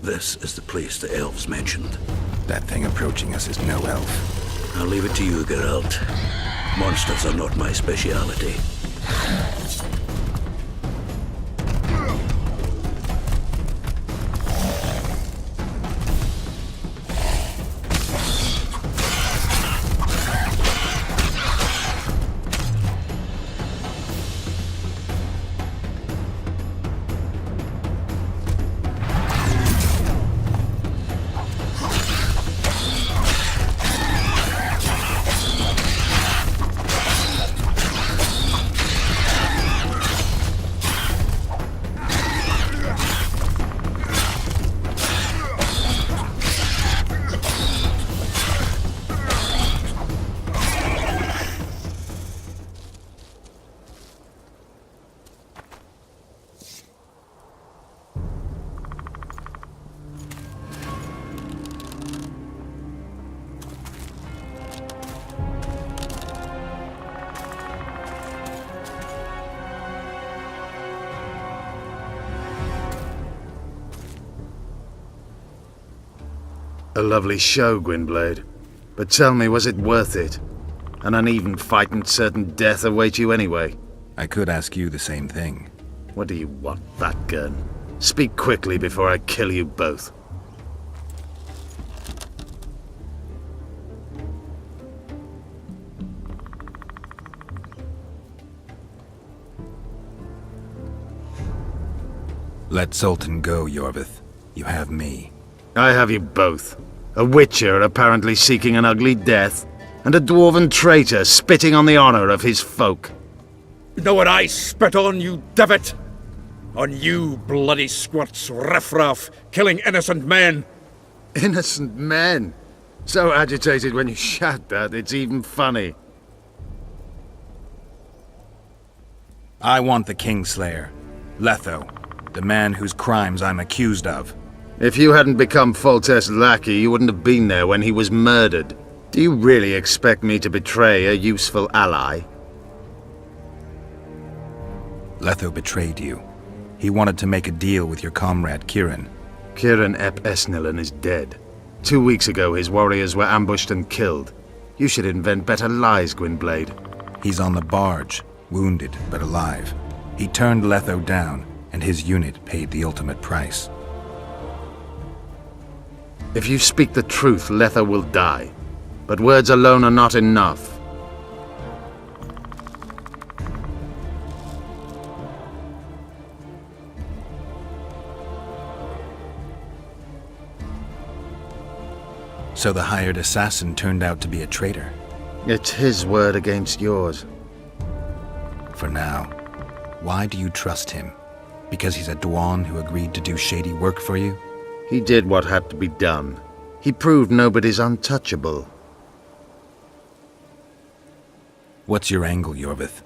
This is the place the elves mentioned. That thing approaching us is no elf. I'll leave it to you, Geralt. Monsters are not my speciality. A lovely show, Gwynblade. But tell me, was it worth it? An uneven fight and certain death await you anyway. I could ask you the same thing. What do you want, fat gun? Speak quickly before I kill you both. Let Sultan go, Yorvith. You have me. I have you both. A witcher apparently seeking an ugly death, and a dwarven traitor spitting on the honor of his folk. You know what I spit on, you divot? On you, bloody squirts, riffraff, killing innocent men. Innocent men? So agitated when you shout that, it's even funny. I want the Kingslayer. Letho. The man whose crimes I'm accused of. If you hadn't become Foltest's lackey, you wouldn't have been there when he was murdered. Do you really expect me to betray a useful ally? Letho betrayed you. He wanted to make a deal with your comrade, Kieran. Kieran ep Esnillan is dead. 2 weeks ago, his warriors were ambushed and killed. You should invent better lies, Gwynblade. He's on the barge, wounded but alive. He turned Letho down, and his unit paid the ultimate price. If you speak the truth, Letho will die. But words alone are not enough. So the hired assassin turned out to be a traitor. It's his word against yours. For now. Why do you trust him? Because he's a Dwan who agreed to do shady work for you? He did what had to be done. He proved nobody's untouchable. What's your angle, Yorvith?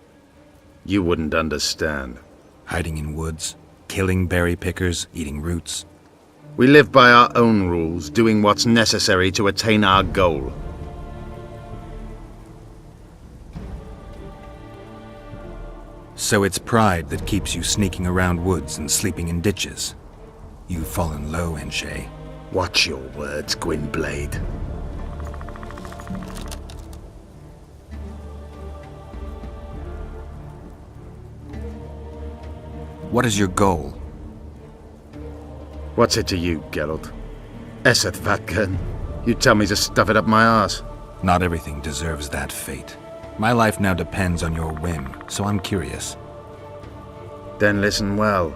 You wouldn't understand. Hiding in woods, killing berry pickers, eating roots. We live by our own rules, doing what's necessary to attain our goal. So it's pride that keeps you sneaking around woods and sleeping in ditches. You've fallen low, Enshay. Watch your words, Gwynblade. What is your goal? What's it to you, Geralt? Esseth Vatgern. You tell me to stuff it up my arse. Not everything deserves that fate. My life now depends on your whim, so I'm curious. Then listen well.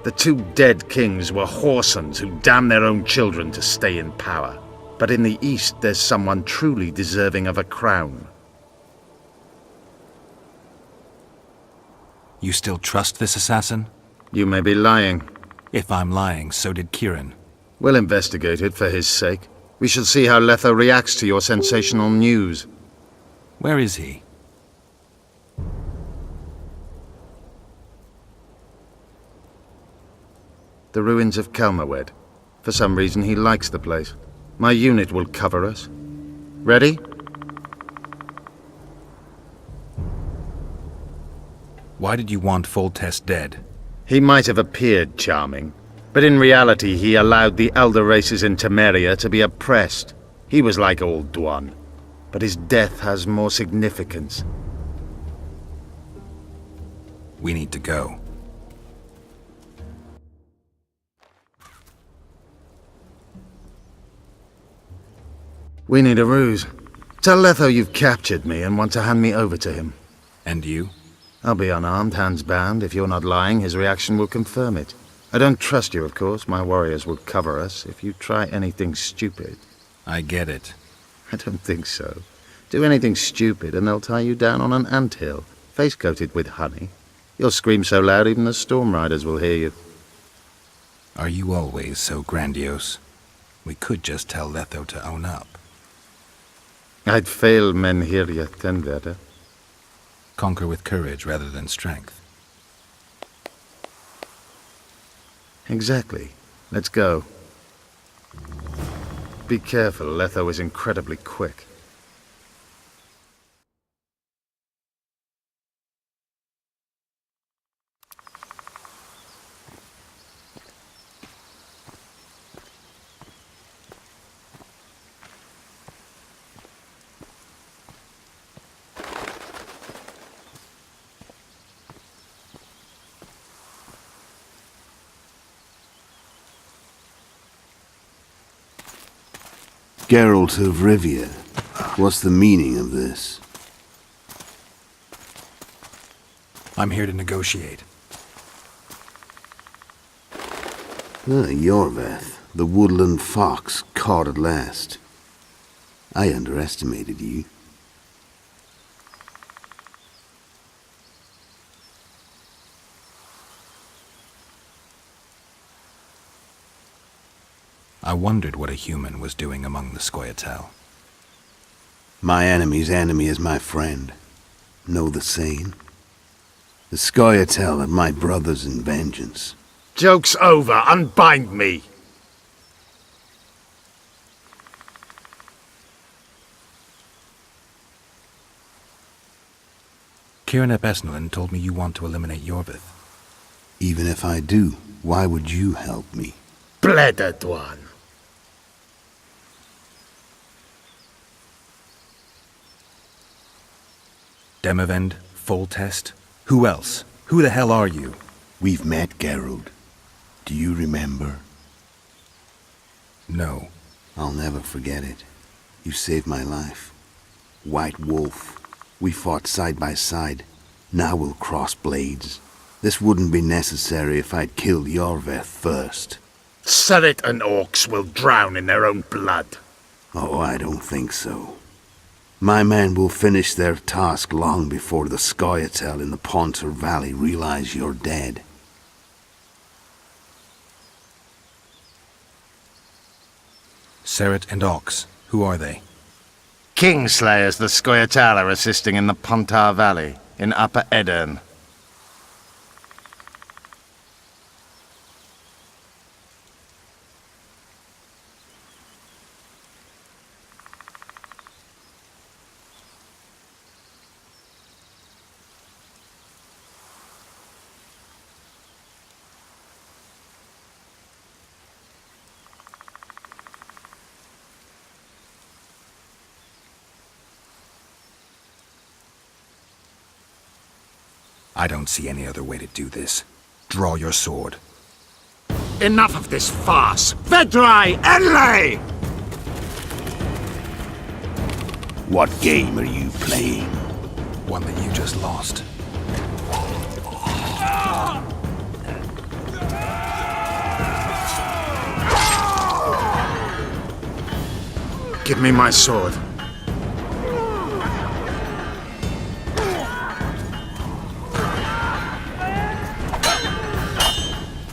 The 2 dead kings were whoresons who damned their own children to stay in power. But in the East, there's someone truly deserving of a crown. You still trust this assassin? You may be lying. If I'm lying, so did Kieran. We'll investigate it for his sake. We shall see how Letho reacts to your sensational news. Where is he? The ruins of Kelmawed. For some reason, he likes the place. My unit will cover us. Ready? Why did you want Foltest dead? He might have appeared charming, But in reality, he allowed the elder races in Temeria to be oppressed. He was like old Dwan, but his death has more significance. We need to go. We need a ruse. Tell Letho you've captured me and want to hand me over to him. And you? I'll be unarmed, hands bound. If you're not lying, his reaction will confirm it. I don't trust you, of course. My warriors will cover us if you try anything stupid. I get it. I don't think so. Do anything stupid and they'll tie you down on an anthill, face-coated with honey. You'll scream so loud even the storm riders will hear you. Are you always so grandiose? We could just tell Letho to own up. I'd fail Menhiria Tenveda. Conquer with courage rather than strength. Exactly. Let's go. Be careful, Letho is incredibly quick. Geralt of Rivia, what's the meaning of this? I'm here to negotiate. Yorveth, the woodland fox, caught at last. I underestimated you. I wondered what a human was doing among the Scoia'tael. My enemy's enemy is my friend. Know the saying? The Scoia'tael are my brothers in vengeance. Joke's over. Unbind me. Kieran ep Esnalin told me you want to eliminate Yorvith. Even if I do, why would you help me? Bleda Dwan. Demavend, Foltest? Who else? Who the hell are you? We've met, Geralt. Do you remember? No. I'll never forget it. You saved my life. White Wolf. We fought side by side. Now we'll cross blades. This wouldn't be necessary if I'd killed Yorveth first. Surrit and orcs will drown in their own blood. Oh, I don't think so. My men will finish their task long before the Scoia'tael in the Pontar Valley realize you're dead. Serret and Ox. Who are they? Kingslayers the Scoia'tael are assisting in the Pontar Valley, in Upper Edirn. I don't see any other way to do this. Draw your sword. Enough of this farce! Vedrai Enlay! What game are you playing? One that you just lost. Give me my sword.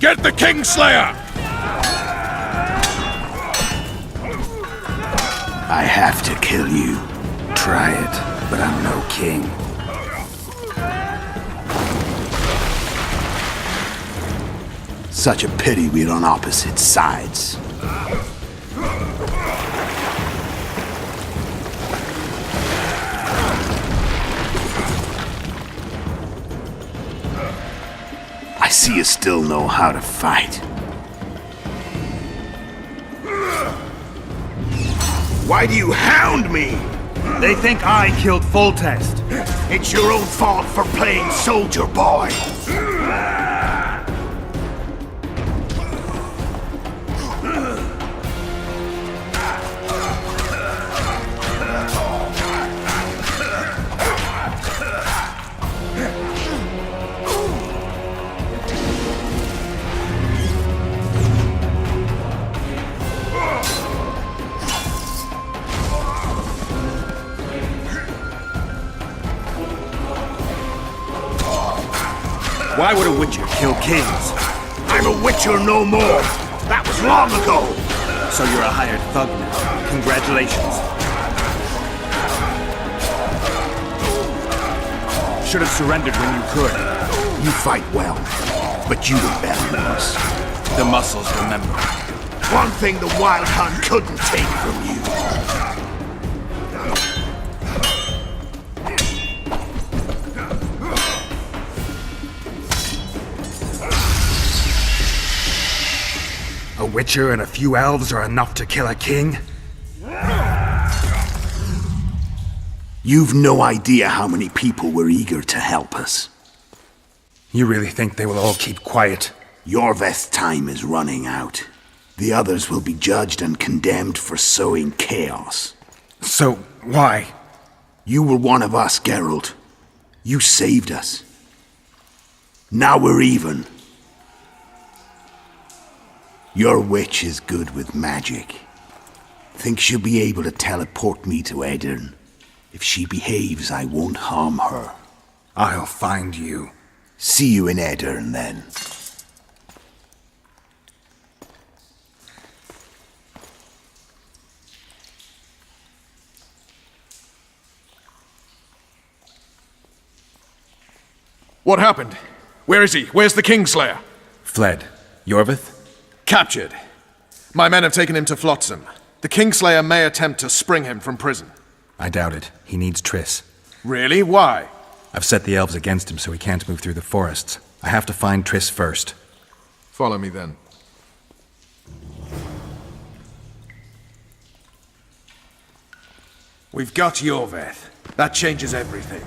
Get the Kingslayer! I have to kill you. Try it, but I'm no king. Such a pity we're on opposite sides. I see you still know how to fight. Why do you hound me? They think I killed Foltest. It's your own fault for playing soldier boy. Why would a witcher kill kings? I'm a witcher no more. That was long ago. So you're a hired thug now. Congratulations. Should have surrendered when you could. You fight well, but you were better than us. The muscles remember. One thing the Wild Hunt couldn't take from you. A witcher and a few elves are enough to kill a king? You've no idea how many people were eager to help us. You really think they will all keep quiet? Yorveth's time is running out. The others will be judged and condemned for sowing chaos. So, why? You were one of us, Geralt. You saved us. Now we're even. Your witch is good with magic. Think she'll be able to teleport me to Edirn. If she behaves, I won't harm her. I'll find you. See you in Edirn, then. What happened? Where is he? Where's the Kingslayer? Fled. Yorvith? Captured. My men have taken him to Flotsam. The Kingslayer may attempt to spring him from prison. I doubt it. He needs Triss. Really? Why? I've set the elves against him so he can't move through the forests. I have to find Triss first. Follow me then. We've got Yorveth. That changes everything.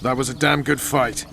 That was a damn good fight.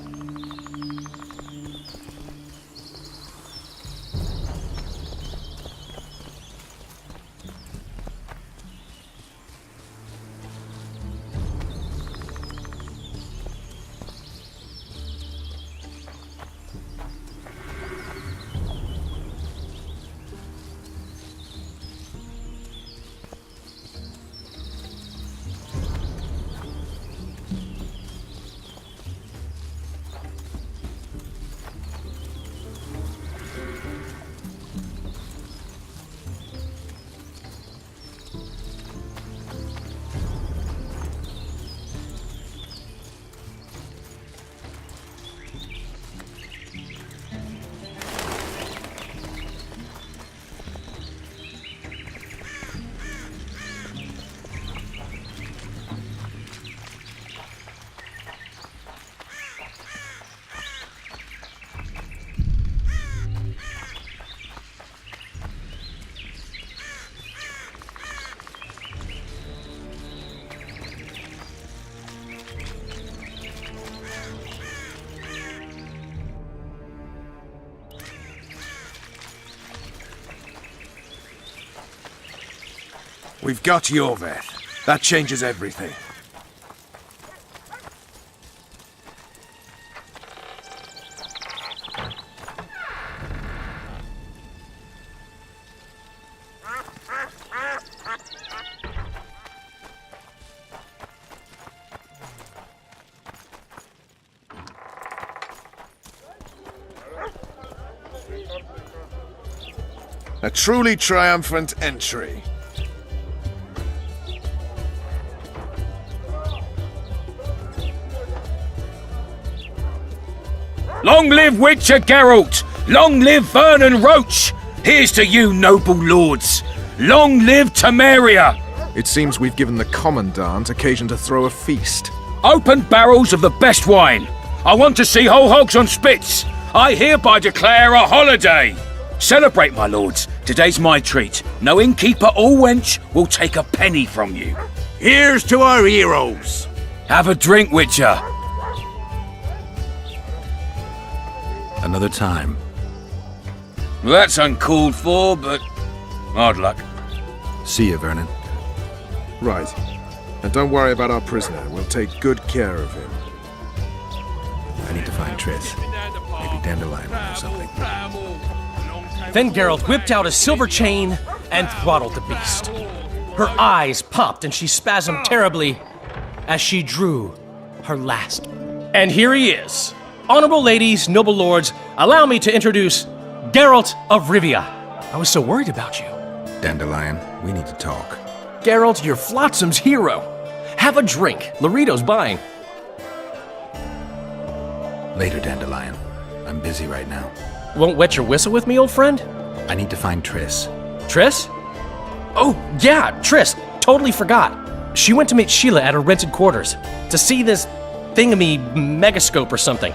We've got Jorvet. That changes everything. A truly triumphant entry. Long live Witcher Geralt! Long live Vernon Roach! Here's to you, noble lords! Long live Temeria! It seems we've given the Commandant occasion to throw a feast. Open barrels of the best wine! I want to see whole hogs on spits! I hereby declare a holiday! Celebrate, my lords. Today's my treat. No innkeeper or wench will take a penny from you. Here's to our heroes! Have a drink, Witcher! Another time. Well, that's uncalled for, but hard luck. See you, Vernon. Right. And don't worry about our prisoner. We'll take good care of him. I need to find Triss. Maybe Dandelion or something. Then Geralt whipped out a silver chain and throttled the beast. Her eyes popped and she spasmed terribly as she drew her last. And here he is. Honorable ladies, noble lords, allow me to introduce Geralt of Rivia. I was so worried about you. Dandelion, we need to talk. Geralt, you're Flotsam's hero. Have a drink. Laredo's buying. Later, Dandelion. I'm busy right now. Won't wet your whistle with me, old friend? I need to find Triss. Triss? Oh, yeah, Triss. Totally forgot. She went to meet Sheila at her rented quarters to see this thingamy megascope or something.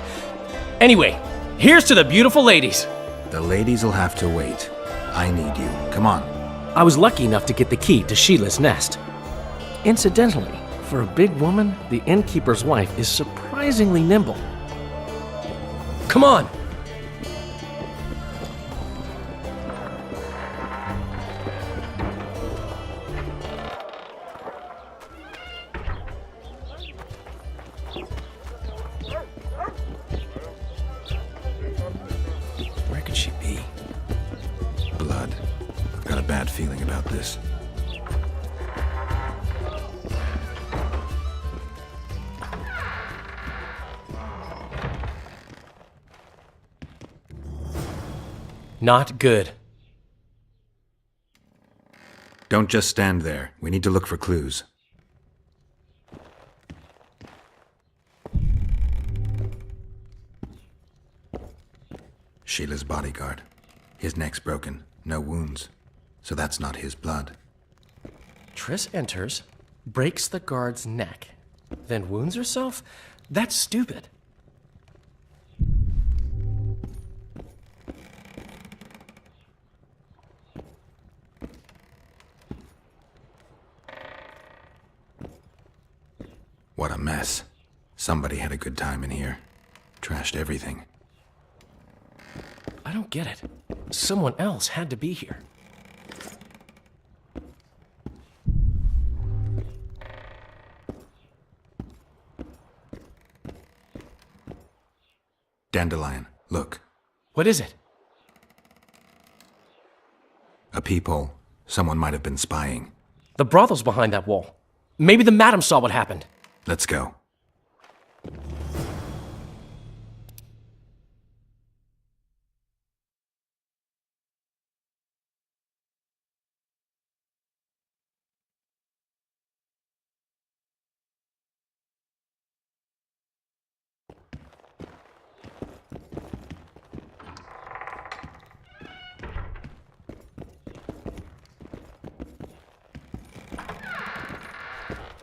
Anyway, here's to the beautiful ladies. The ladies will have to wait. I need you. Come on. I was lucky enough to get the key to Sheila's nest. Incidentally, for a big woman, the innkeeper's wife is surprisingly nimble. Come on! Where could she be? Blood. I've got a bad feeling about this. Not good. Don't just stand there. We need to look for clues. Sheila's bodyguard. His neck's broken. No wounds. So that's not his blood. Triss enters, breaks the guard's neck, then wounds herself? That's stupid. What a mess. Somebody had a good time in here. Trashed everything. I don't get it. Someone else had to be here. Dandelion, look. What is it? A peephole. Someone might have been spying. The brothel's behind that wall. Maybe the madam saw what happened. Let's go.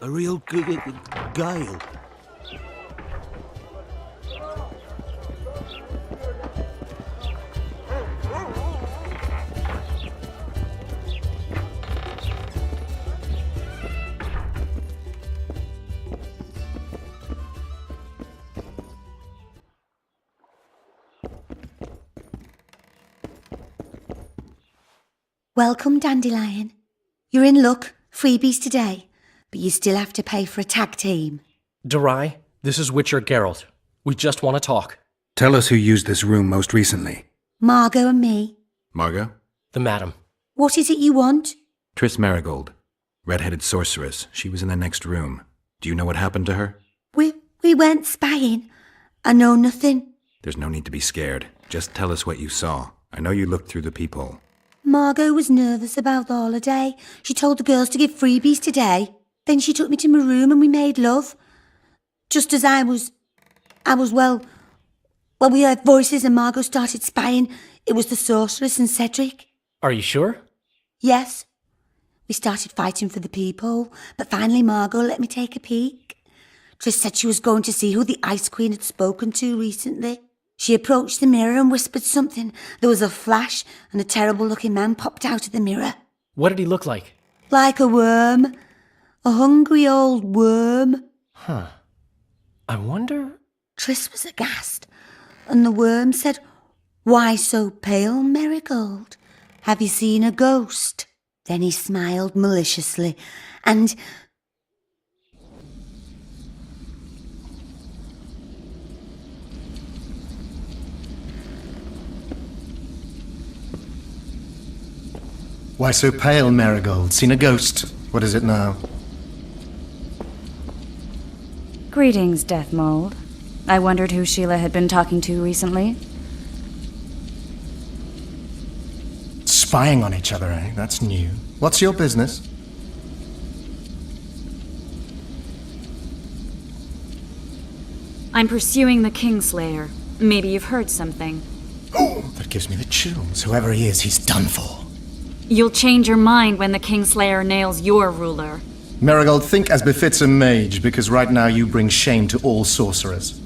A real guile. Welcome, Dandelion. You're in luck. freebies today, but you still have to pay for a tag team. Durai, this is Witcher Geralt. We just want to talk. Tell us who used this room most recently. Margot and me. Margot? The madam. What is it you want? Triss Marigold. Red-headed sorceress. She was in the next room. Do you know what happened to her? We went spying. I know nothing. There's no need to be scared. Just tell us what you saw. I know you looked through the peephole. Margot was nervous about the holiday. She told the girls to give freebies today. Then she took me to my room and we made love. Just as I was, well, we heard voices and Margot started spying. It was the sorceress and Cedric. Are you sure? Yes. We started fighting for the peephole, but finally Margot let me take a peek. Triss said she was going to see who the Ice Queen had spoken to recently. She approached the mirror and whispered something. There was a flash and a terrible-looking man popped out of the mirror. What did he look like? Like a worm. A hungry old worm. Huh. I wonder... Triss was aghast, and the worm said, "Why so pale, Marigold? Have you seen a ghost?" Then he smiled maliciously, and... Why so pale, Marigold? Seen a ghost? What is it now? Greetings, Death Mold. I wondered who Sheila had been talking to recently. Spying on each other, eh? That's new. What's your business? I'm pursuing the Kingslayer. Maybe you've heard something. Oh, that gives me the chills. Whoever he is, he's done for. You'll change your mind when the Kingslayer nails your ruler. Marigold, think as befits a mage, because right now you bring shame to all sorcerers.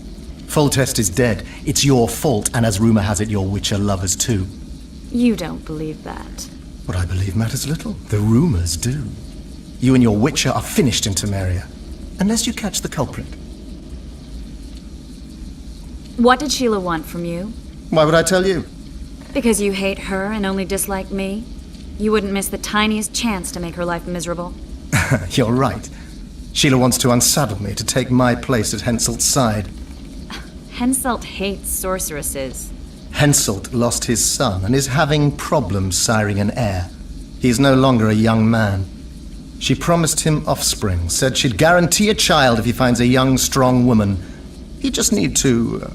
Foltest is dead. It's your fault, and as rumor has it, your Witcher lovers too. You don't believe that. What I believe matters little. The rumors do. You and your Witcher are finished in Temeria, unless you catch the culprit. What did Sheila want from you? Why would I tell you? Because you hate her and only dislike me? You wouldn't miss the tiniest chance to make her life miserable. You're right. Sheila wants to unsaddle me to take my place at Henselt's side. Henselt hates sorceresses. Henselt lost his son and is having problems siring an heir. He is no longer a young man. She promised him offspring, said she'd guarantee a child if he finds a young, strong woman. He just need to...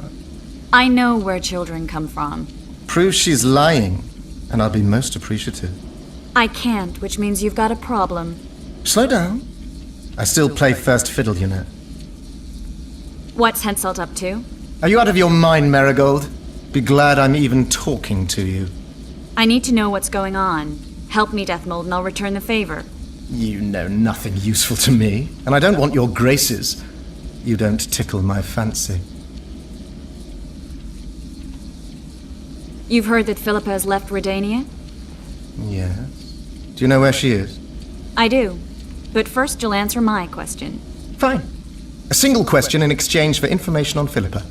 I know where children come from. Prove she's lying, and I'll be most appreciative. I can't, which means you've got a problem. Slow down. I still play first fiddle, you know. What's Henselt up to? Are you out of your mind, Marigold? Be glad I'm even talking to you. I need to know what's going on. Help me, Deathmold, and I'll return the favor. You know nothing useful to me, and I don't want your graces. You don't tickle my fancy. You've heard that Philippa has left Redania? Yes. Do you know where she is? I do. But first you'll answer my question. Fine. A single question in exchange for information on Philippa.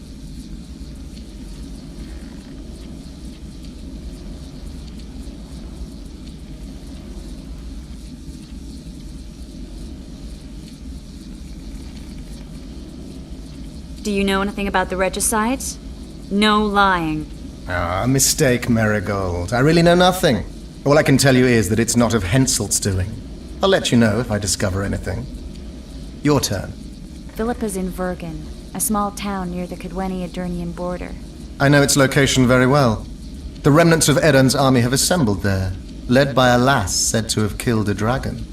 Do you know anything about the regicides? No lying. Ah, mistake, Marigold. I really know nothing. All I can tell you is that it's not of Henselt's doing. I'll let you know if I discover anything. Your turn. Philippa's in Vergen, a small town near the Cadweni-Adurnian border. I know its location very well. The remnants of Eden's army have assembled there, led by a lass said to have killed a dragon.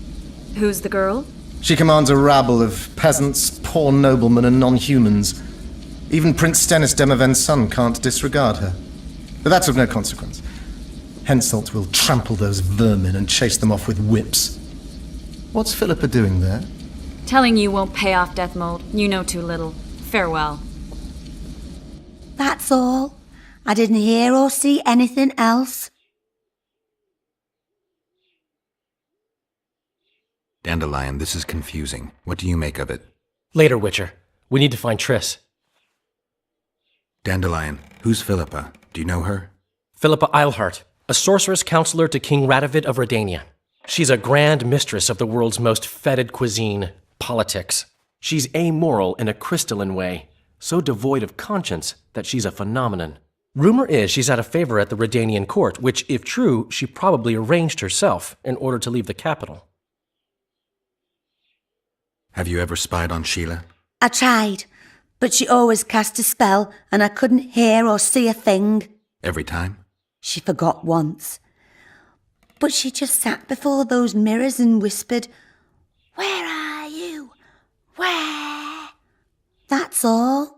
Who's the girl? She commands a rabble of peasants, poor noblemen, and non-humans. Even Prince Stennis Demaven's son can't disregard her. But that's of no consequence. Henselt will trample those vermin and chase them off with whips. What's Philippa doing there? Telling you won't pay off, Deathmold. You know too little. Farewell. That's all. I didn't hear or see anything else. Dandelion, this is confusing. What do you make of it? Later, Witcher. We need to find Triss. Dandelion, who's Philippa? Do you know her? Philippa Eilhart, a sorceress counselor to King Radovid of Redania. She's a grand mistress of the world's most fetid cuisine, politics. She's amoral in a crystalline way, so devoid of conscience that she's a phenomenon. Rumor is she's out of favor at the Redanian court, which, if true, she probably arranged herself in order to leave the capital. Have you ever spied on Sheila? I tried, but she always cast a spell and I couldn't hear or see a thing. Every time? She forgot once. But she just sat before those mirrors and whispered, "Where are you? Where?" That's all.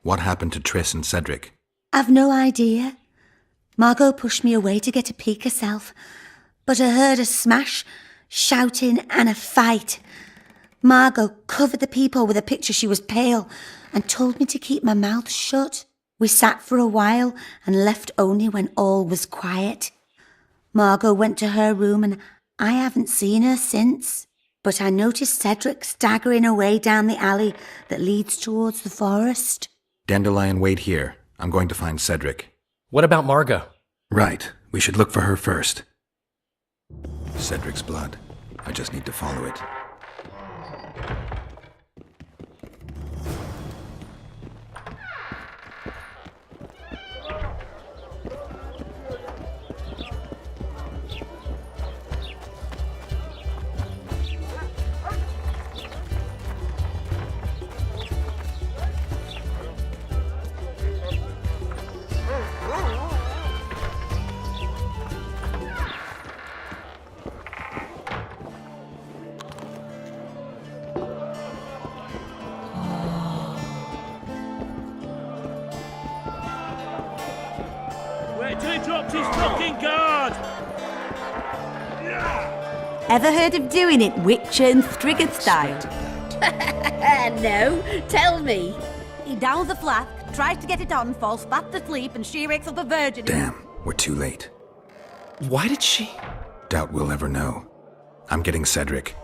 What happened to Triss and Cedric? I've no idea. Margot pushed me away to get a peek herself, but I heard a smash, shouting and a fight. Margot covered the peephole with a picture. She was pale and told me to keep my mouth shut. We sat for a while and left only when all was quiet. Margot went to her room and I haven't seen her since. But I noticed Cedric staggering away down the alley that leads towards the forest. Dandelion, wait here. I'm going to find Cedric. What about Margot? Right. We should look for her first. Cedric's blood. I just need to follow it. Wait till he drops his fucking guard! Ever heard of doing it Witcher and Striggers style? No, tell me. He downs the flask, tries to get it on, falls fast asleep, and she wakes up a virgin. Damn, we're too late. Why did she? Doubt we'll ever know. I'm getting Cedric.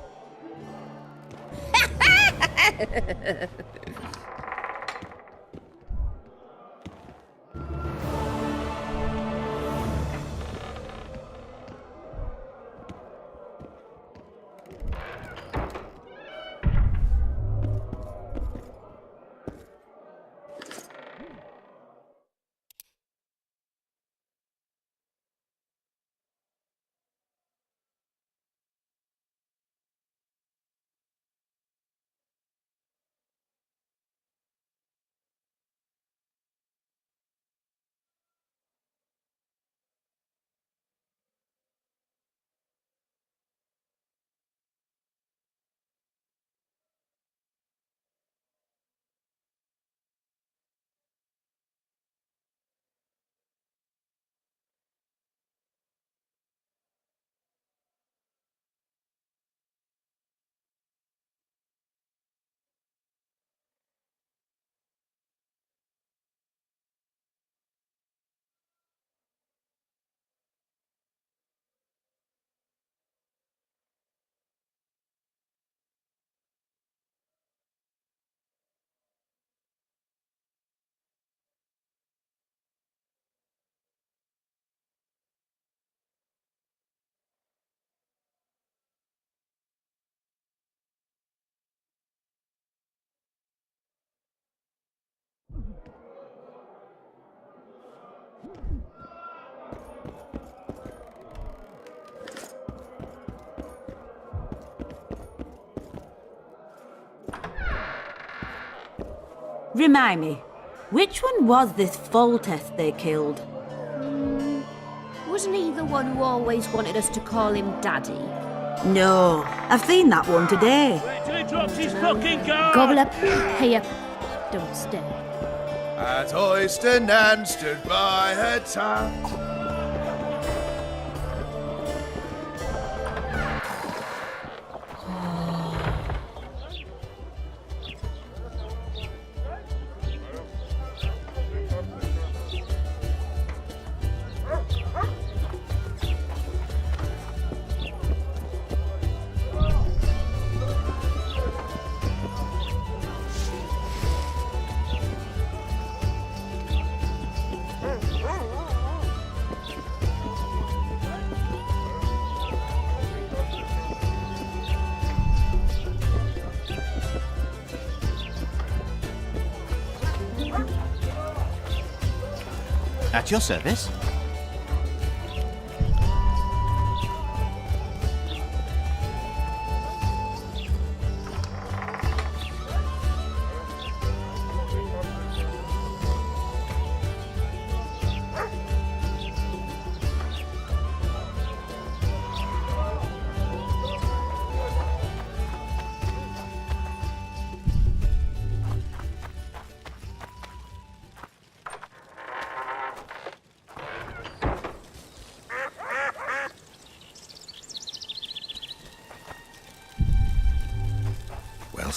Remind me, which one was this Foltest they killed? Wasn't he the one who always wanted us to call him Daddy? No, I've seen that one today. Wait till he drops his fucking guard! Gobble up, pay up, don't stare. At Oysternan stood by her tongue. At your service.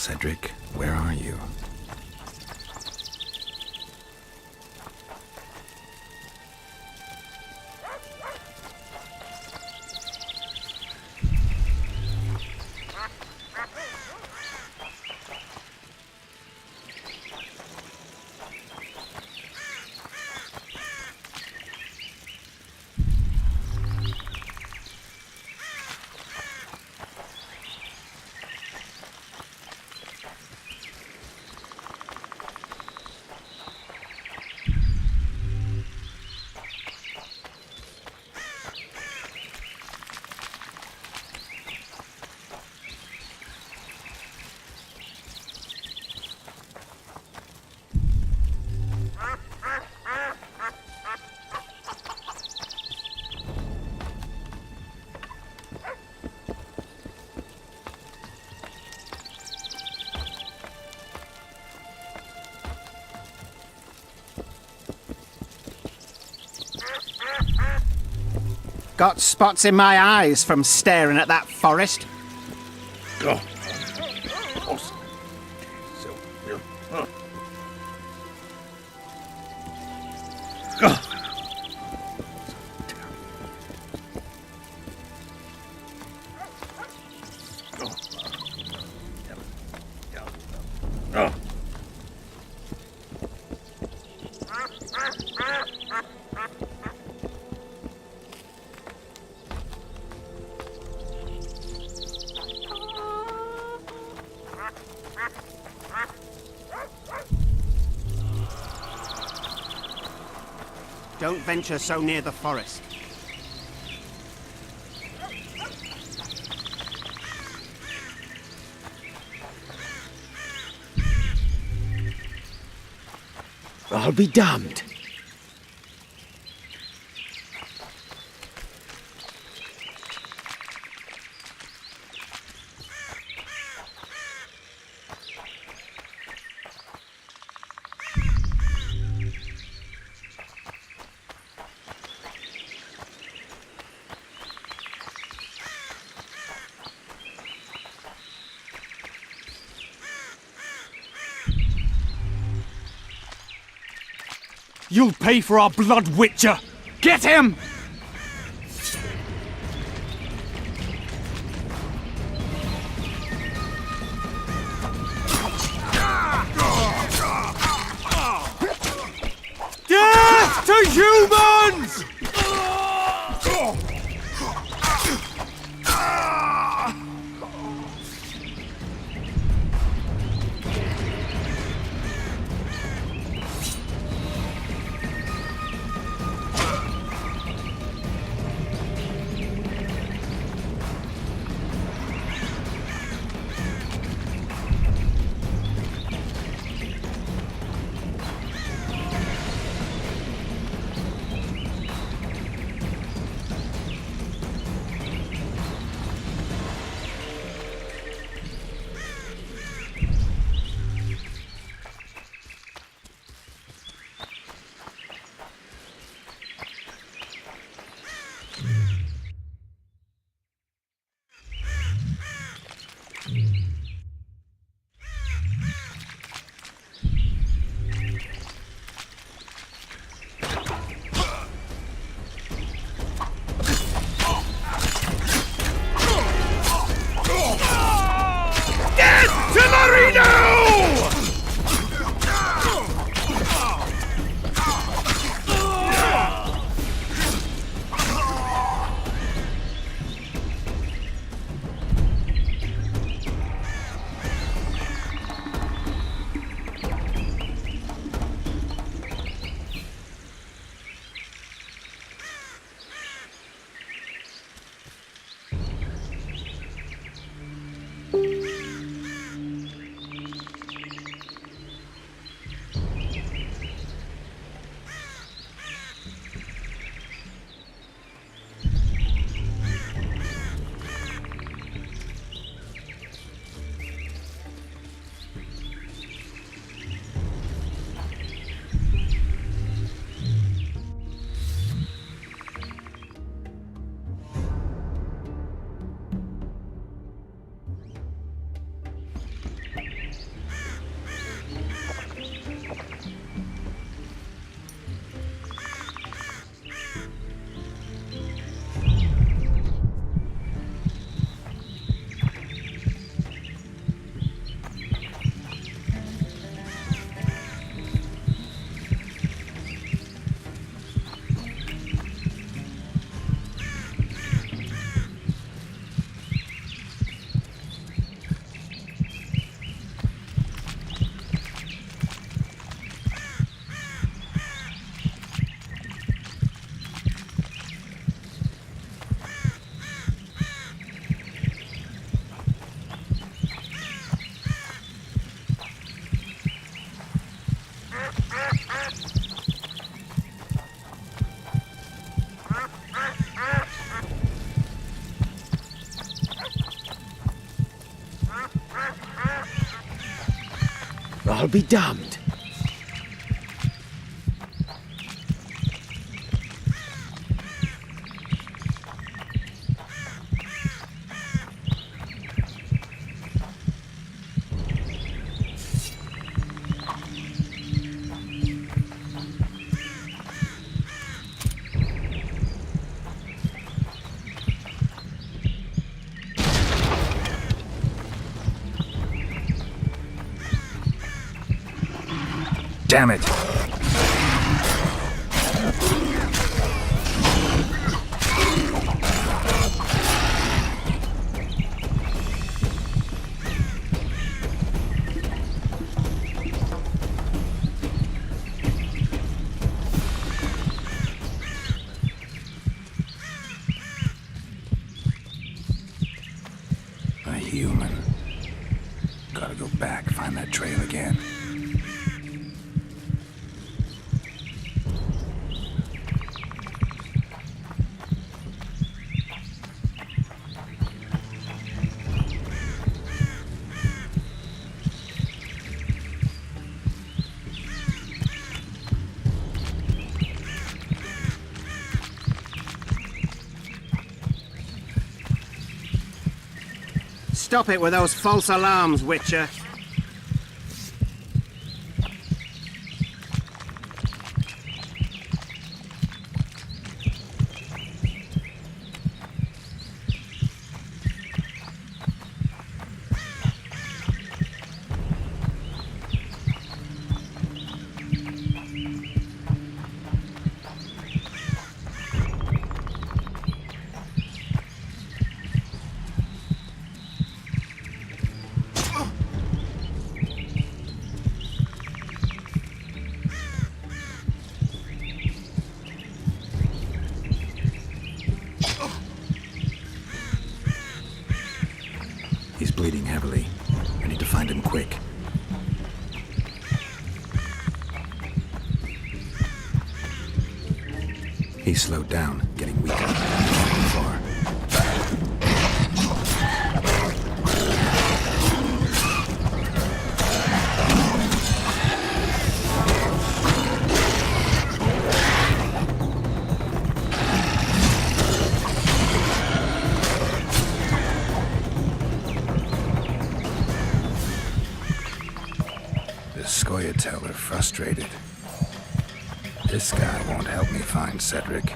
Cedric, where are you? Got spots in my eyes from staring at that forest. Don't venture so near the forest. I'll be damned. You'll pay for our blood, Witcher! Get him! Death to humans! I'll be damned. Damn it! A human. Gotta go back, find that trail again. Stop it with those false alarms, Witcher. He's bleeding heavily. I need to find him quick. He's slowed down, getting weaker. Far. Tell they're frustrated. This guy won't help me find Cedric.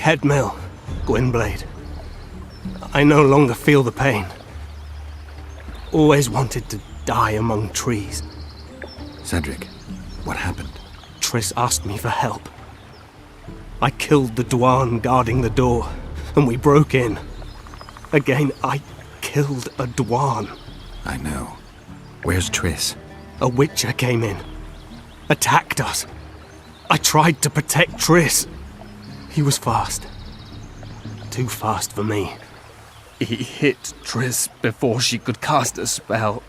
Headmill, Gwynblade. I no longer feel the pain. Always wanted to die among trees. Cedric, what happened? Triss asked me for help. I killed the Dwarven guarding the door, and we broke in. Again, I killed a Dwarven. I know. Where's Triss? A Witcher came in. Attacked us. I tried to protect Triss. He was fast. Too fast for me. He hit Triss before she could cast a spell.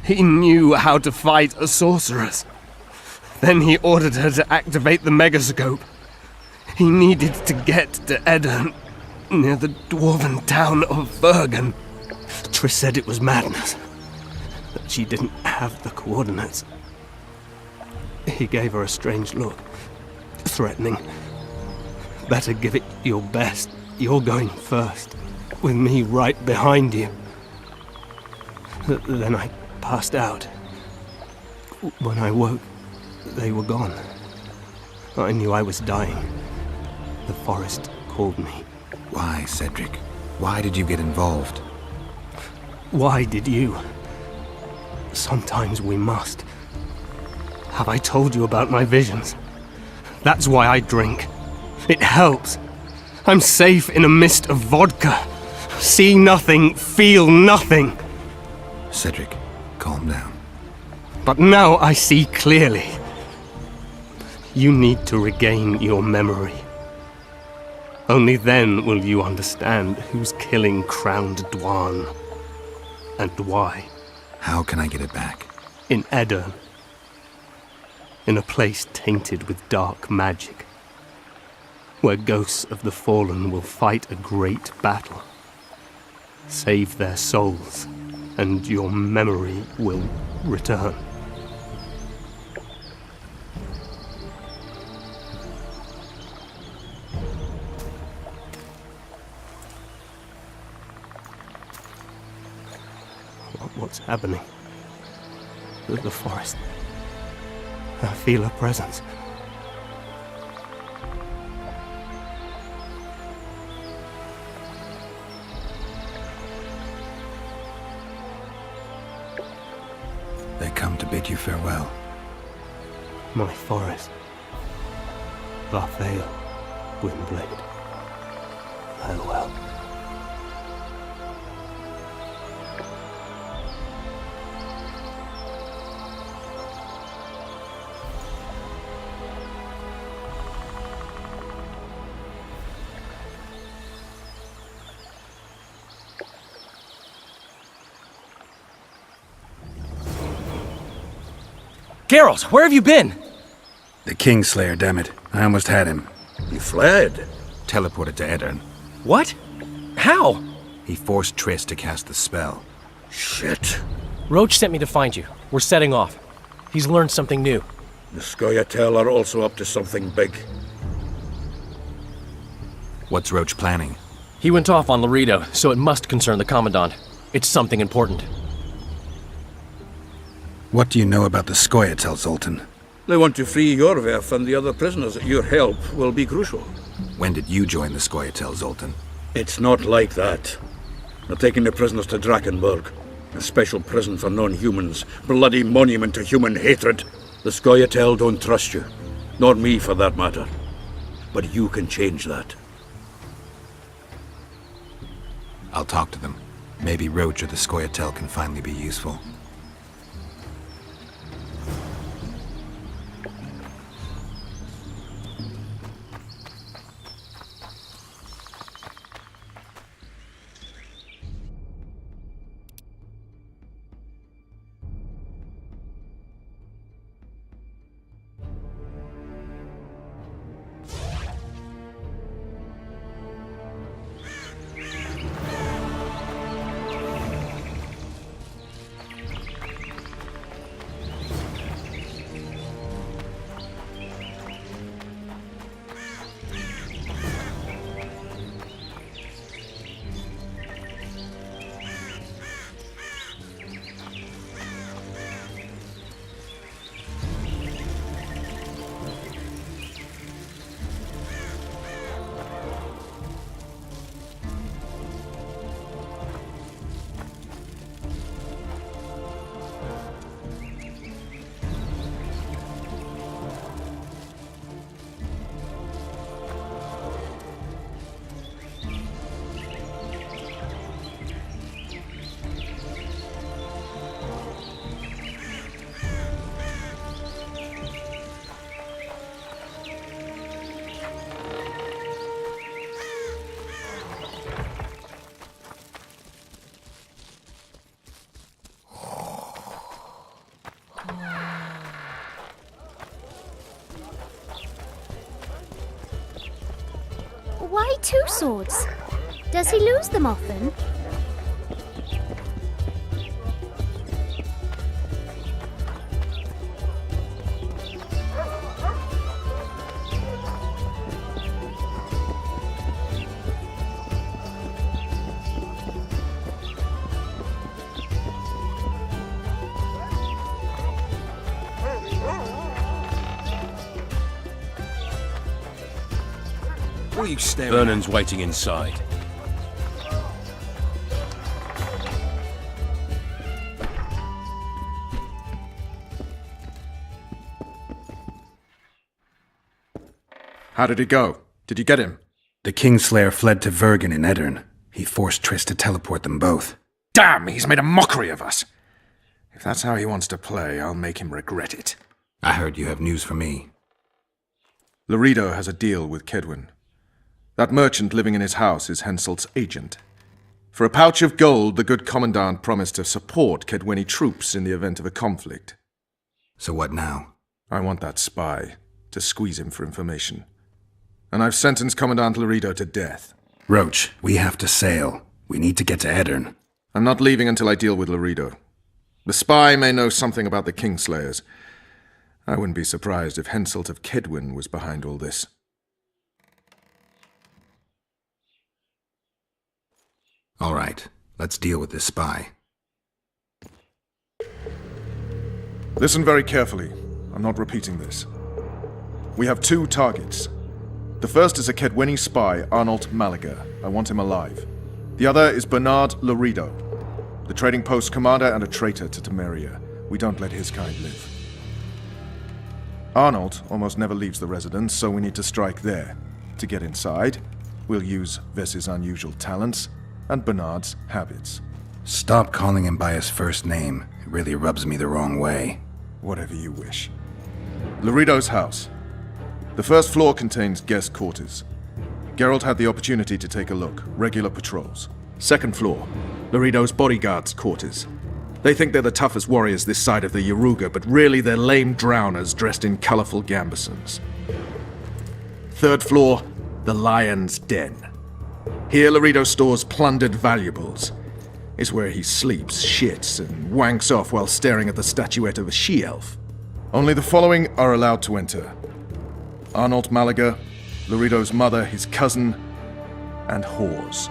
He knew how to fight a sorceress. Then he ordered her to activate the megascope. He needed to get to Eddern, near the dwarven town of Bergen. Triss said it was madness, that she didn't have the coordinates. He gave her a strange look, threatening. Better give it your best. You're going first, with me right behind you. Then I passed out. When I woke, they were gone. I knew I was dying. The forest called me. Why, Cedric? Why did you get involved? Why did you? Sometimes we must. Have I told you about my visions? That's why I drink. It helps. I'm safe in a mist of vodka. See nothing, feel nothing. Cedric, calm down. But now I see clearly. You need to regain your memory. Only then will you understand who's killing Crowned Dwan. And why. How can I get it back? In Edirn. In a place tainted with dark magic. Where ghosts of the fallen will fight a great battle. Save their souls, and your memory will return. What's happening? The forest. I feel a presence. They come to bid you farewell. My forest. Varfael, Windblade. Farewell. Geralt, where have you been? The Kingslayer, damn it. I almost had him. He fled. Teleported to Edirn. What? How? He forced Triss to cast the spell. Shit. Roach sent me to find you. We're setting off. He's learned something new. The Scoia'tael are also up to something big. What's Roach planning? He went off on Laredo, so it must concern the Commandant. It's something important. What do you know about the Scoia'tael, Zoltan? They want to free Yorveth and the other prisoners. Your help will be crucial. When did you join the Scoia'tael, Zoltan? It's not like that. They're taking the prisoners to Drakenburg. A special prison for non-humans. Bloody monument to human hatred. The Scoia'tael don't trust you. Nor me, for that matter. But you can change that. I'll talk to them. Maybe Roach or the Scoia'tael can finally be useful. Why 2 swords? Does he lose them often? What are you staring Vernon's waiting inside. How did it go? Did you get him? The Kingslayer fled to Vergen in Edirn. He forced Triss to teleport them both. Damn, he's made a mockery of us. If that's how he wants to play, I'll make him regret it. I heard you have news for me. Laredo has a deal with Kedwin. That merchant living in his house is Henselt's agent. For a pouch of gold, the good commandant promised to support Kedwini troops in the event of a conflict. So what now? I want that spy, to squeeze him for information. And I've sentenced Commandant Laredo to death. Roach, we have to sail. We need to get to Eddern. I'm not leaving until I deal with Laredo. The spy may know something about the Kingslayers. I wouldn't be surprised if Henselt of Kedwin was behind all this. All right, let's deal with this spy. Listen very carefully. I'm not repeating this. We have 2 targets. The first is a Kedwini spy, Arnold Malaga. I want him alive. The other is Bernard Laredo, the trading post commander and a traitor to Temeria. We don't let his kind live. Arnold almost never leaves the residence, so we need to strike there. To get inside, we'll use Vess's unusual talents and Bernard's habits. Stop calling him by his first name. It really rubs me the wrong way. Whatever you wish. Laredo's house. The first floor contains guest quarters. Geralt had the opportunity to take a look. Regular patrols. Second floor, Laredo's bodyguards' quarters. They think they're the toughest warriors this side of the Yaruga, but really they're lame drowners dressed in colorful gambesons. Third floor, the Lion's Den. Here Laredo stores plundered valuables. It's where he sleeps, shits, and wanks off while staring at the statuette of a she-elf. Only the following are allowed to enter. Arnold Malaga, Laredo's mother, his cousin, and whores.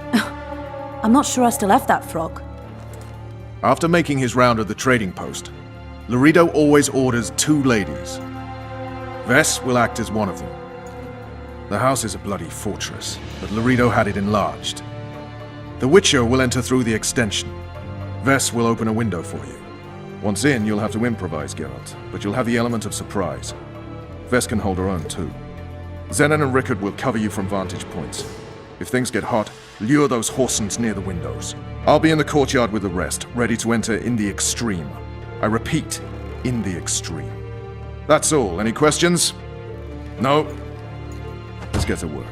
I'm not sure I still have that frog. After making his round of the trading post, Laredo always orders 2 ladies. Vess will act as one of them. The house is a bloody fortress, but Laredo had it enlarged. The Witcher will enter through the extension. Vess will open a window for you. Once in, you'll have to improvise, Geralt, but you'll have the element of surprise. Vess can hold her own, too. Zenon and Rickard will cover you from vantage points. If things get hot, lure those horsens near the windows. I'll be in the courtyard with the rest, ready to enter in the extreme. I repeat, in the extreme. That's all. Any questions? No? Let's get to work.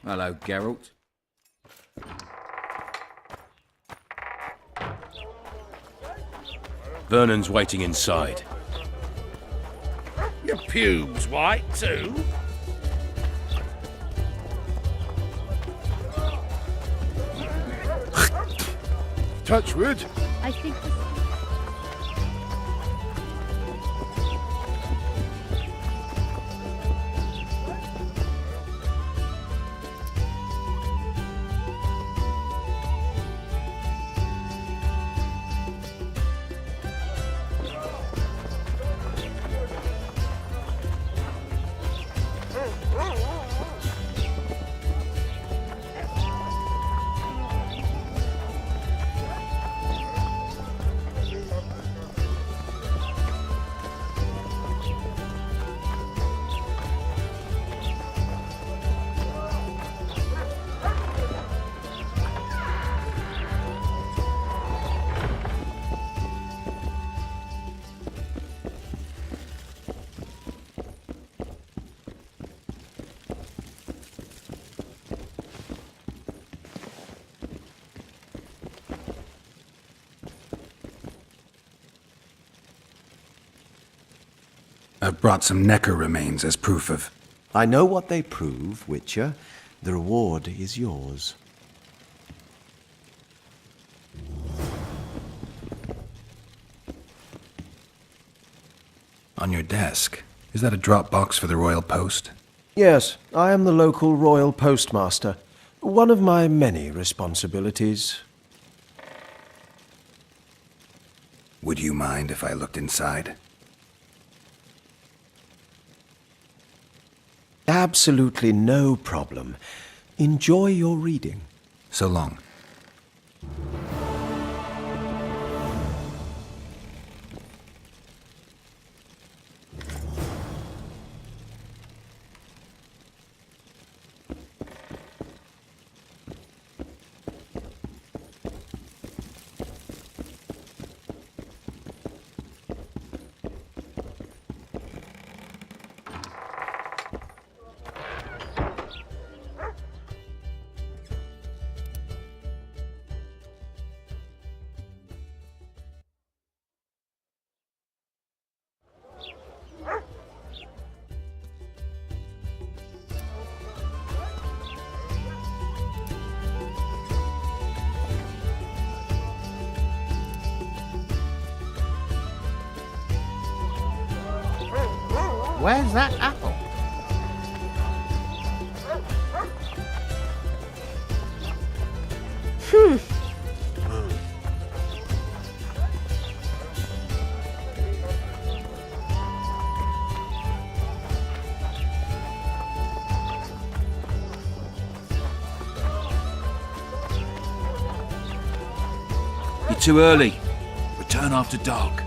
Hello, Geralt. Vernon's waiting inside. Your pubes white too? Touch wood. I think I've brought some Necker remains as proof of... I know what they prove, Witcher. The reward is yours. On your desk. Is that a drop box for the Royal Post? Yes, I am the local royal postmaster. One of my many responsibilities. Would you mind if I looked inside? Absolutely no problem. Enjoy your reading. So long. Where's that apple? You're too early. Return after dark.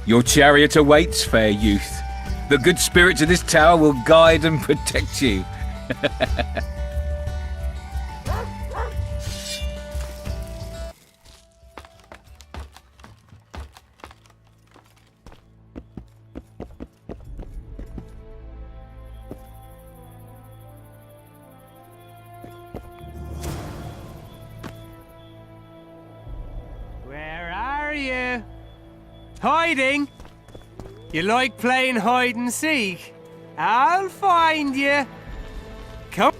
Your chariot awaits, fair youth. The good spirits of this tower will guide and protect you. Where are you? Hiding? You like playing hide and seek? I'll find you. Come.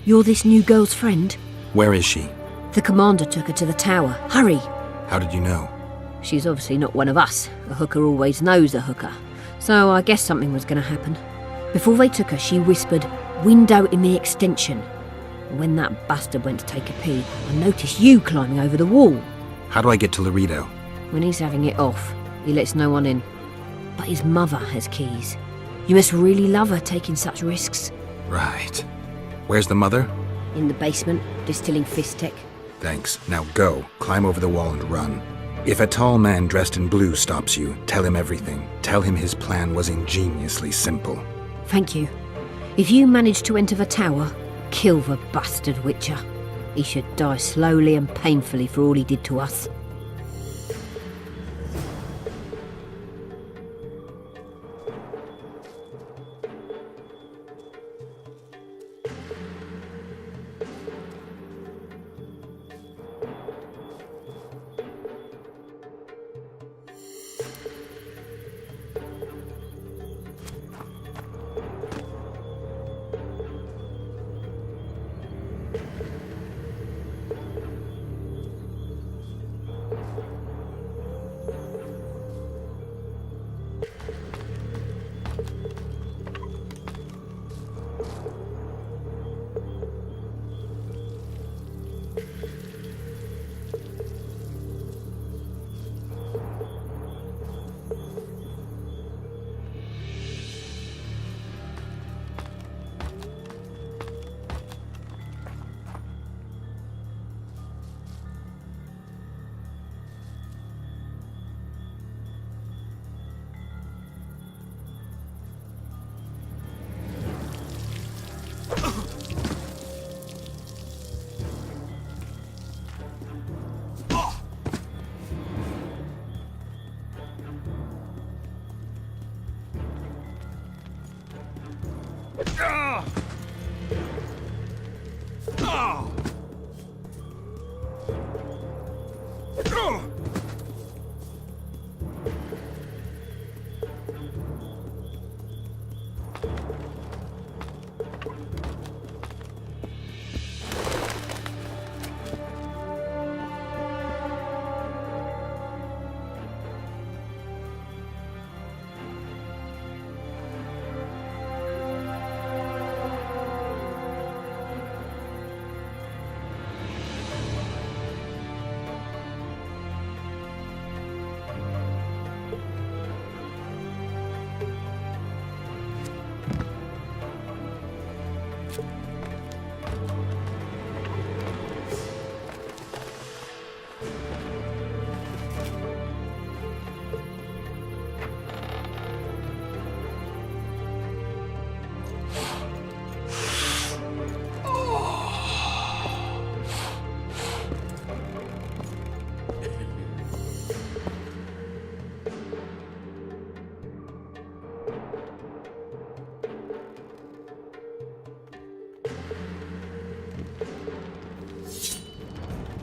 You're this new girl's friend? Where is she? The commander took her to the tower. Hurry! How did you know? She's obviously not one of us. A hooker always knows a hooker. So I guess something was going to happen. Before they took her, she whispered, "Window in the extension." And when that bastard went to take a pee, I noticed you climbing over the wall. How do I get to Laredo? When he's having it off, he lets no one in. But his mother has keys. You must really love her taking such risks. Right. Where's the mother? In the basement, distilling Fistech. Thanks. Now go. Climb over the wall and run. If a tall man dressed in blue stops you, tell him everything. Tell him his plan was ingeniously simple. Thank you. If you manage to enter the tower, kill the bastard Witcher. He should die slowly and painfully for all he did to us.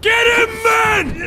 Get him, men!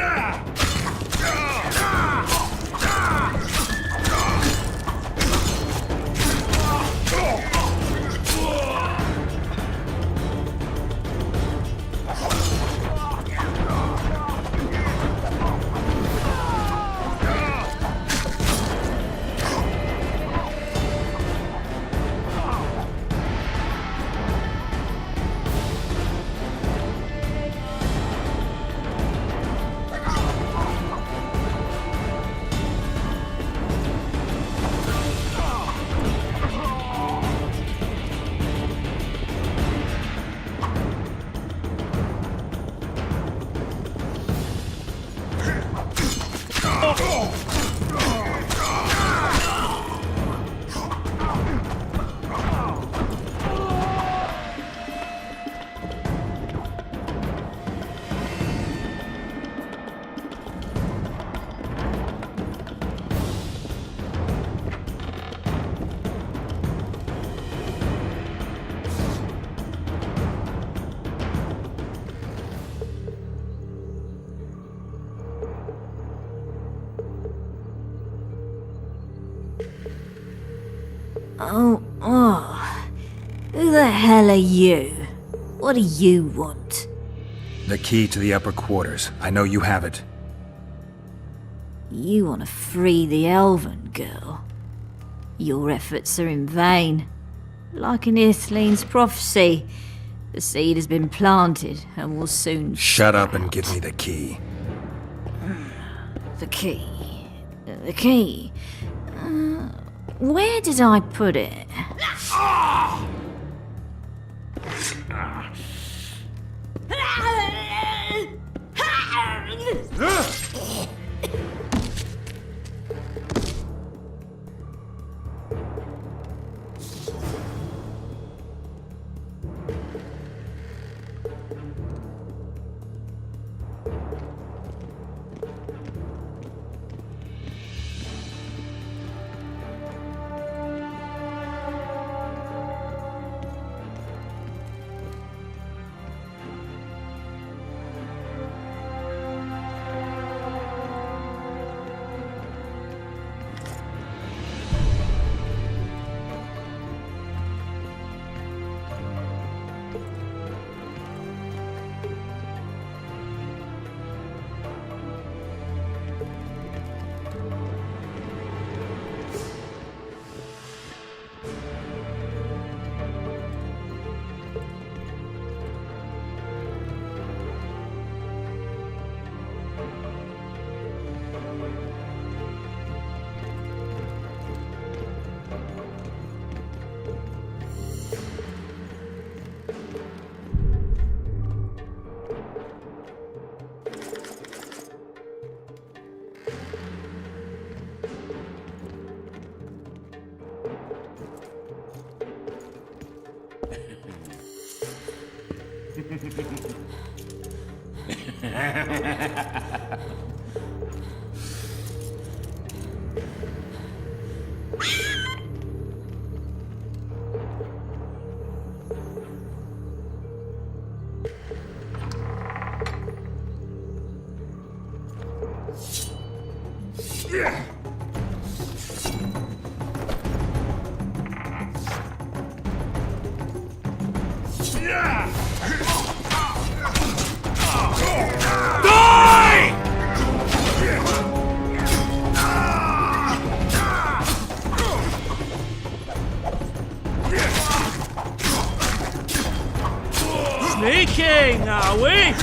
Oh. Who the hell are you? What do you want? The key to the upper quarters. I know you have it. You want to free the elven girl? Your efforts are in vain. Like in Ithleen's prophecy, the seed has been planted and will soon... Shut up and give me the key. The key. The key. Where did I put it? Sneaking, are we?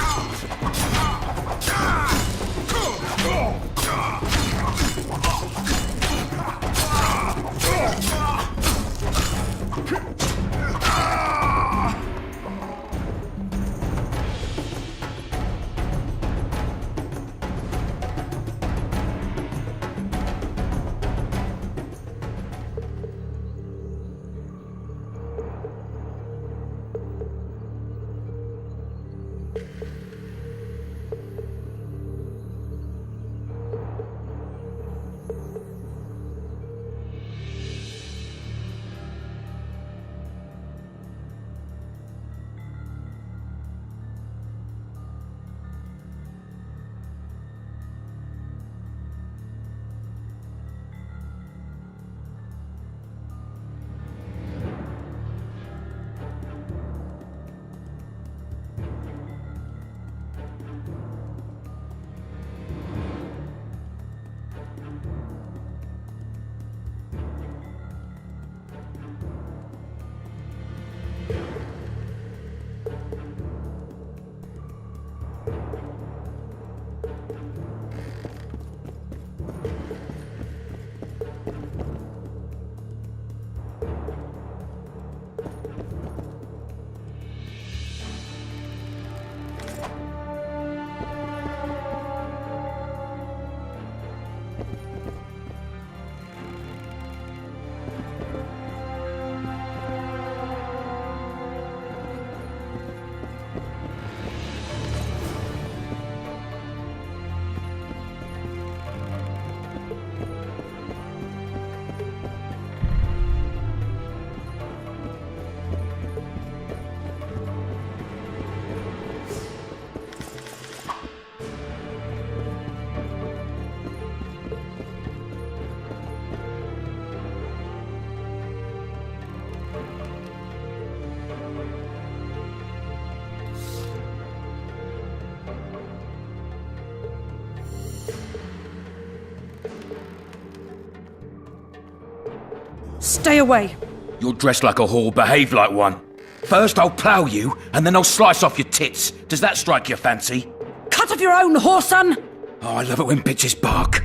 Stay away. You're dressed like a whore, behave like one. First I'll plough you, and then I'll slice off your tits. Does that strike your fancy? Cut off your own, whoreson! Oh, I love it when bitches bark.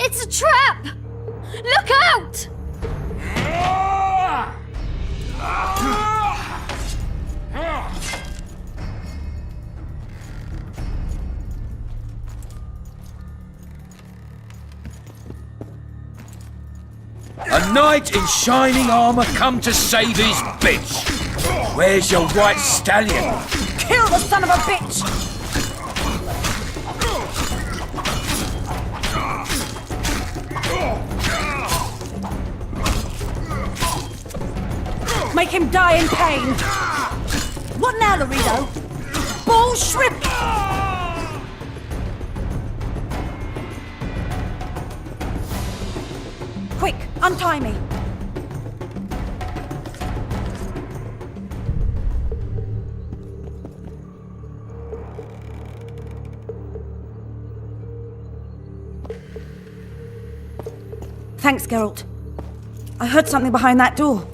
It's a trap! Look out! A knight in shining armour come to save his bitch. Where's your white stallion? Kill the son of a bitch! Make him die in pain. What now, Laredo? Bull shrimp! Quick, untie me. Thanks, Geralt. I heard something behind that door.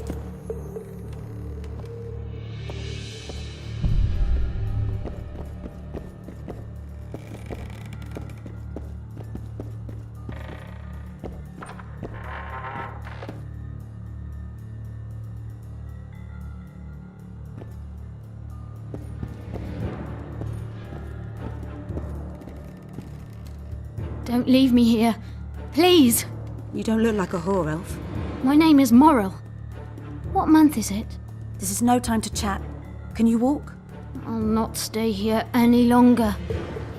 Don't leave me here. Please. You don't look like a whore elf. My name is Moral. What month is it? This is no time to chat. Can you walk? I'll not stay here any longer.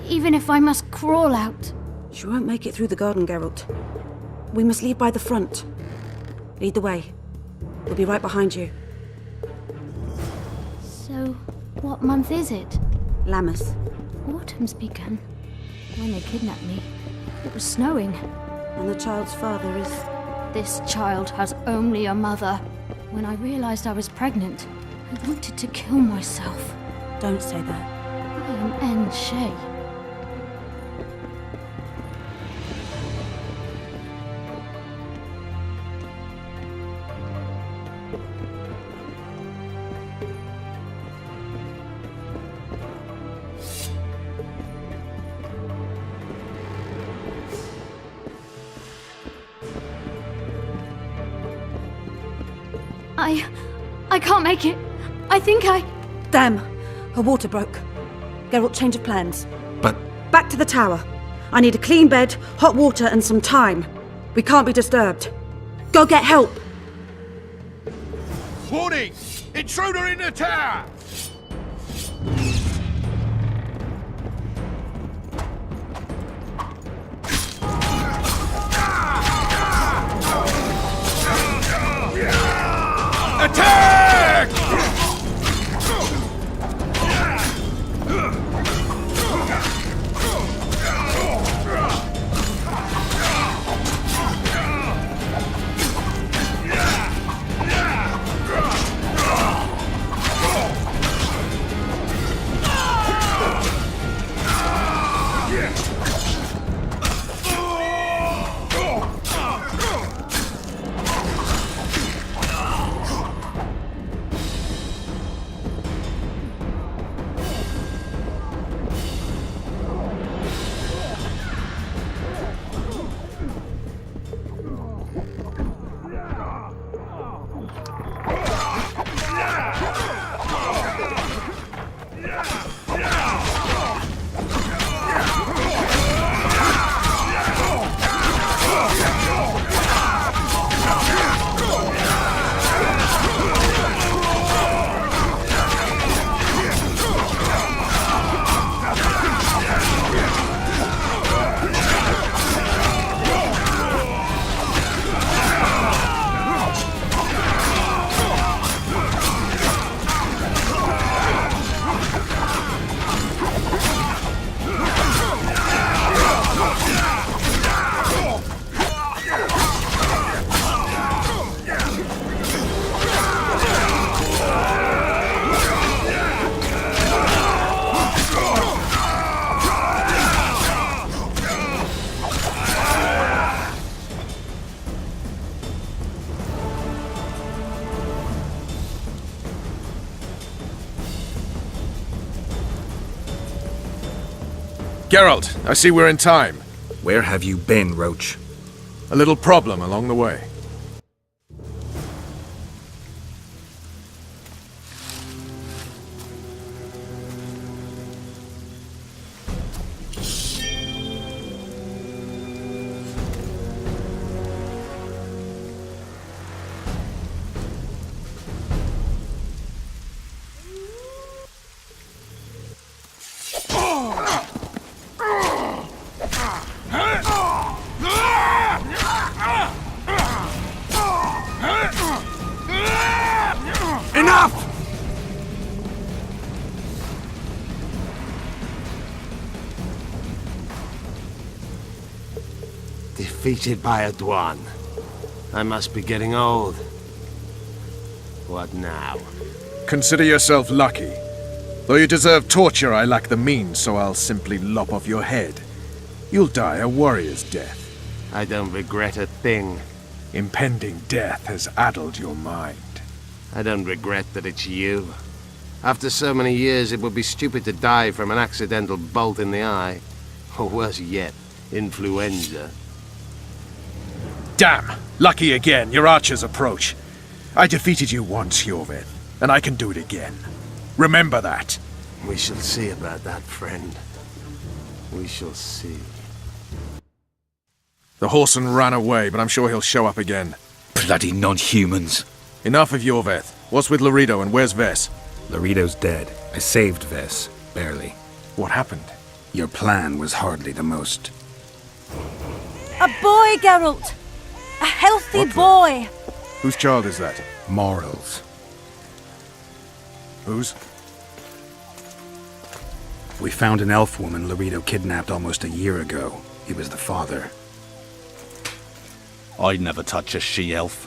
Even if I must crawl out. She won't make it through the garden, Geralt. We must leave by the front. Lead the way. We'll be right behind you. So, what month is it? Lammas. Autumn's begun. When they kidnapped me, it was snowing. And the child's father is... This child has only a mother. When I realized I was pregnant, I wanted to kill myself. Don't say that. I am Anne Shea. I can't make it. I think I... Damn! Her water broke. Geralt, change of plans. But... Back to the tower. I need a clean bed, hot water, and some time. We can't be disturbed. Go get help! Warning! Intruder in the tower! Attack! Geralt, I see we're in time. Where have you been, Roach? A little problem along the way. Enough! Defeated by a Dwan. I must be getting old. What now? Consider yourself lucky. Though you deserve torture, I lack the means, so I'll simply lop off your head. You'll die a warrior's death. I don't regret a thing. Impending death has addled your mind. I don't regret that it's you. After so many years, it would be stupid to die from an accidental bolt in the eye. Or worse yet, influenza. Damn! Lucky again, your archers approach. I defeated you once, Hjorveth, and I can do it again. Remember that. We shall see about that, friend. We shall see. The Whoreson ran away, but I'm sure he'll show up again. Bloody non-humans. Enough of your Veth. What's with Laredo and where's Vess? Laredo's dead. I saved Vess. Barely. What happened? Your plan was hardly the most. A boy, Geralt! A healthy boy! Whose child is that? Morals. Whose? We found an elf woman Laredo kidnapped almost a year ago. He was the father. I'd never touch a she-elf.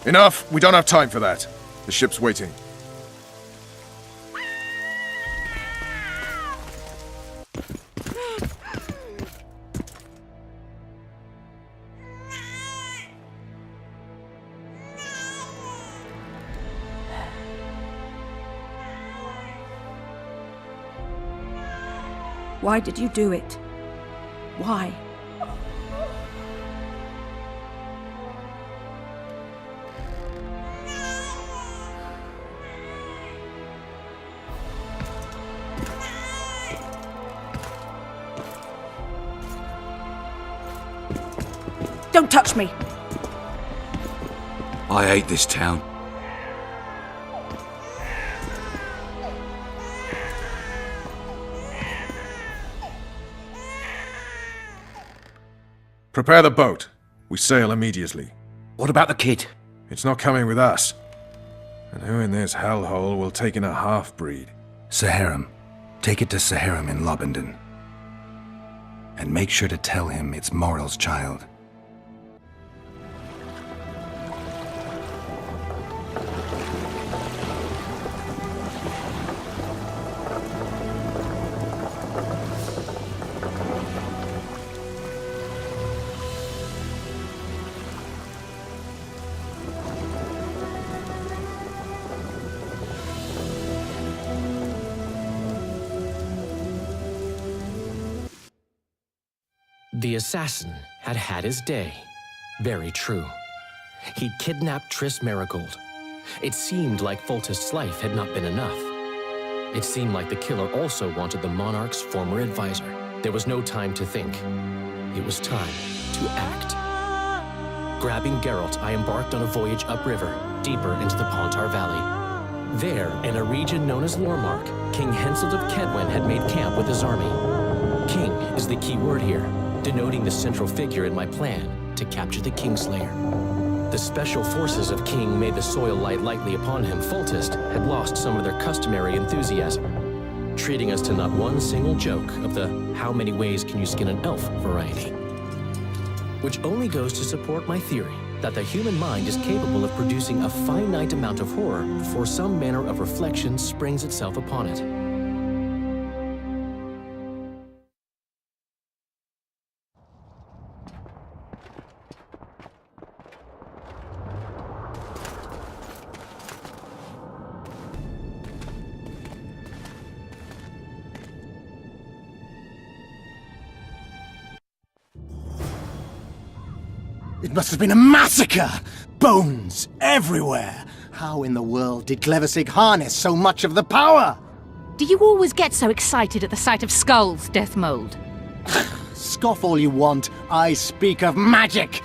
Enough! We don't have time for that. The ship's waiting. Why did you do it? Why? Don't touch me! I hate this town. Prepare the boat. We sail immediately. What about the kid? It's not coming with us. And who in this hellhole will take in a half-breed? Saharim. Take it to Saharim in Lobendon. And make sure to tell him it's Moral's child. The assassin had had his day. Very true. He'd kidnapped Triss Marigold. It seemed like Foltest's life had not been enough. It seemed like the killer also wanted the monarch's former advisor. There was no time to think. It was time to act. Grabbing Geralt, I embarked on a voyage upriver, deeper into the Pontar Valley. There, in a region known as Lormark, King Henselt of Kedwen had made camp with his army. King is the key word here, denoting the central figure in my plan to capture the Kingslayer. The special forces of King made the soil light lightly upon him. Foltest had lost some of their customary enthusiasm, treating us to not one single joke of the how many ways can you skin an elf variety. Which only goes to support my theory that the human mind is capable of producing a finite amount of horror before some manner of reflection springs itself upon it. It must have been a massacre! Bones everywhere! How in the world did Glevissig harness so much of the power? Do you always get so excited at the sight of skulls, Deathmold? Scoff all you want, I speak of magic!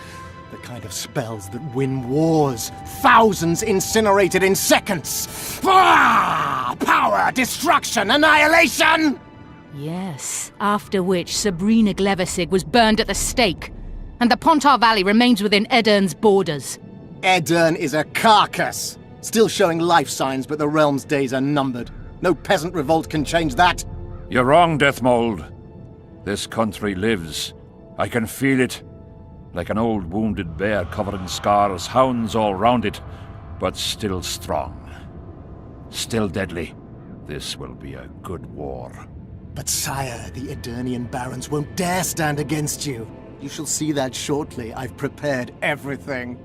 The kind of spells that win wars. Thousands incinerated in seconds! Ah! Power, destruction, annihilation! Yes, after which Sabrina Glevissig was burned at the stake, and the Pontar Valley remains within Edern's borders. Edern is a carcass, still showing life signs, but the realm's days are numbered. No peasant revolt can change that. You're wrong, Deathmold. This country lives. I can feel it. Like an old wounded bear covered in scars, hounds all round it, but still strong. Still deadly. This will be a good war. But sire, the Edernian barons won't dare stand against you. You shall see that shortly. I've prepared everything.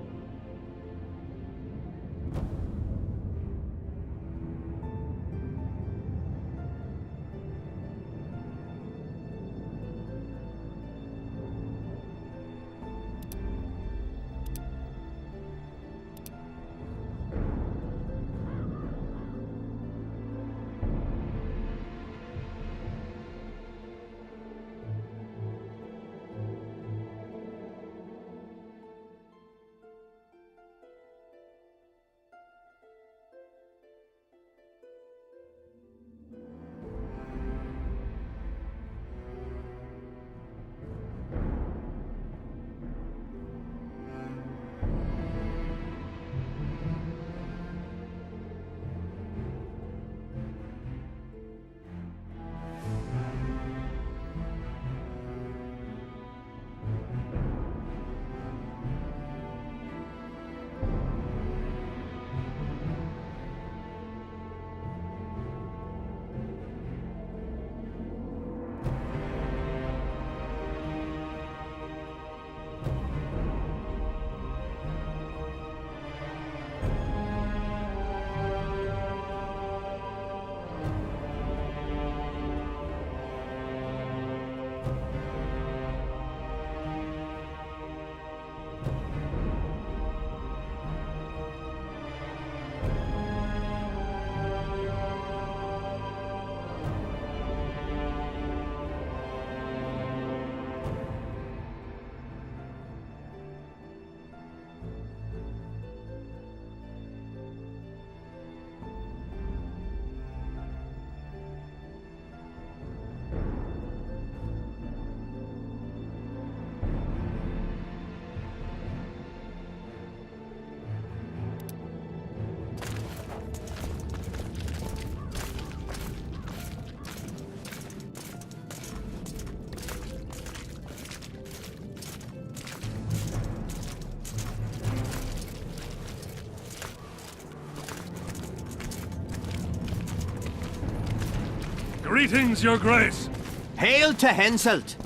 Greetings, Your Grace. Hail to Henselt.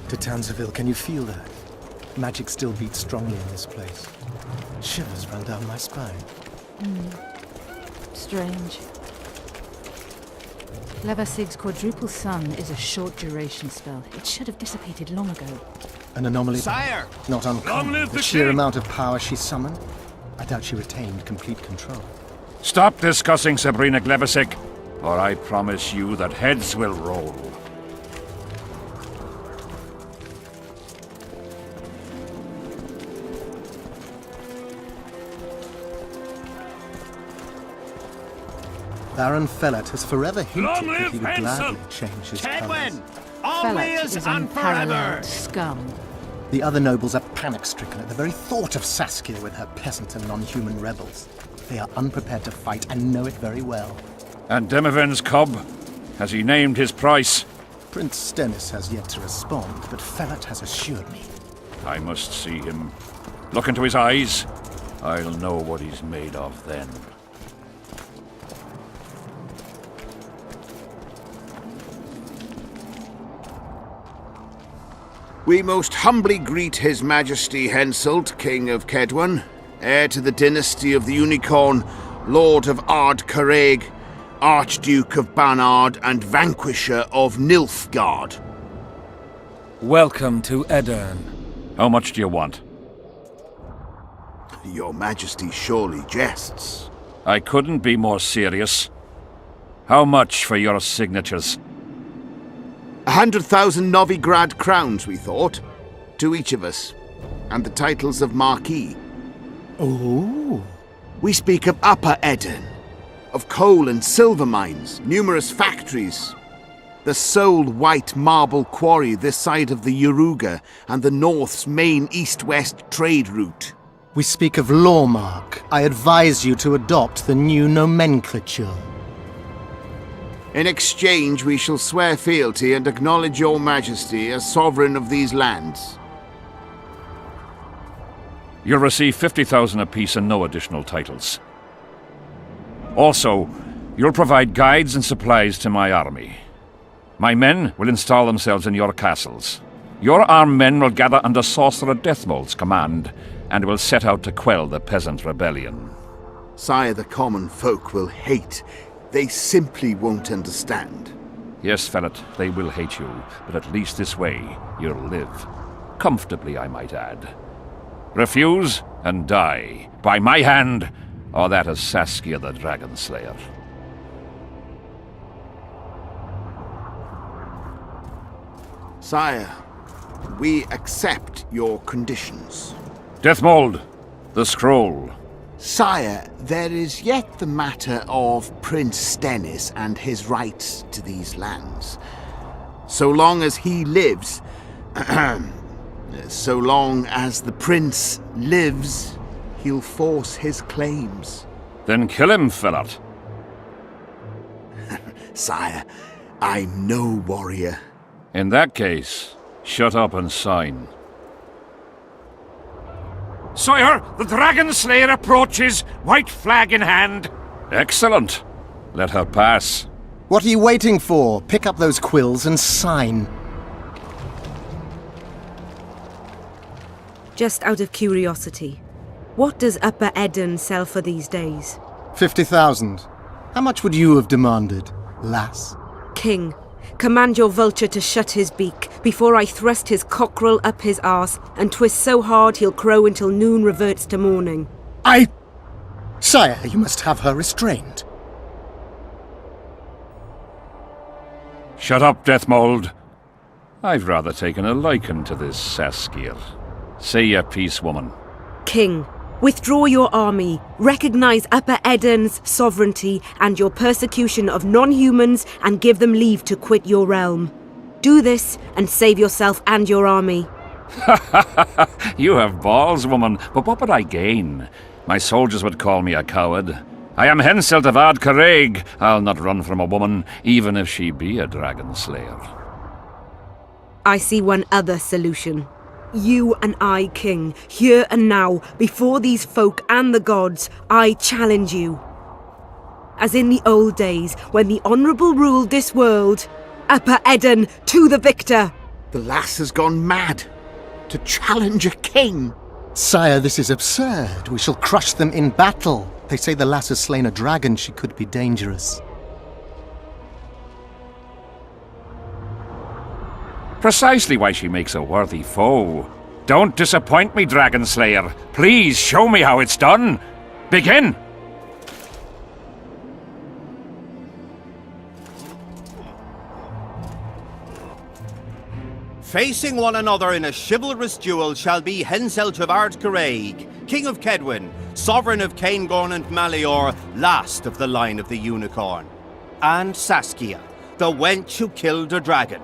To Tanzaville, can you feel that? Magic still beats strongly in this place. Shivers run down my spine. Strange. Leversig's quadruple sun is a short duration spell. It should have dissipated long ago. An anomaly? Sire! Not Long uncommon. live The the sheer king! amount of power she summoned, I doubt she retained complete control. Stop discussing Sabrina Gleversick, or I promise you that heads will roll. Baron Fellat has forever hinted Long that live he would gladly Henselt! change his Tedwin! colours. Fellat Always is and forever! unparalleled scum. The other nobles are panic-stricken at the very thought of Saskia with her peasant and non-human rebels. They are unprepared to fight and know it very well. And Demoven's cub? Has he named his price? Prince Stennis has yet to respond, but Fellat has assured me. I must see him. Look into his eyes. I'll know what he's made of then. We most humbly greet His Majesty Henselt, King of Kedwen, heir to the dynasty of the Unicorn, Lord of Ard Carreg, Archduke of Banard, and Vanquisher of Nilfgaard. Welcome to Edirn. How much do you want? Your Majesty surely jests. I couldn't be more serious. How much for your signatures? 100,000 Novigrad crowns, we thought, to each of us, and the titles of Marquis. Oh. We speak of Upper Edirn, of coal and silver mines, numerous factories, the sole white marble quarry this side of the Yaruga, and the North's main east-west trade route. We speak of Lawmark. I advise you to adopt the new nomenclature. In exchange, we shall swear fealty and acknowledge your majesty as sovereign of these lands. You'll receive 50,000 apiece and no additional titles. Also, you'll provide guides and supplies to my army. My men will install themselves in your castles. Your armed men will gather under Sorcerer Deathmold's command and will set out to quell the peasant rebellion. Sire, the common folk will hate. They simply won't understand. Yes, Fellat, they will hate you, but at least this way you'll live. Comfortably, I might add. Refuse and die, by my hand, or that of Saskia the Dragon Slayer. Sire, we accept your conditions. Deathmold, the scroll. Sire, there is yet the matter of Prince Stennis and his rights to these lands. So long as he lives, so long as the prince lives, he'll force his claims. Then kill him, Fellat. Sire, I'm no warrior. In that case, shut up and sign. Sire, the Dragon Slayer approaches, white flag in hand. Excellent. Let her pass. What are you waiting for? Pick up those quills and sign. Just out of curiosity, what does Upper Edirn sell for these days? 50,000. How much would you have demanded, lass? King, command your vulture to shut his beak before I thrust his cockerel up his arse and twist so hard he'll crow until noon reverts to morning. Sire, you must have her restrained. Shut up, Deathmold. I've rather taken a liking to this Saskia. Say your piece, woman. King, withdraw your army, recognize Upper Edirn's sovereignty and your persecution of non-humans, and give them leave to quit your realm. Do this and save yourself and your army. You have balls, woman, but what would I gain? My soldiers would call me a coward. I am Henselt of Ard Caraig. I'll not run from a woman, even if she be a dragon slayer. I see one other solution. You and I, King, here and now, before these folk and the gods, I challenge you. As in the old days, when the Honourable ruled this world, Upper Eden to the victor! The lass has gone mad. To challenge a king. Sire, this is absurd. We shall crush them in battle. They say the lass has slain a dragon. She could be dangerous. Precisely why she makes a worthy foe. Don't disappoint me, Dragon Slayer. Please show me how it's done. Begin! Facing one another in a chivalrous duel shall be Henselt of Ard Caraig, King of Kedwin, Sovereign of Caingorn and Malior, last of the line of the Unicorn, and Saskia, the wench who killed a dragon.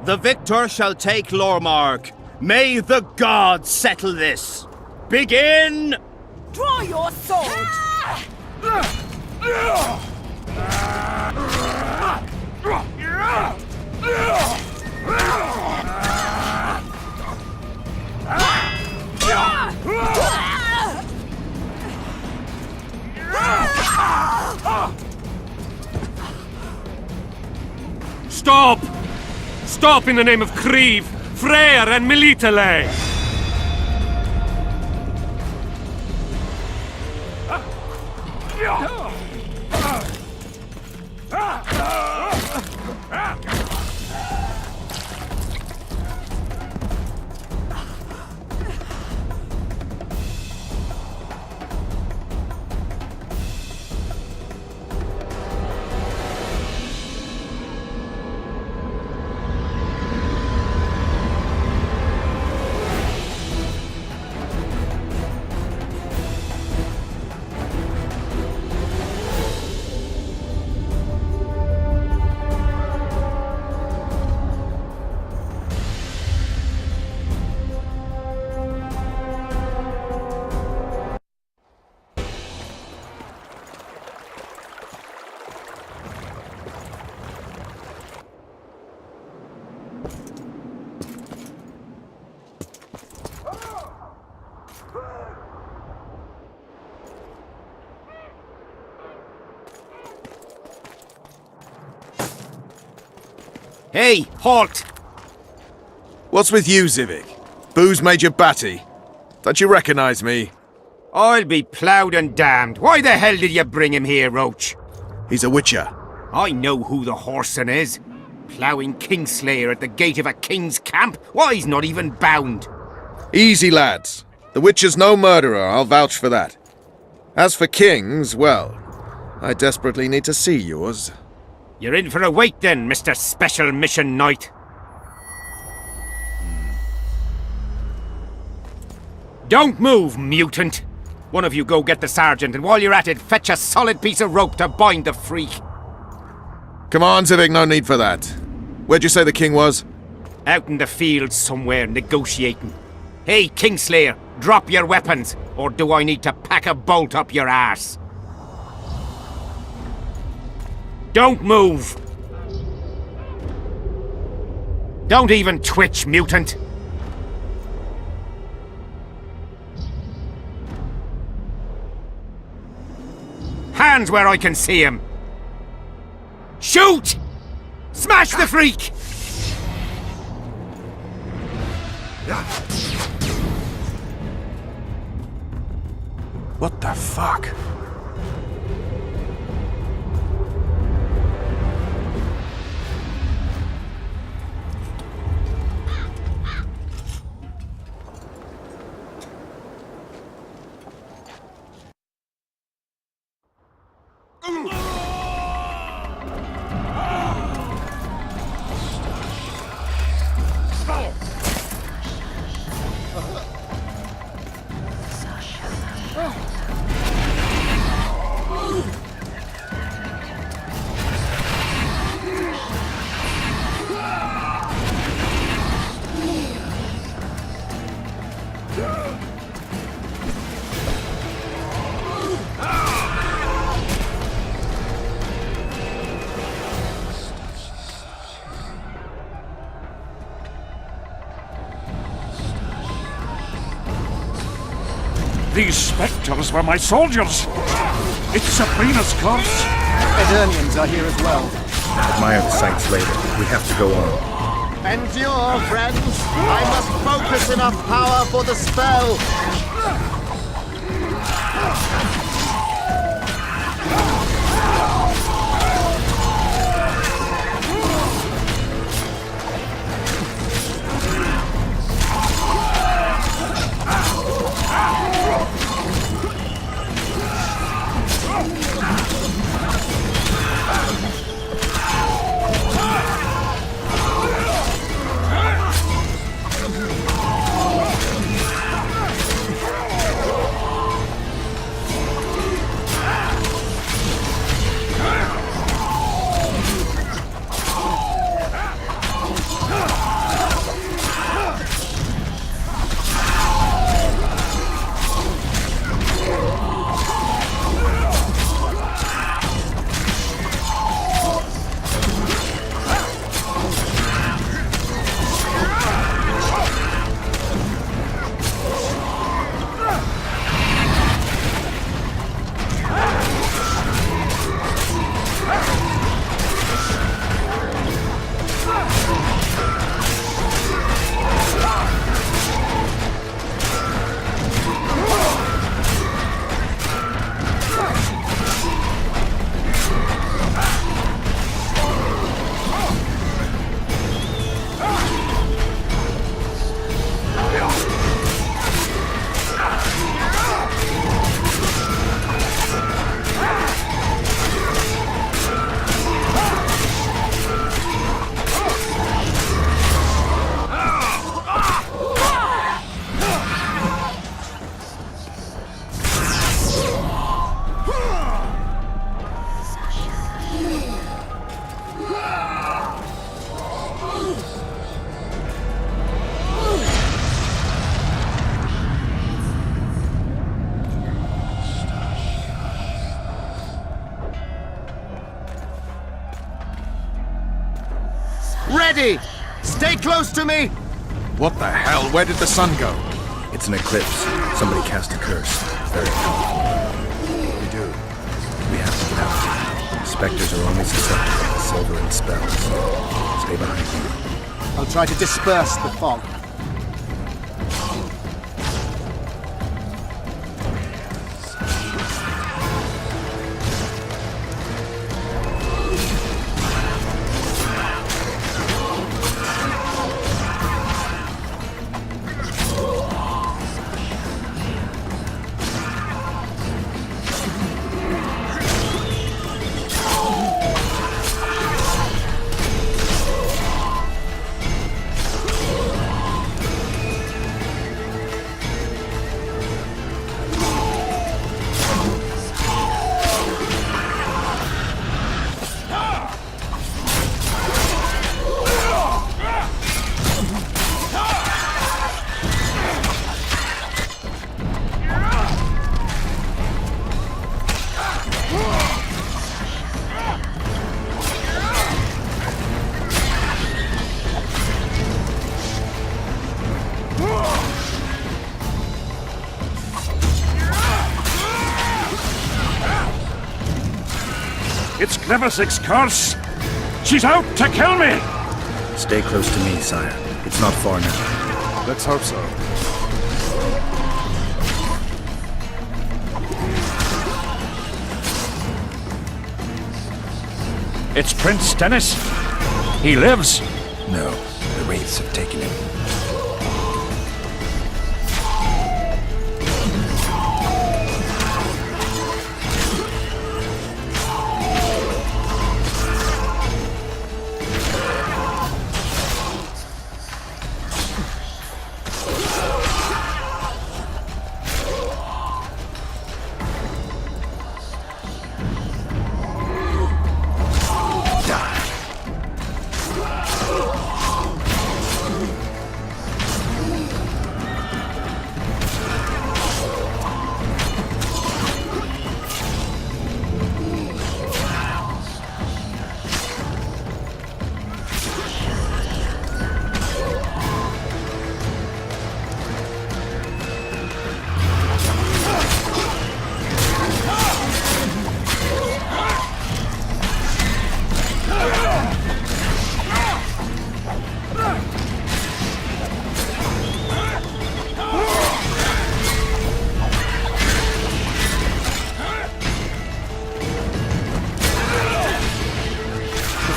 The victor shall take Lormark. May the gods settle this. Begin! Draw your sword! Stop! Stop in the name of Creve, Freyr and Melitele! Hey, halt! What's with you, Zivik? Booze made you batty. Don't you recognize me? I'll be ploughed and damned. Why the hell did you bring him here, Roach? He's a witcher. I know who the whoreson is. Ploughing Kingslayer at the gate of a king's camp? Why, he's not even bound. Easy, lads. The witcher's no murderer, I'll vouch for that. As for kings, well, I desperately need to see yours. You're in for a wait then, Mr. Special Mission Knight. Don't move, mutant! One of you go get the sergeant, and while you're at it, fetch a solid piece of rope to bind the freak. Come on, Zivik, no need for that. Where'd you say the king was? Out in the field somewhere, negotiating. Hey, Kingslayer, drop your weapons, or do I need to pack a bolt up your arse? Don't move! Don't even twitch, mutant! Hands where I can see him! Shoot! Smash the freak! What the fuck? These spectres were my soldiers. It's Sabrina's curse. Eternians are here as well. Admire the sights later. We have to go on. Endure, friends! I must focus enough power for the spell! Ready! Stay close to me! What the hell? Where did the sun go? It's an eclipse. Somebody cast a curse. Very powerful. What do we do? We have to get out. Spectres are only susceptible to silver and spells. Stay behind me. I'll try to disperse the fog. It's Glevisic's curse! She's out to kill me! Stay close to me, sire. It's not far now. Let's hope so. It's Prince Dennis. He lives. No, the wraiths have taken him.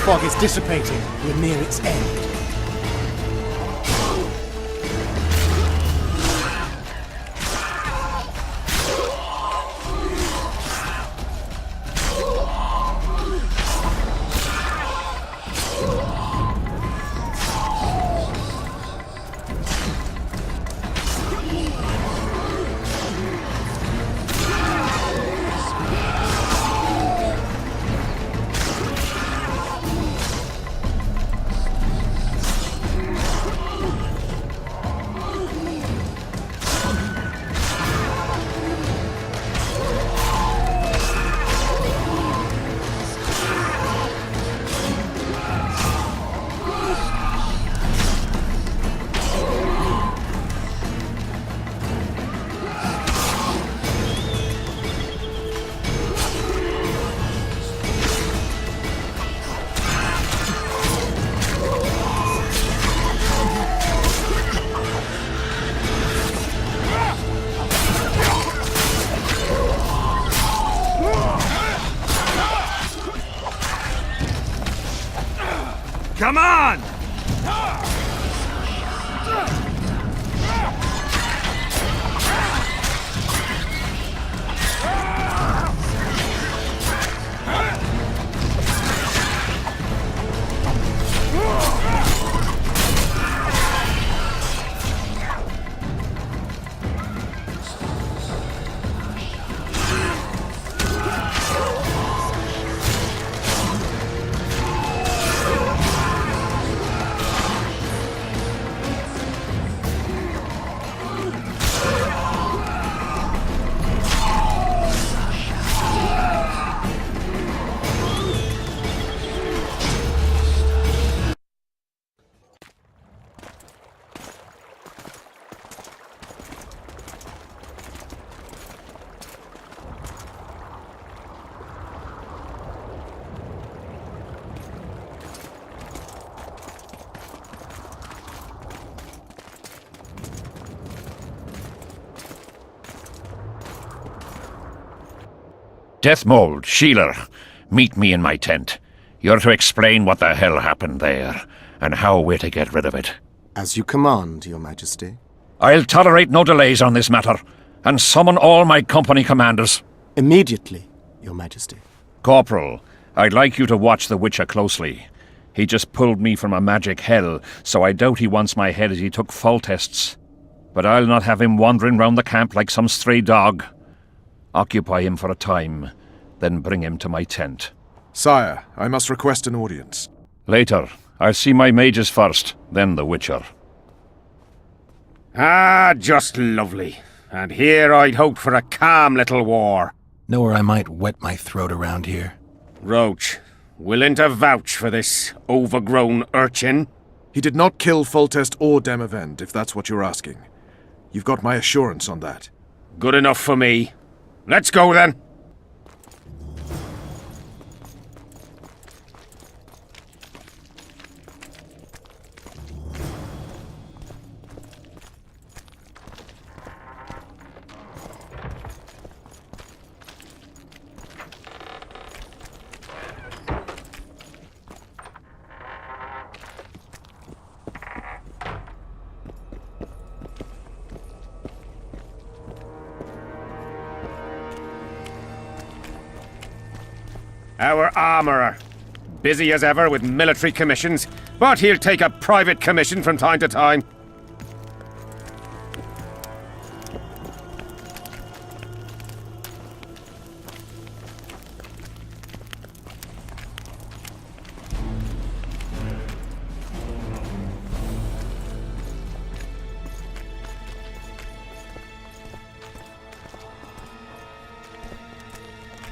fog is dissipating. We're near its end. Come on! Deathmold, Sheeler, meet me in my tent. You're to explain what the hell happened there, and how we're to get rid of it. As you command, Your Majesty. I'll tolerate no delays on this matter, and summon all my company commanders. Immediately, Your Majesty. Corporal, I'd like you to watch the Witcher closely. He just pulled me from a magic hell, so I doubt he wants my head as he took fall tests. But I'll not have him wandering round the camp like some stray dog. Occupy him for a time, then bring him to my tent. Sire, I must request an audience. Later. I'll see my mages first, then the Witcher. Ah, just lovely. And here I'd hoped for a calm little war. Know where I might wet my throat around here? Roach, willing to vouch for this overgrown urchin? He did not kill Foltest or Demavend, if that's what you're asking. You've got my assurance on that. Good enough for me. Let's go then. Our armourer. Busy as ever with military commissions, but he'll take a private commission from time to time.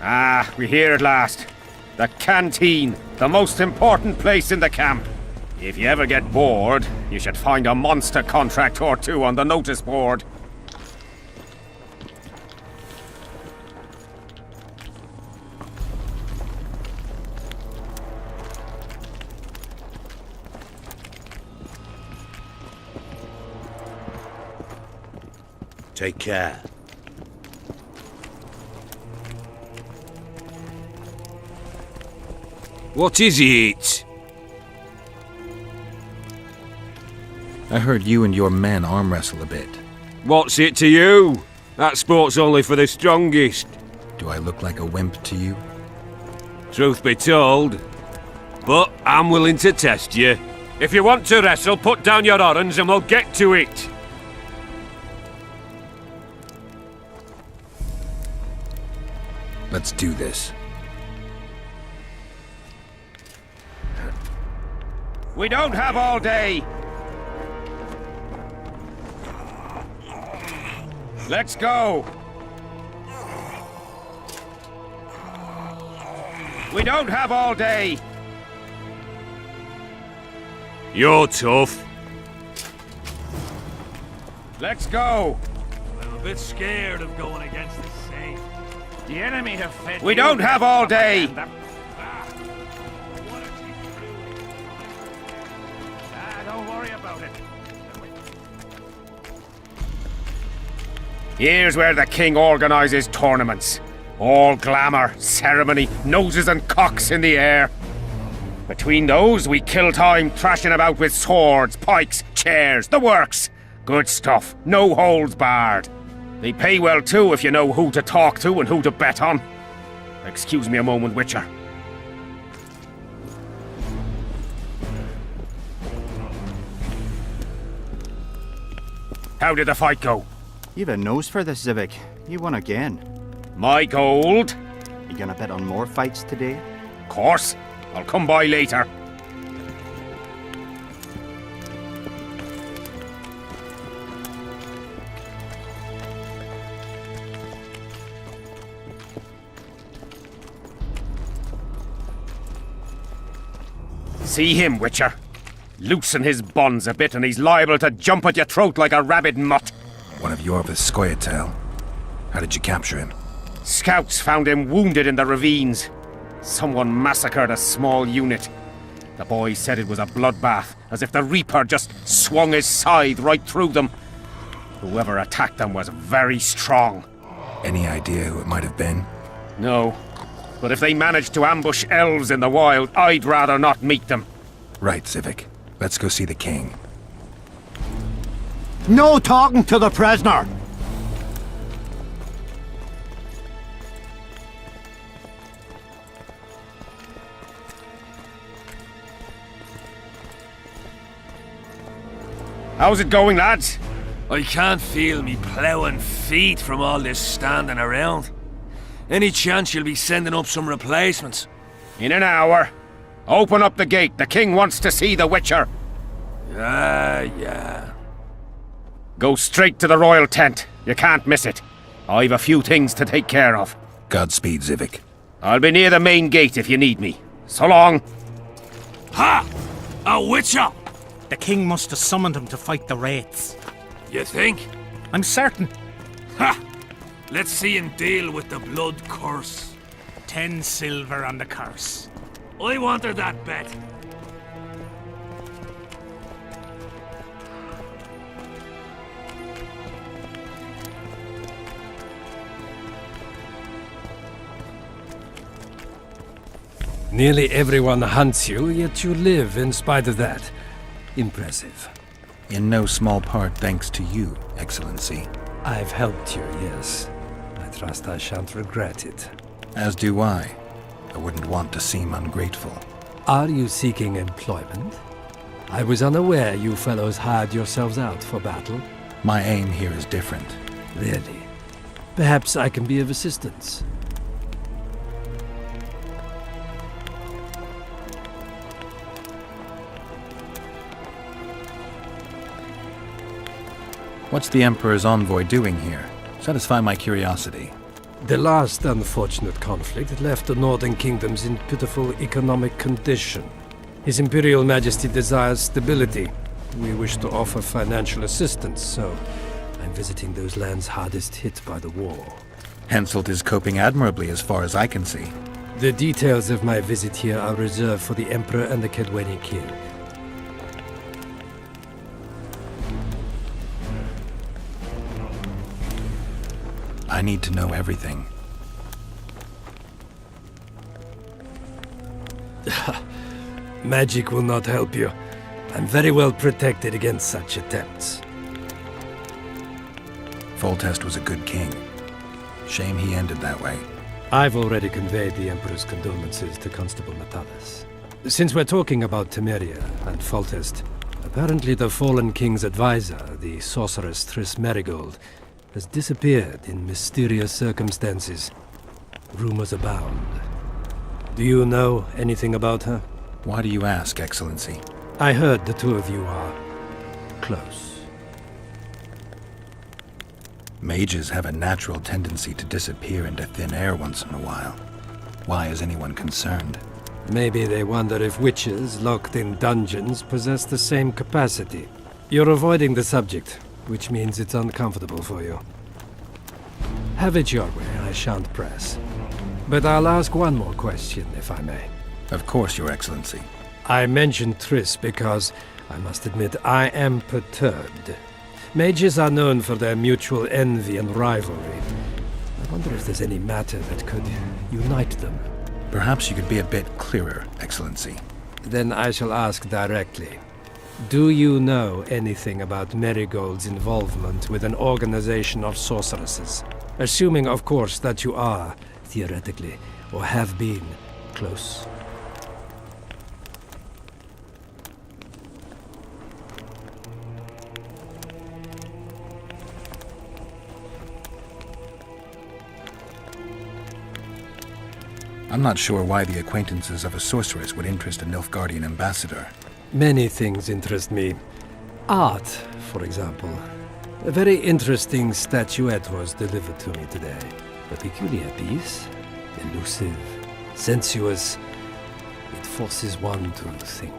Ah, we're here at last. The canteen, the most important place in the camp. If you ever get bored, you should find a monster contract or two on the notice board. Take care. What is it? I heard you and your men arm wrestle a bit. What's it to you? That sport's only for the strongest. Do I look like a wimp to you? Truth be told. But I'm willing to test you. If you want to wrestle, put down your orange and we'll get to it. Let's do this. We don't have all day. Let's go. We don't have all day. You're tough. Let's go. I'm a bit scared of going against the safe. The enemy have fed We don't have all day. Don't worry about it. Here's where the king organizes tournaments. All glamour, ceremony, noses and cocks in the air. Between those, we kill time thrashing about with swords, pikes, chairs, the works. Good stuff, no holds barred. They pay well too if you know who to talk to and who to bet on. Excuse me a moment, Witcher. How did the fight go? You've a nose for this, Zivik. You won again. My gold? You gonna bet on more fights today? Of course. I'll come by later. See him, Witcher. Loosen his bonds a bit and he's liable to jump at your throat like a rabid mutt. One of your Skoyatel. How did you capture him? Scouts found him wounded in the ravines. Someone massacred a small unit. The boys said it was a bloodbath, as if the Reaper just swung his scythe right through them. Whoever attacked them was very strong. Any idea who it might have been? No. But if they managed to ambush elves in the wild, I'd rather not meet them. Right, Zivik. Let's go see the king. No talking to the prisoner! How's it going, lads? I can't feel me ploughing feet from all this standing around. Any chance you'll be sending up some replacements? In an hour. Open up the gate. The king wants to see the Witcher. Yeah. Go straight to the royal tent. You can't miss it. I've a few things to take care of. Godspeed, Zivik. I'll be near the main gate if you need me. So long. Ha! A Witcher! The king must have summoned him to fight the wraiths. You think? I'm certain. Ha! Let's see him deal with the blood curse. 10 silver on the curse. I wanted that bet. Nearly everyone hunts you, yet you live in spite of that. Impressive. In no small part thanks to you, Excellency. I've helped you, yes. I trust I shan't regret it. As do I. I wouldn't want to seem ungrateful. Are you seeking employment? I was unaware you fellows hired yourselves out for battle. My aim here is different. Really? Perhaps I can be of assistance. What's the Emperor's envoy doing here? Satisfy my curiosity. The last unfortunate conflict left the northern kingdoms in pitiful economic condition. His Imperial Majesty desires stability. We wish to offer financial assistance, so I'm visiting those lands hardest hit by the war. Henselt is coping admirably as far as I can see. The details of my visit here are reserved for the Emperor and the Kedweni King. I need to know everything. Magic will not help you. I'm very well protected against such attempts. Foltest was a good king. Shame he ended that way. I've already conveyed the Emperor's condolences to Constable Natalis. Since we're talking about Temeria and Foltest, apparently the fallen king's advisor, the sorceress Triss Merigold, has disappeared in mysterious circumstances. Rumors abound. Do you know anything about her? Why do you ask, Excellency? I heard the two of you are close. Mages have a natural tendency to disappear into thin air once in a while. Why is anyone concerned? Maybe they wonder if witches locked in dungeons possess the same capacity. You're avoiding the subject, which means it's uncomfortable for you. Have it your way, I shan't press. But I'll ask one more question, if I may. Of course, Your Excellency. I mentioned Triss because, I must admit, I am perturbed. Mages are known for their mutual envy and rivalry. I wonder if there's any matter that could unite them. Perhaps you could be a bit clearer, Excellency. Then I shall ask directly. Do you know anything about Merigold's involvement with an organization of sorceresses? Assuming, of course, that you are, theoretically, or have been, close. I'm not sure why the acquaintances of a sorceress would interest a Nilfgaardian ambassador. Many things interest me. Art, for example. A very interesting statuette was delivered to me today. A peculiar piece. Elusive, sensuous. It forces one to think.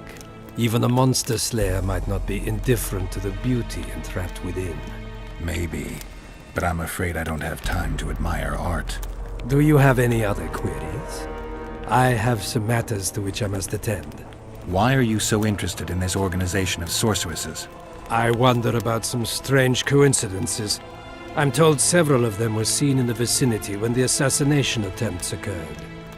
Even a monster slayer might not be indifferent to the beauty entrapped within. Maybe, but I'm afraid I don't have time to admire art. Do you have any other queries? I have some matters to which I must attend. Why are you so interested in this organization of sorceresses? I wonder about some strange coincidences. I'm told several of them were seen in the vicinity when the assassination attempts occurred.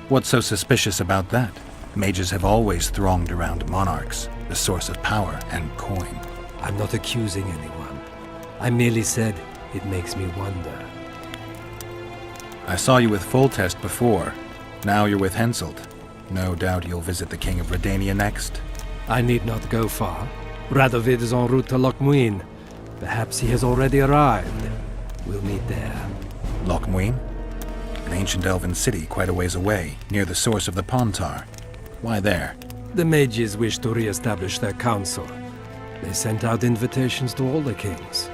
What's so suspicious about that? Mages have always thronged around monarchs, the source of power and coin. I'm not accusing anyone. I merely said it makes me wonder. I saw you with Foltest before. Now you're with Henselt. No doubt you'll visit the King of Redania next. I need not go far. Radovid is en route to Lochmuin. Perhaps he has already arrived. We'll meet there. Lochmuin? An ancient elven city quite a ways away, near the source of the Pontar. Why there? The mages wish to re-establish their council. They sent out invitations to all the kings.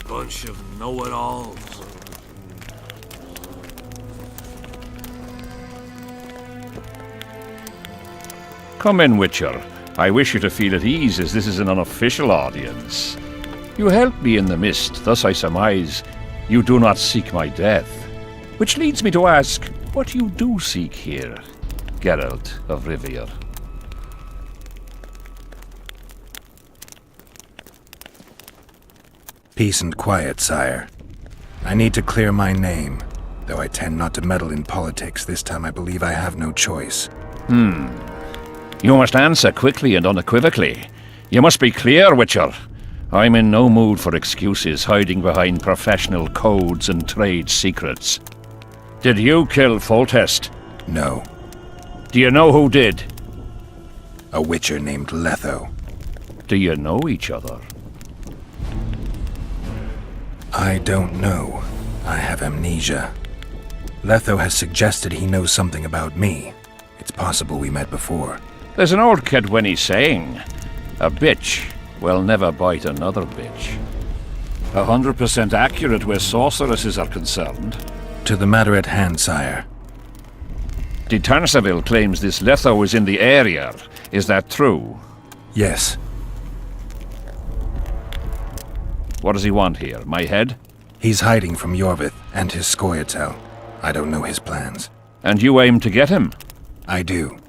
Bunch of know-it-alls. Come in, Witcher. I wish you to feel at ease, as this is an unofficial audience. You helped me in the mist, thus I surmise you do not seek my death. Which leads me to ask what you do seek here, Geralt of Rivia. Peace and quiet, sire. I need to clear my name. Though I tend not to meddle in politics, this time I believe I have no choice. You must answer quickly and unequivocally. You must be clear, Witcher. I'm in no mood for excuses hiding behind professional codes and trade secrets. Did you kill Foltest? No. Do you know who did? A witcher named Letho. Do you know each other? I don't know. I have amnesia. Letho has suggested he knows something about me. It's possible we met before. There's an old Kedweni saying, a bitch will never bite another bitch. 100% accurate where sorceresses are concerned. To the matter at hand, sire. De Tanseville claims this Letho is in the area. Is that true? Yes. What does he want here? My head? He's hiding from Yorvith and his Scoia'tael. I don't know his plans. And you aim to get him? I do.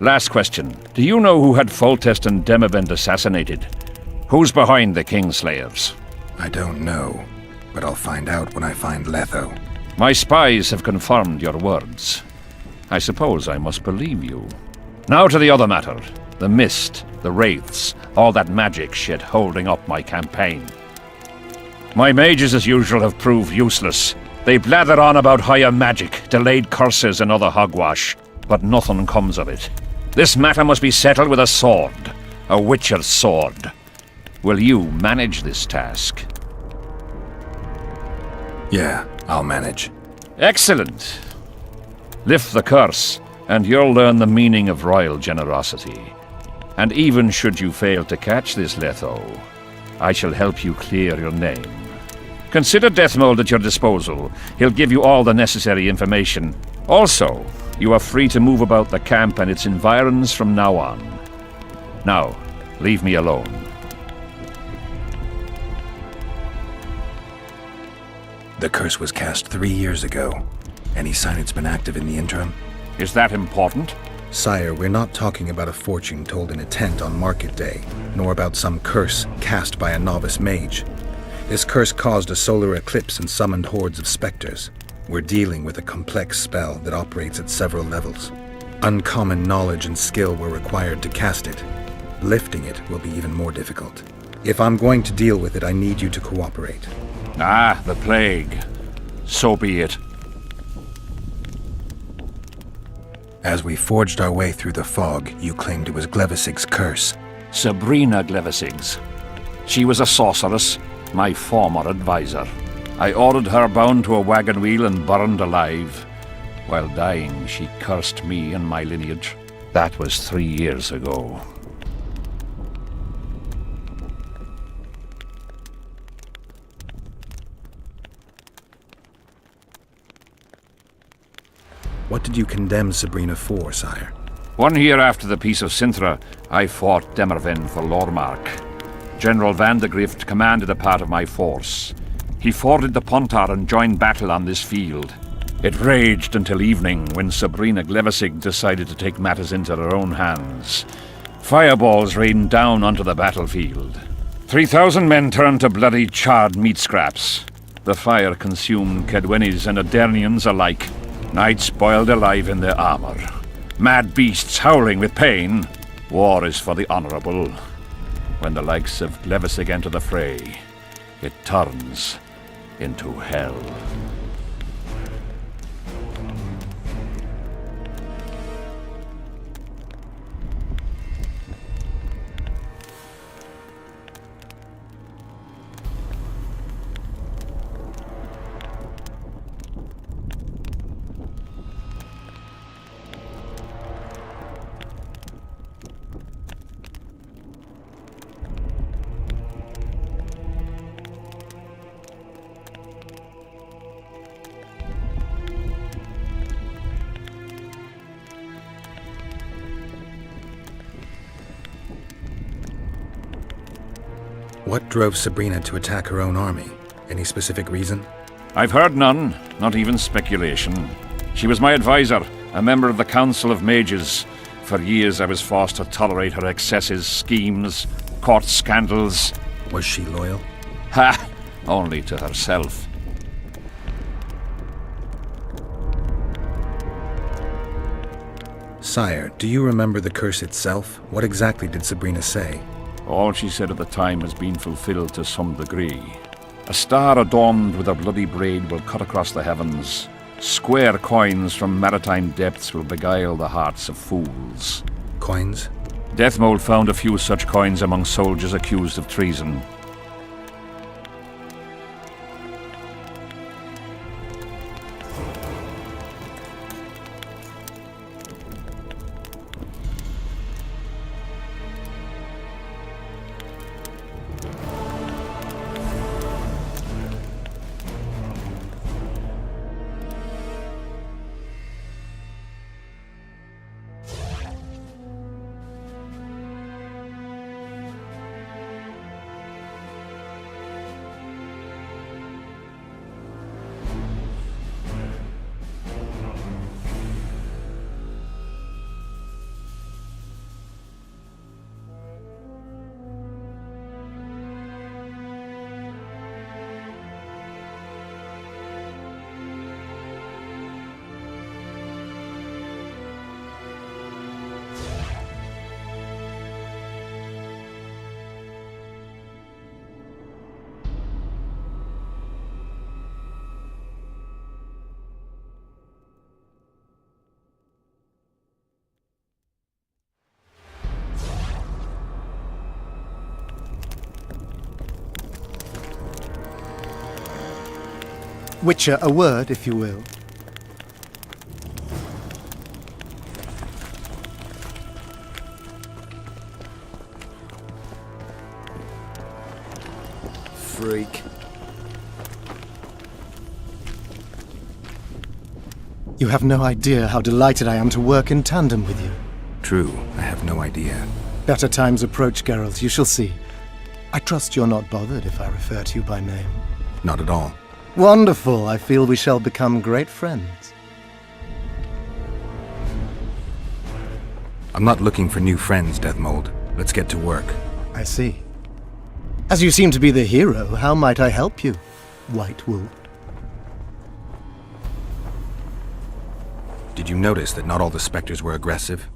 Last question. Do you know who had Foltest and Demavend assassinated? Who's behind the Kingslayers? I don't know, but I'll find out when I find Letho. My spies have confirmed your words. I suppose I must believe you. Now to the other matter. The mist, the wraiths, all that magic shit holding up my campaign. My mages, as usual, have proved useless. They blather on about higher magic, delayed curses and other hogwash, but nothing comes of it. This matter must be settled with a sword. A witcher's sword. Will you manage this task? Yeah, I'll manage. Excellent. Lift the curse, and you'll learn the meaning of royal generosity. And even should you fail to catch this Letho, I shall help you clear your name. Consider Deathmold at your disposal. He'll give you all the necessary information. Also, you are free to move about the camp and its environs from now on. Now, leave me alone. The curse was cast 3 years ago. Any sign it's been active in the interim? Is that important? Sire, we're not talking about a fortune told in a tent on market day, nor about some curse cast by a novice mage. This curse caused a solar eclipse and summoned hordes of specters. We're dealing with a complex spell that operates at several levels. Uncommon knowledge and skill were required to cast it. Lifting it will be even more difficult. If I'm going to deal with it, I need you to cooperate. Ah, the plague. So be it. As we forged our way through the fog, you claimed it was Glevisig's curse. Sabrina Glevisig's. She was a sorceress, my former advisor. I ordered her bound to a wagon wheel and burned alive. While dying, she cursed me and my lineage. That was 3 years ago. What did you condemn Sabrina for, sire? 1 year after the Peace of Sintra, I fought Demerven for Lormark. General Vandegrift commanded a part of my force. He forded the Pontar and joined battle on this field. It raged until evening, when Sabrina Glevisig decided to take matters into her own hands. Fireballs rained down onto the battlefield. 3,000 men turned to bloody, charred meat scraps. The fire consumed Kedwenis and Adernians alike. Knights boiled alive in their armor. Mad beasts howling with pain. War is for the honorable. When the likes of Glevisig enter the fray, it turns into hell. What drove Sabrina to attack her own army? Any specific reason? I've heard none, not even speculation. She was my advisor, a member of the Council of Mages. For years I was forced to tolerate her excesses, schemes, court scandals. Was she loyal? Ha! Only to herself. Sire, do you remember the curse itself? What exactly did Sabrina say? All she said at the time has been fulfilled to some degree. A star adorned with a bloody braid will cut across the heavens. Square coins from maritime depths will beguile the hearts of fools. Coins? Deathmold found a few such coins among soldiers accused of treason. Witcher, a word, if you will. Freak. You have no idea how delighted I am to work in tandem with you. True, I have no idea. Better times approach, Geralt, you shall see. I trust you're not bothered if I refer to you by name. Not at all. Wonderful, I feel we shall become great friends. I'm not looking for new friends, Deathmold. Let's get to work. I see. As you seem to be the hero, how might I help you, White Wolf? Did you notice that not all the specters were aggressive?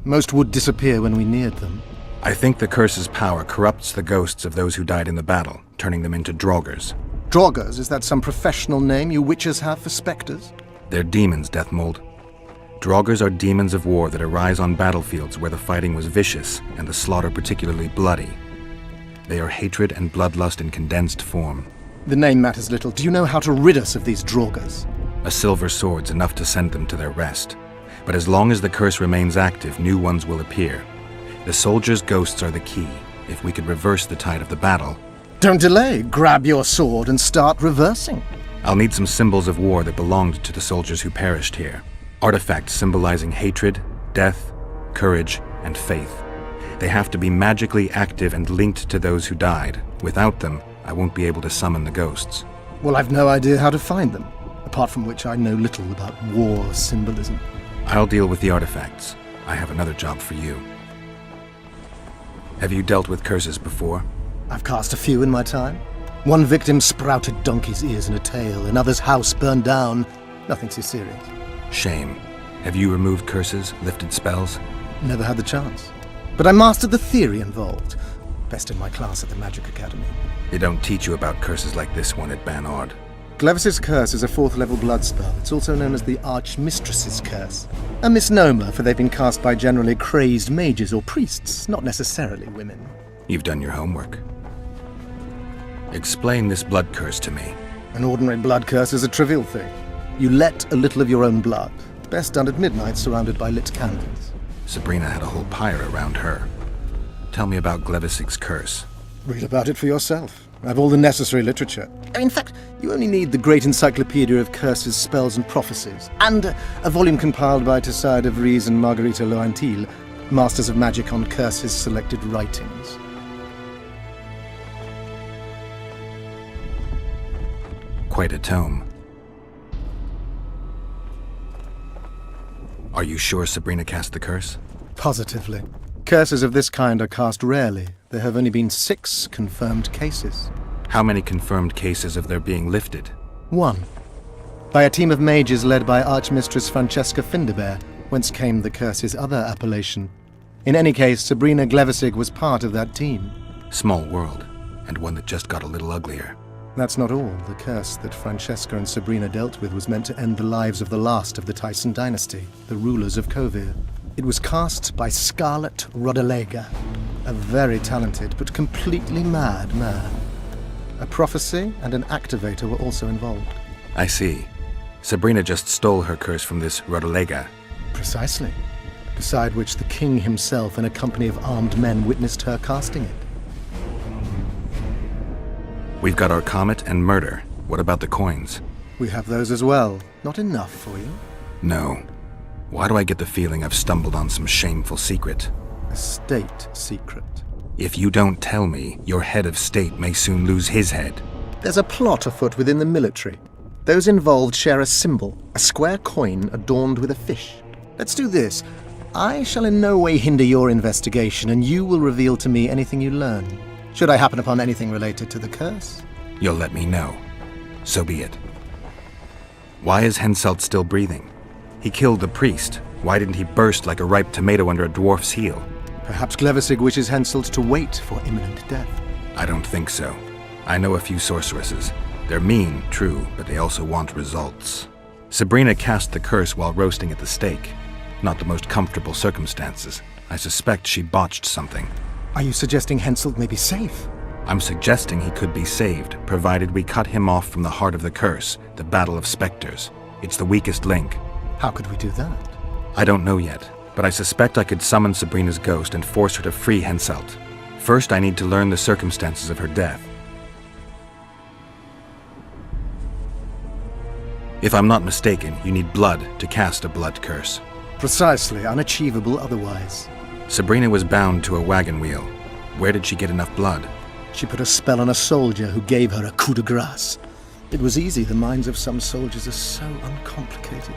Most would disappear when we neared them. I think the curse's power corrupts the ghosts of those who died in the battle, turning them into Draugrs. Draugrs, is that some professional name you witches have for specters? They're demons, Deathmold. Draugrs are demons of war that arise on battlefields where the fighting was vicious and the slaughter particularly bloody. They are hatred and bloodlust in condensed form. The name matters little. Do you know how to rid us of these Draugrs? A silver sword's enough to send them to their rest. But as long as the curse remains active, new ones will appear. The soldiers' ghosts are the key. If we could reverse the tide of the battle... Don't delay. Grab your sword and start reversing. I'll need some symbols of war that belonged to the soldiers who perished here. Artifacts symbolizing hatred, death, courage, and faith. They have to be magically active and linked to those who died. Without them, I won't be able to summon the ghosts. Well, I've no idea how to find them, apart from which I know little about war symbolism. I'll deal with the artifacts. I have another job for you. Have you dealt with curses before? I've cast a few in my time. One victim sprouted donkey's ears in a tail, another's house burned down. Nothing too serious. Shame. Have you removed curses, lifted spells? Never had the chance. But I mastered the theory involved. Best in my class at the Magic Academy. They don't teach you about curses like this one at Banard. Glevis's curse is a 4th level blood spell. It's also known as the Archmistress's curse. A misnomer, for they've been cast by generally crazed mages or priests, not necessarily women. You've done your homework. Explain this blood curse to me. An ordinary blood curse is a trivial thing. You let a little of your own blood, best done at midnight surrounded by lit candles. Sabrina had a whole pyre around her. Tell me about Glevisig's curse. Read about it for yourself. I have all the necessary literature. In fact, you only need the Great Encyclopedia of Curses, Spells and Prophecies, and a volume compiled by Tessard de Vries and Marguerite Loantil, Masters of Magic on Curses Selected Writings. Quite a tome. Are you sure Sabrina cast the curse? Positively. Curses of this kind are cast rarely. There have only been 6 confirmed cases. How many confirmed cases of their being lifted? 1. By a team of mages led by Archmistress Francesca Findebear, whence came the curse's other appellation. In any case, Sabrina Glevisig was part of that team. Small world, and one that just got a little uglier. That's not all. The curse that Francesca and Sabrina dealt with was meant to end the lives of the last of the Tyson dynasty, the rulers of Kovir. It was cast by Scarlet Rodalega, a very talented but completely mad man. A prophecy and an activator were also involved. I see. Sabrina just stole her curse from this Rodalega. Precisely. Beside which the king himself and a company of armed men witnessed her casting it. We've got our comet and murder. What about the coins? We have those as well. Not enough for you? No. Why do I get the feeling I've stumbled on some shameful secret? A state secret. If you don't tell me, your head of state may soon lose his head. There's a plot afoot within the military. Those involved share a symbol, a square coin adorned with a fish. Let's do this. I shall in no way hinder your investigation, and you will reveal to me anything you learn. Should I happen upon anything related to the curse? You'll let me know. So be it. Why is Henselt still breathing? He killed the priest. Why didn't he burst like a ripe tomato under a dwarf's heel? Perhaps Glevisig wishes Henselt to wait for imminent death. I don't think so. I know a few sorceresses. They're mean, true, but they also want results. Sabrina cast the curse while roasting at the stake. Not the most comfortable circumstances. I suspect she botched something. Are you suggesting Henselt may be safe? I'm suggesting he could be saved, provided we cut him off from the heart of the curse, the Battle of Spectres. It's the weakest link. How could we do that? I don't know yet, but I suspect I could summon Sabrina's ghost and force her to free Henselt. First, I need to learn the circumstances of her death. If I'm not mistaken, you need blood to cast a blood curse. Precisely, unachievable otherwise. Sabrina was bound to a wagon wheel. Where did she get enough blood? She put a spell on a soldier who gave her a coup de grace. It was easy, the minds of some soldiers are so uncomplicated.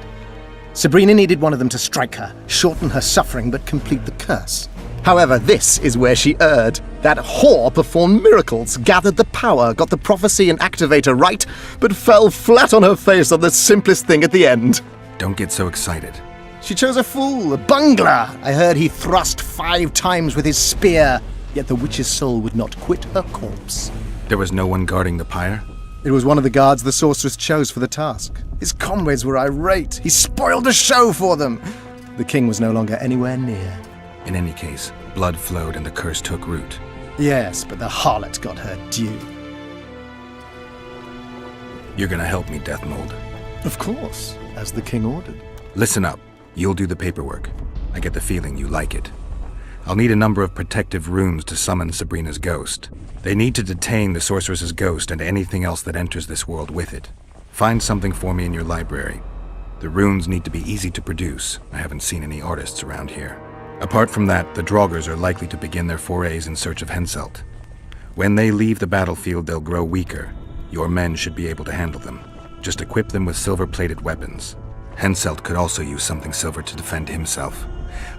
Sabrina needed one of them to strike her, shorten her suffering, but complete the curse. However, this is where she erred. That whore performed miracles, gathered the power, got the prophecy and activator right, but fell flat on her face on the simplest thing at the end. Don't get so excited. She chose a fool, a bungler. I heard he thrust 5 times with his spear, yet the witch's soul would not quit her corpse. There was no one guarding the pyre? It was one of the guards the sorceress chose for the task. His comrades were irate. He spoiled the show for them. The king was no longer anywhere near. In any case, blood flowed and the curse took root. Yes, but the harlot got her due. You're gonna help me, Death Mold. Of course, as the king ordered. Listen up. You'll do the paperwork. I get the feeling you like it. I'll need a number of protective runes to summon Sabrina's ghost. They need to detain the sorceress's ghost and anything else that enters this world with it. Find something for me in your library. The runes need to be easy to produce. I haven't seen any artists around here. Apart from that, the Draugrs are likely to begin their forays in search of Henselt. When they leave the battlefield, they'll grow weaker. Your men should be able to handle them. Just equip them with silver-plated weapons. Henselt could also use something silver to defend himself.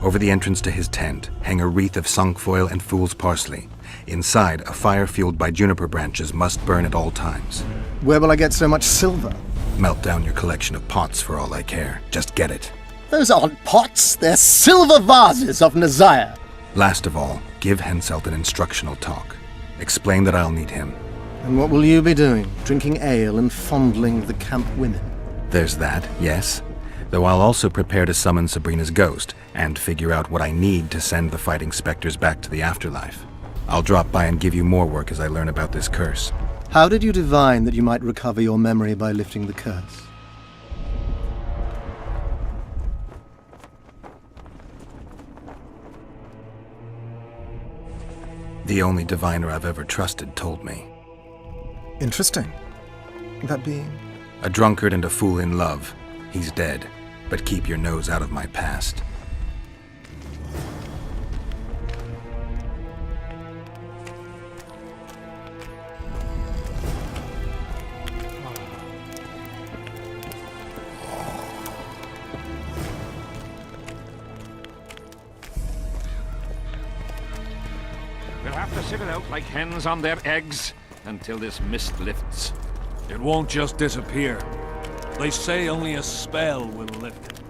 Over the entrance to his tent, hang a wreath of cinquefoil and fool's parsley. Inside, a fire fueled by juniper branches must burn at all times. Where will I get so much silver? Melt down your collection of pots for all I care. Just get it. Those aren't pots, they're silver vases of Nazaya. Last of all, give Henselt an instructional talk. Explain that I'll need him. And what will you be doing? Drinking ale and fondling the camp women? There's that, yes. Though I'll also prepare to summon Sabrina's ghost and figure out what I need to send the fighting specters back to the afterlife. I'll drop by and give you more work as I learn about this curse. How did you divine that you might recover your memory by lifting the curse? The only diviner I've ever trusted told me. Interesting. That being? A drunkard and a fool in love. He's dead, but keep your nose out of my past. We'll have to sit it out like hens on their eggs until this mist lifts. It won't just disappear. They say only a spell will lift it.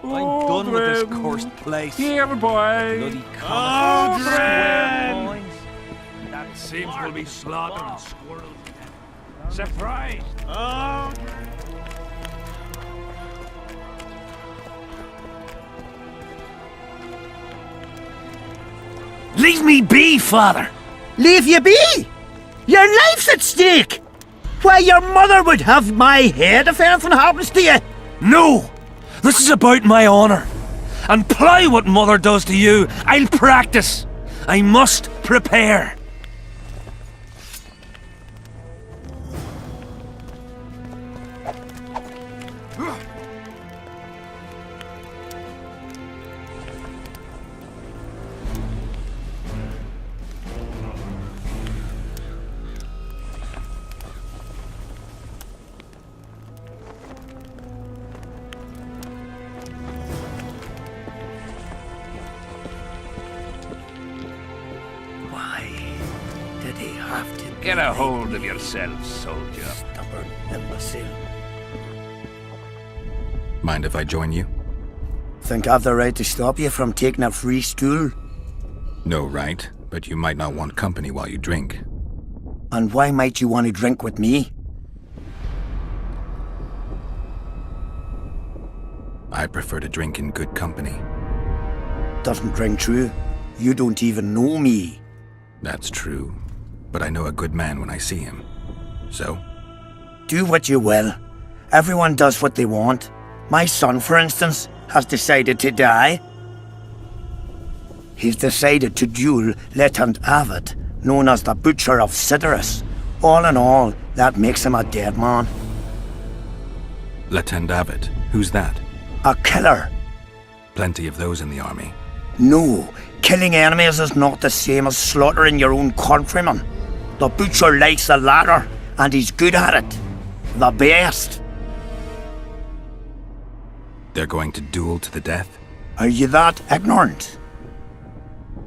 I'm done with this cursed place. Here, boy. Bloody Aldrin! That seems we'll be slaughtering squirrels. Surprise! Leave me be, father! Leave you be? Your life's at stake! Why, your mother would have my head if anything happens to you! No! This is about my honor. And ply what mother does to you, I'll practice. I must prepare. Get a hold of yourself, soldier. Stubborn imbecile. Mind if I join you? Think I've the right to stop you from taking a free stool? No right, but you might not want company while you drink. And why might you want to drink with me? I prefer to drink in good company. Doesn't ring true. You don't even know me. That's true. But I know a good man when I see him. So? Do what you will. Everyone does what they want. My son, for instance, has decided to die. He's decided to duel Lieutenant Avid, known as the Butcher of Sidorus. All in all, that makes him a dead man. Lieutenant Avid? Who's that? A killer. Plenty of those in the army. No, killing enemies is not the same as slaughtering your own countrymen. The Butcher likes the latter, and he's good at it. The best. They're going to duel to the death? Are you that ignorant?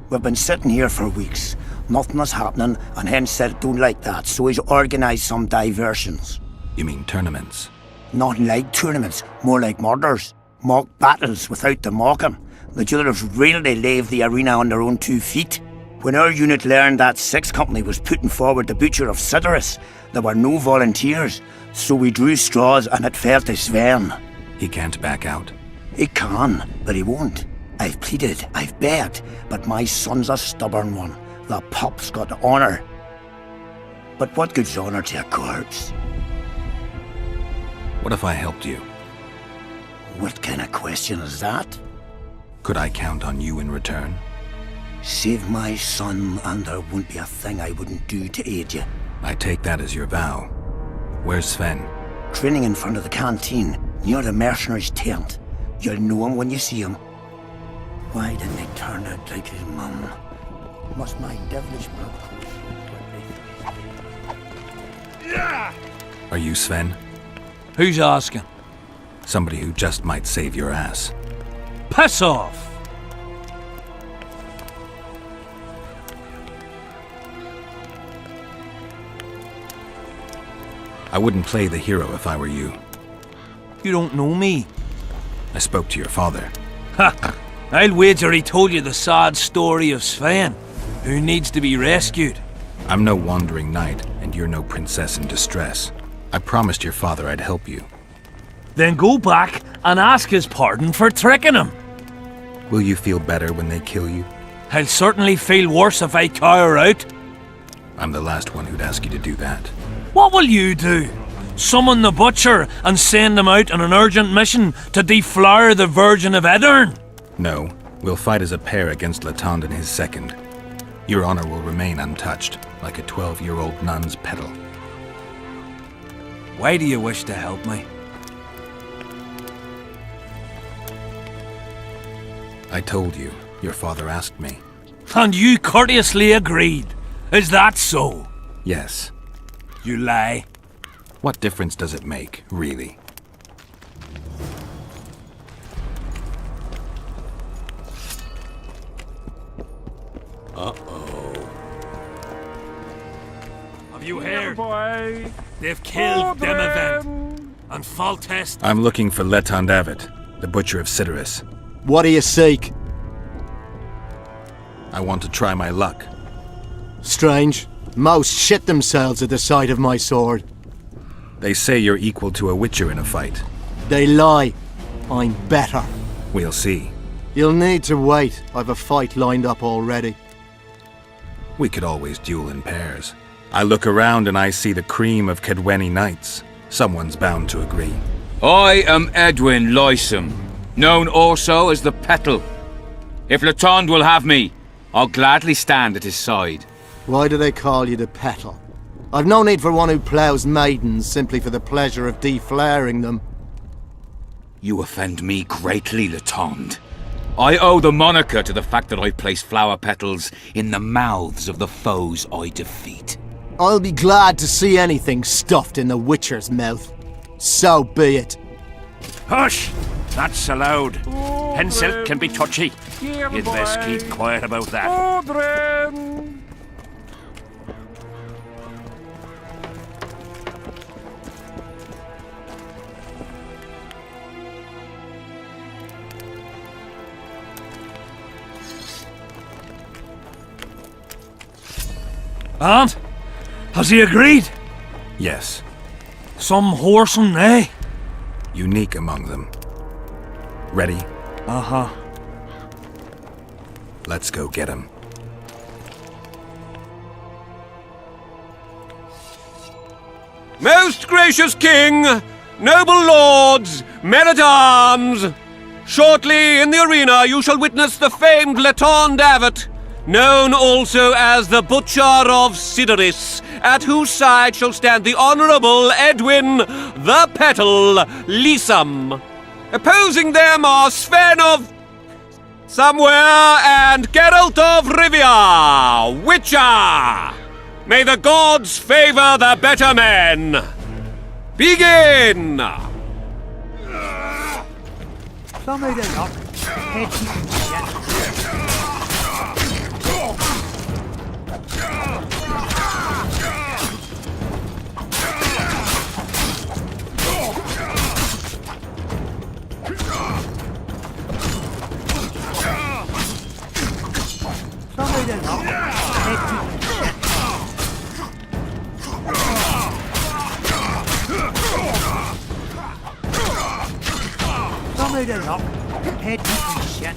We've been sitting here for weeks. Nothing is happening, and Hen said don't like that, so he's organised some diversions. You mean tournaments? Not like tournaments, more like murders. Mock battles without the mocking. The duellers really leave the arena on their own 2 feet. When our unit learned that 6th Company was putting forward the Butcher of Sidorus, there were no volunteers, so we drew straws and it fell to Sven. He can't back out? He can, but he won't. I've pleaded, I've begged, but my son's a stubborn one. The pup's got honour. But what good's honour to a corpse? What if I helped you? What kind of question is that? Could I count on you in return? Save my son, and there won't be a thing I wouldn't do to aid you. I take that as your vow. Where's Sven? Training in front of the canteen, near the mercenary's tent. You'll know him when you see him. Why didn't he turn out like his mum? Must my devilish blood... Yeah! Are you Sven? Who's asking? Somebody who just might save your ass. Piss off! I wouldn't play the hero if I were you. You don't know me. I spoke to your father. Ha! I'll wager he told you the sad story of Sven, who needs to be rescued. I'm no wandering knight, and you're no princess in distress. I promised your father I'd help you. Then go back and ask his pardon for tricking him. Will you feel better when they kill you? I'll certainly feel worse if I cower out. I'm the last one who'd ask you to do that. What will you do? Summon the Butcher and send him out on an urgent mission to deflower the Virgin of Edern? No, we'll fight as a pair against Latond and his second. Your honor will remain untouched, like a 12-year-old nun's petal. Why do you wish to help me? I told you. Your father asked me. And you courteously agreed. Is that so? Yes. You lie. What difference does it make, really? Uh-oh. Have you heard? Boy. They've killed Demavent and Faltest. I'm looking for Letond Avid, the Butcher of Sidorus. What do you seek? I want to try my luck. Strange. Most shit themselves at the sight of my sword. They say you're equal to a witcher in a fight. They lie. I'm better. We'll see. You'll need to wait. I've a fight lined up already. We could always duel in pairs. I look around and I see the cream of Kedweni knights. Someone's bound to agree. I am Edwin Lysum, known also as the Petal. If Latond will have me, I'll gladly stand at his side. Why do they call you the Petal? I've no need for one who ploughs maidens simply for the pleasure of deflaring them. You offend me greatly, Latond. I owe the moniker to the fact that I place flower petals in the mouths of the foes I defeat. I'll be glad to see anything stuffed in the Witcher's mouth. So be it. Hush! That's allowed. Henselt can be touchy. You'd best keep quiet about that. And? Has he agreed? Yes. Some whoreson, eh? Unique among them. Ready? Uh-huh. Let's go get him. Most gracious king, noble lords, men-at-arms, shortly in the arena you shall witness the famed Letond Abbot, known also as the Butcher of Sidoris, at whose side shall stand the Honourable Edwin the Petal Lysam. Opposing them are Sven of somewhere and Geralt of Rivia, Witcher. May the gods favor the better men. Begin! Somebody lock. Head Somebody lock. Head Somebody lock. Head shit.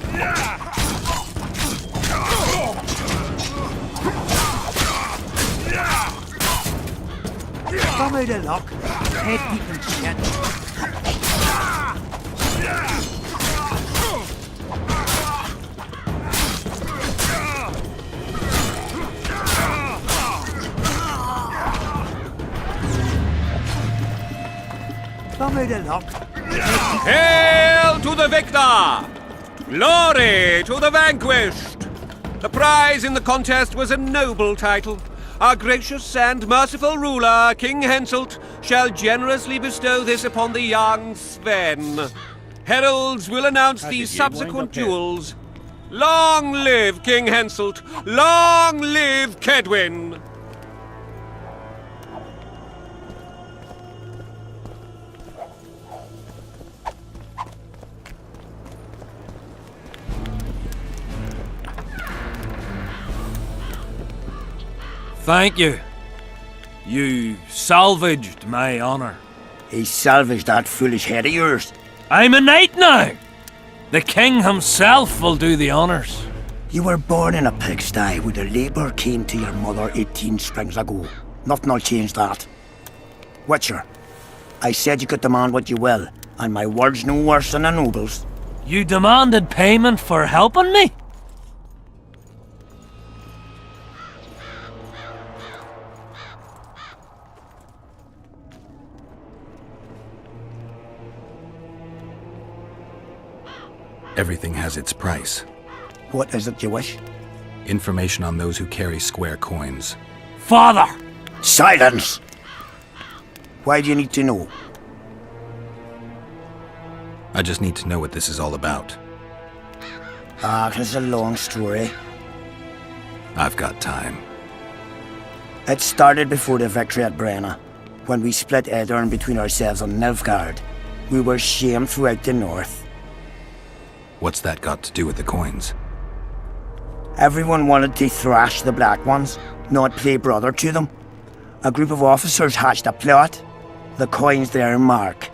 Somebody lock. Head shit. Somebody lock. Hail to the victor! Glory to the vanquished! The prize in the contest was a noble title. Our gracious and merciful ruler, King Henselt, shall generously bestow this upon the young Sven. Heralds will announce the subsequent duels. Long live King Henselt! Long live Kedwin! Thank you. You salvaged my honor. He salvaged that foolish head of yours. I'm a knight now. The king himself will do the honors. You were born in a pigsty where the labour came to your mother 18 springs ago. Nothing'll change that. Witcher, I said you could demand what you will, and my word's no worse than a noble's. You demanded payment for helping me? Everything has its price. What is it you wish? Information on those who carry square coins. Father! Silence! Why do you need to know? I just need to know what this is all about. It's a long story. I've got time. It started before the victory at Brenna, when we split Edirn between ourselves and Nilfgaard. We were shamed throughout the north. What's that got to do with the coins? Everyone wanted to thrash the Black Ones, not play brother to them. A group of officers hatched a plot. The coins their mark.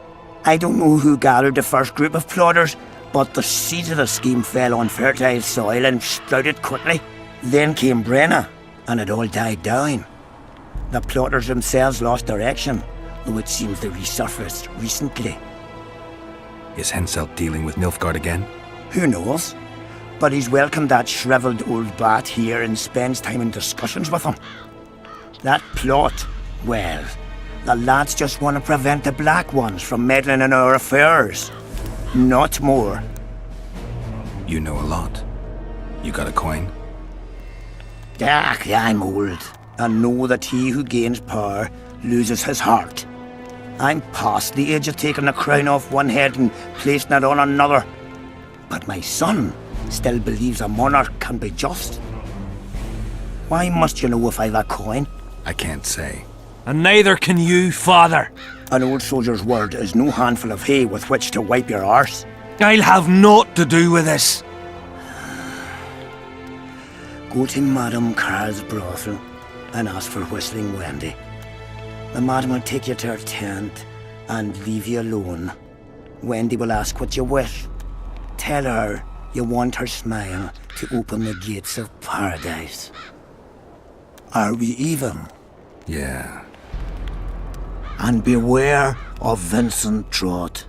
I don't know who gathered the first group of plotters, but the seeds of the scheme fell on fertile soil and sprouted quickly. Then came Brenna, and it all died down. The plotters themselves lost direction, though it seems they resurfaced recently. Is Henselt dealing with Nilfgaard again? Who knows? But he's welcomed that shriveled old bat here and spends time in discussions with him. That plot, well, the lads just want to prevent the Black Ones from meddling in our affairs. Not more. You know a lot. You got a coin? Yeah, I'm old, and know that he who gains power loses his heart. I'm past the age of taking the crown off one head and placing it on another. But my son still believes a monarch can be just. Why must you know if I've a coin? I can't say. And neither can you, father. An old soldier's word is no handful of hay with which to wipe your arse. I'll have naught to do with this. Go to Madame Carl's brothel and ask for Whistling Wendy. The madam will take you to her tent and leave you alone. Wendy will ask what you wish. Tell her you want her smile to open the gates of paradise. Are we even? Yeah. And beware of Vincent Trott.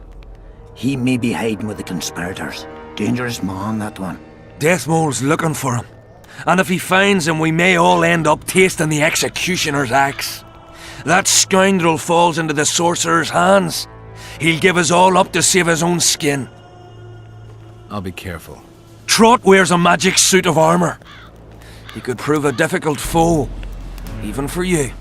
He may be hiding with the conspirators. Dangerous man, that one. Deathmole's looking for him. And if he finds him, we may all end up tasting the executioner's axe. That scoundrel falls into the sorcerer's hands. He'll give us all up to save his own skin. I'll be careful. Trott wears a magic suit of armor. He could prove a difficult foe, even for you.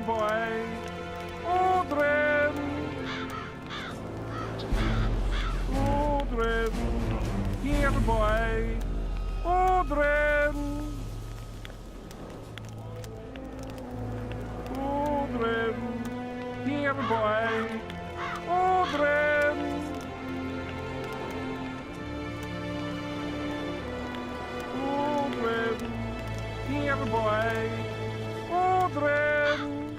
boy. Odrin. Odrin. Here, boy. Odrin. Odrin. Here, boy. Odrin. Odrin. Here, boy. Odrin.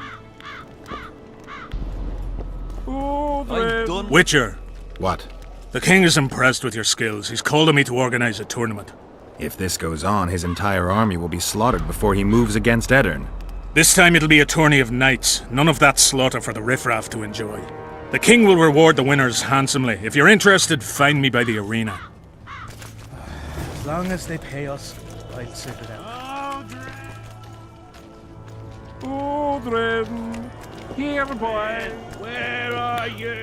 Odrin. Witcher. What? The king is impressed with your skills. He's called on me to organize a tournament. If this goes on, his entire army will be slaughtered before he moves against Edirn. This time it'll be a tourney of knights. None of that slaughter for the riffraff to enjoy. The king will reward the winners handsomely. If you're interested, find me by the arena. As long as they pay us, I'll sit it out. Odrin. Here, boy. Where are you?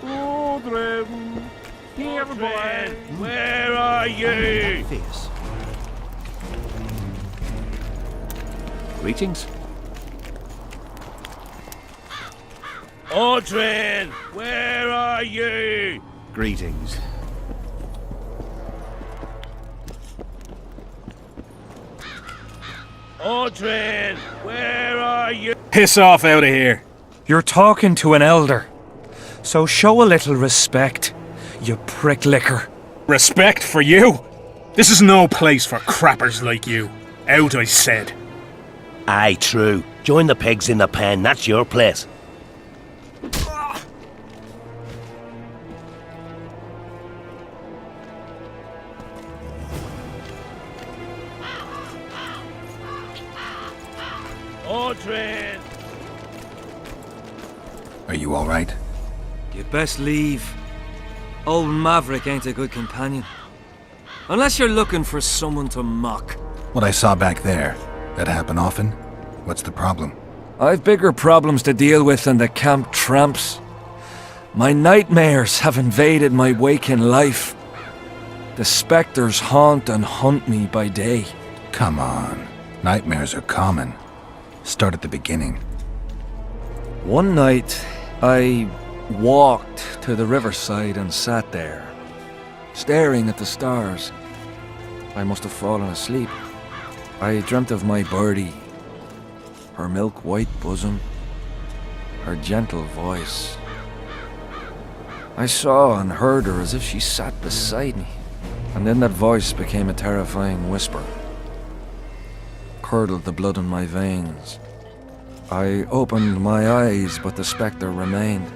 Odrin. Here, boy. Where are you? Fierce. Greetings. Odrin, where are you? Greetings. Odrin, where are you? Piss off out of here. You're talking to an elder, so show a little respect, you pricklicker. Respect for you? This is no place for crappers like you. Out, I said. Aye, true. Join the pigs in the pen, that's your place. Odrin! Are you all right? You'd best leave. Old Maverick ain't a good companion. Unless you're looking for someone to mock. What I saw back there, that happen often? What's the problem? I've bigger problems to deal with than the camp tramps. My nightmares have invaded my waking life. The specters haunt and hunt me by day. Come on. Nightmares are common. Start at the beginning. One night, I walked to the riverside and sat there, staring at the stars. I must have fallen asleep. I dreamt of my birdie, her milk-white bosom, her gentle voice. I saw and heard her as if she sat beside me, and then that voice became a terrifying whisper. Curdled the blood in my veins. I opened my eyes, but the spectre remained.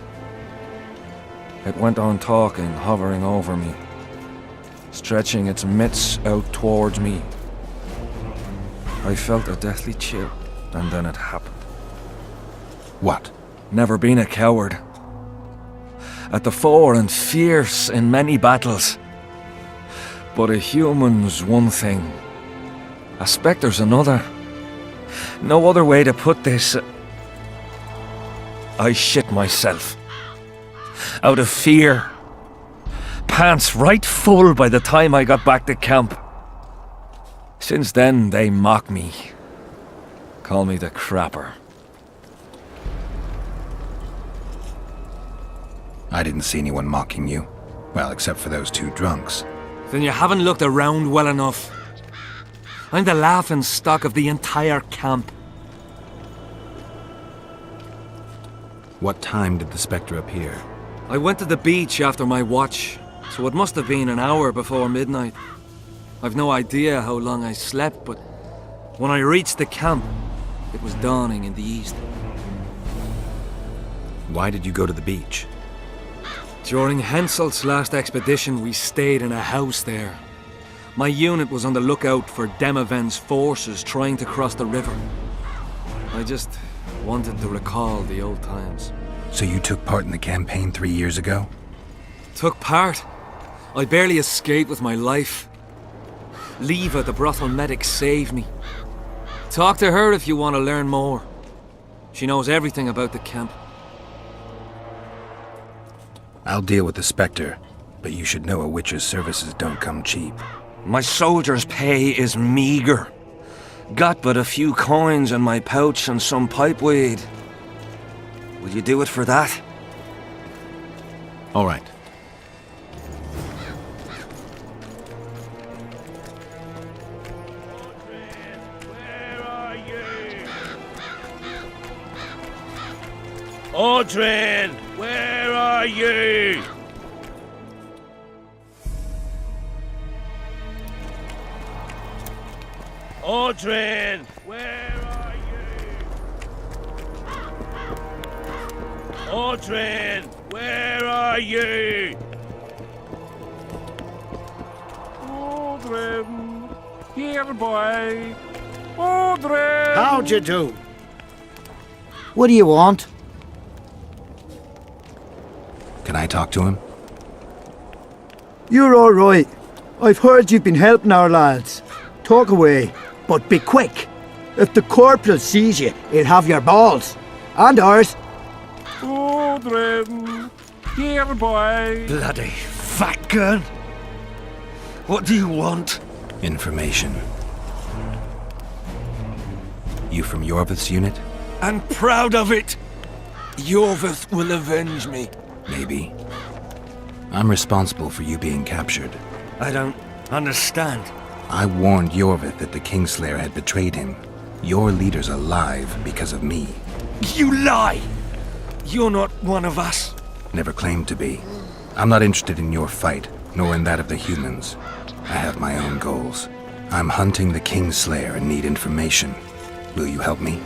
It went on talking, hovering over me, stretching its mitts out towards me. I felt a deathly chill, and then it happened. What? Never been a coward. At the fore and fierce in many battles. But a human's one thing. A spectre's another. No other way to put this. I shit myself. Out of fear. Pants right full by the time I got back to camp. Since then, they mock me. Call me the crapper. I didn't see anyone mocking you. Well, except for those two drunks. Then you haven't looked around well enough. I'm the laughing stock of the entire camp. What time did the spectre appear? I went to the beach after my watch, so it must have been an hour before midnight. I've no idea how long I slept, but when I reached the camp, it was dawning in the east. Why did you go to the beach? During Henselt's last expedition, we stayed in a house there. My unit was on the lookout for Demaven's forces trying to cross the river. I just wanted to recall the old times. So you took part in the campaign 3 years ago? Took part? I barely escaped with my life. Leva, the brothel medic, saved me. Talk to her if you want to learn more. She knows everything about the camp. I'll deal with the Spectre, but you should know a witcher's services don't come cheap. My soldier's pay is meager. Got but a few coins in my pouch and some pipeweed. Will you do it for that? All right. Audrin, where are you? Audrin, where are you? Audrin, where are you? Audrin, here, boy. Audrin! How'd you do? What do you want? Can I talk to him? You're all right. I've heard you've been helping our lads. Talk away, but be quick. If the corporal sees you, he'll have your balls. And ours. Audrin, here, boy. Bloody fat gun. What do you want? Information. You from Yorvith's unit? I'm proud of it. Yorvith will avenge me. Maybe. I'm responsible for you being captured. I don't understand. I warned Yorvith that the Kingslayer had betrayed him. Your leader's alive because of me. You lie! You're not one of us. Never claimed to be. I'm not interested in your fight, nor in that of the humans. I have my own goals. I'm hunting the Kingslayer and need information. Will you help me?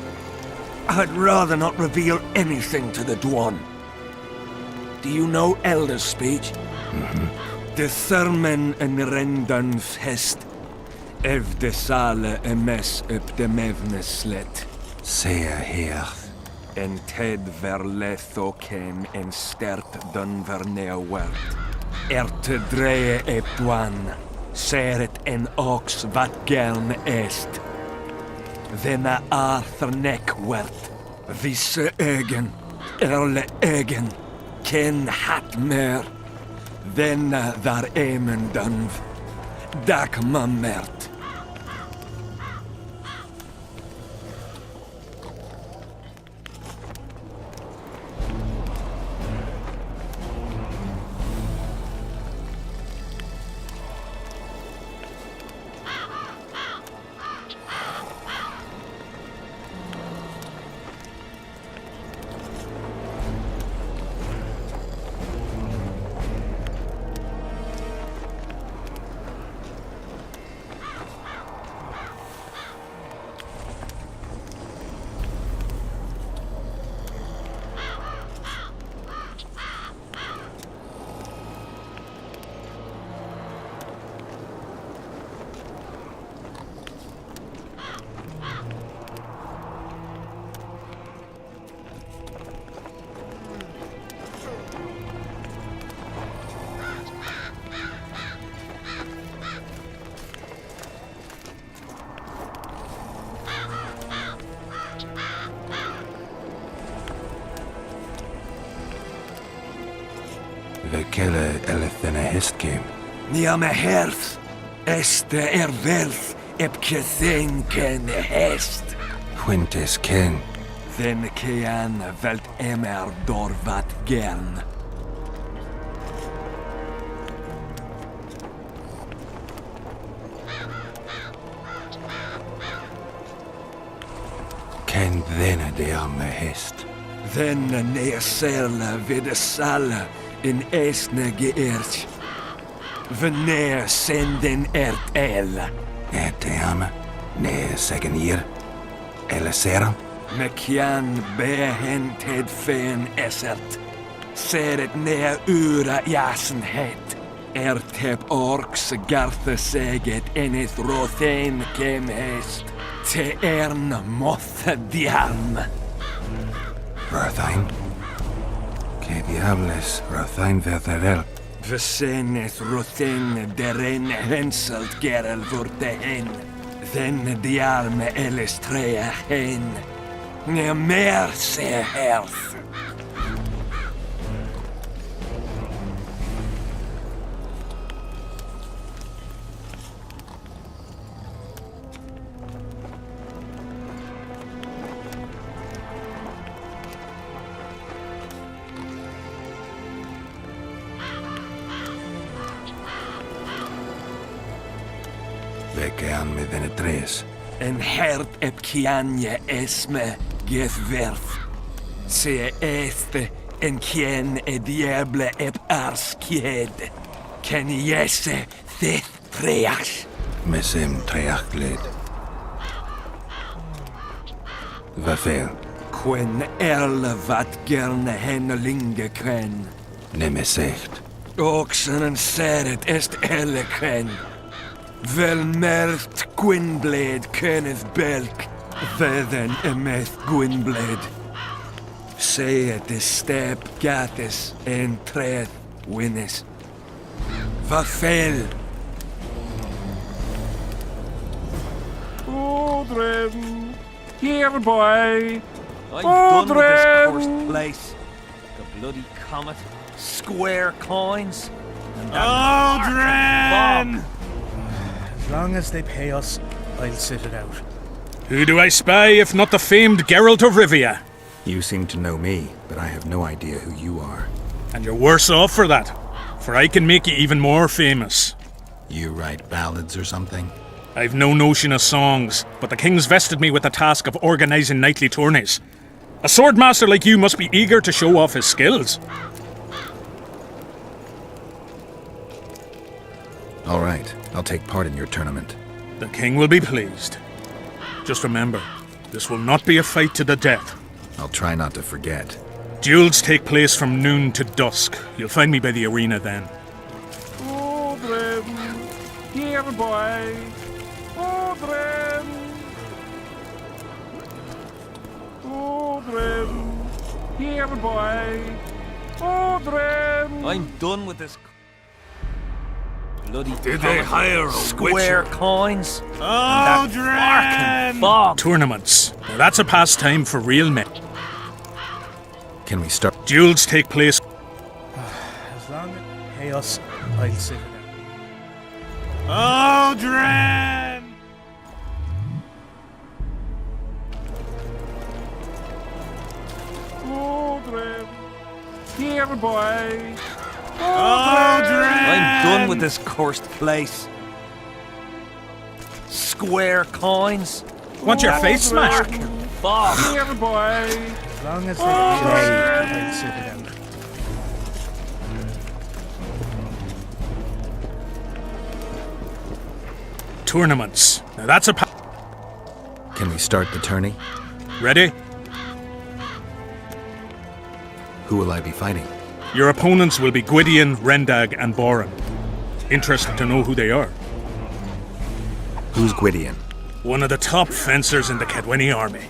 I'd rather not reveal anything to the Dwan. Do you know Elder's speech? De thermen en rendan fest, ev de sale emes up de mevneslet. Sea heath. En ted verletho ken en stert dun vernea wert. Erte dreie ep Dwan, seret en ox vat gern est. Vena Arthur neck wert, visse egen, erle egen. Ken hat mer, denna var emen dunv, dak mammert. Vekele elethena hestgame. Nia me herth, este verth, epke thing ken hest. Quintus ken. Then kean velt emer dorvat gern. Ken thena de arme hest. Then neersela vid sala in esne geert. Veneer senden el. Teame, ne segen hier. Eleseram. Mekian behen ted fen esert. Seret nea ura jasenhet. Tep orks garthe seget enith rothen kem hest. Te moth diarm. Rothain. Que diables Rothain verderel. Veseneth rothen deren henselt gerel vorte hen. Then diarme elestrea hen. Mer säger Herth. Vekean med venetres. En herd ep kianje esme gefwerf. Se este en kien e diable ep arskied. Ken jesse thith preach. Mesem treachled. Vafel. Quen erle vat gerne hennelinge kren. Nemesecht. Oxen en seret est elle kren. Vel mert Gwynblade Kenneth Belk, fedden emeth Gwynblade. Say de step gatis en tred winnes. Vafel. Odrin, here boy. I'm done with this cursed place. The bloody comet, square coins, and that Odrin! As long as they pay us, I'll sit it out. Who do I spy if not the famed Geralt of Rivia? You seem to know me, but I have no idea who you are. And you're worse off for that, for I can make you even more famous. You write ballads or something? I've no notion of songs, but the king's vested me with the task of organising knightly tourneys. A swordmaster like you must be eager to show off his skills. All right, I'll take part in your tournament. The king will be pleased. Just remember, this will not be a fight to the death. I'll try not to forget. Duels take place from noon to dusk. You'll find me by the arena then. Odrin, here boy. Odrin. Odrin, here boy. Odrin. I'm done with this. Bloody Did they hire a square witcher? coins? Aldrin! Tournaments. Now that's a pastime for real men. Can we start? Duels take place. As long as they pay us, I'll sit it out. Aldrin! Odrin, here boy. I'm done with this cursed place. Square coins. Want your face smashed? Fuck. Here boy. As long as they pay us, I'll sit it out. Tournaments. Now that's a Can we start the tourney? Ready? Who will I be fighting? Your opponents will be Gwydion, Rendag, and Boran. Interested to know who they are. Who's Gwydion? One of the top fencers in the Kedweni army.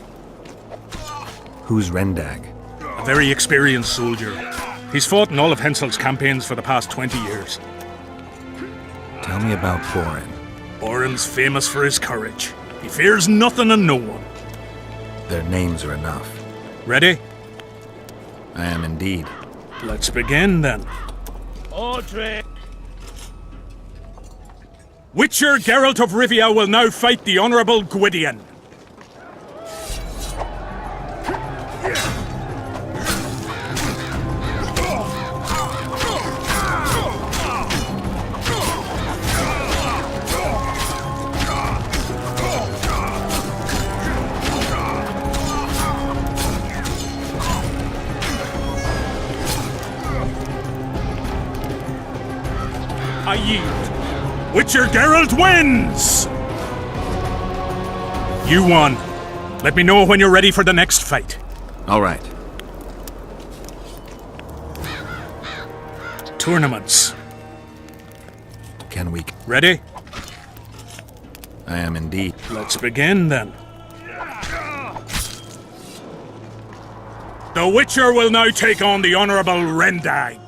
Who's Rendag? A very experienced soldier. He's fought in all of Henselt's campaigns for the past 20 years. Tell me about Boran. Boran's famous for his courage. He fears nothing and no one. Their names are enough. Ready? I am indeed. Let's begin then. Audrey! Witcher Geralt of Rivia will now fight the Honourable Gwydion. I yield. Witcher Geralt wins! You won. Let me know when you're ready for the next fight. All right. Tournaments. Can we? Ready? I am indeed. Let's begin then. The Witcher will now take on the Honourable Rendag.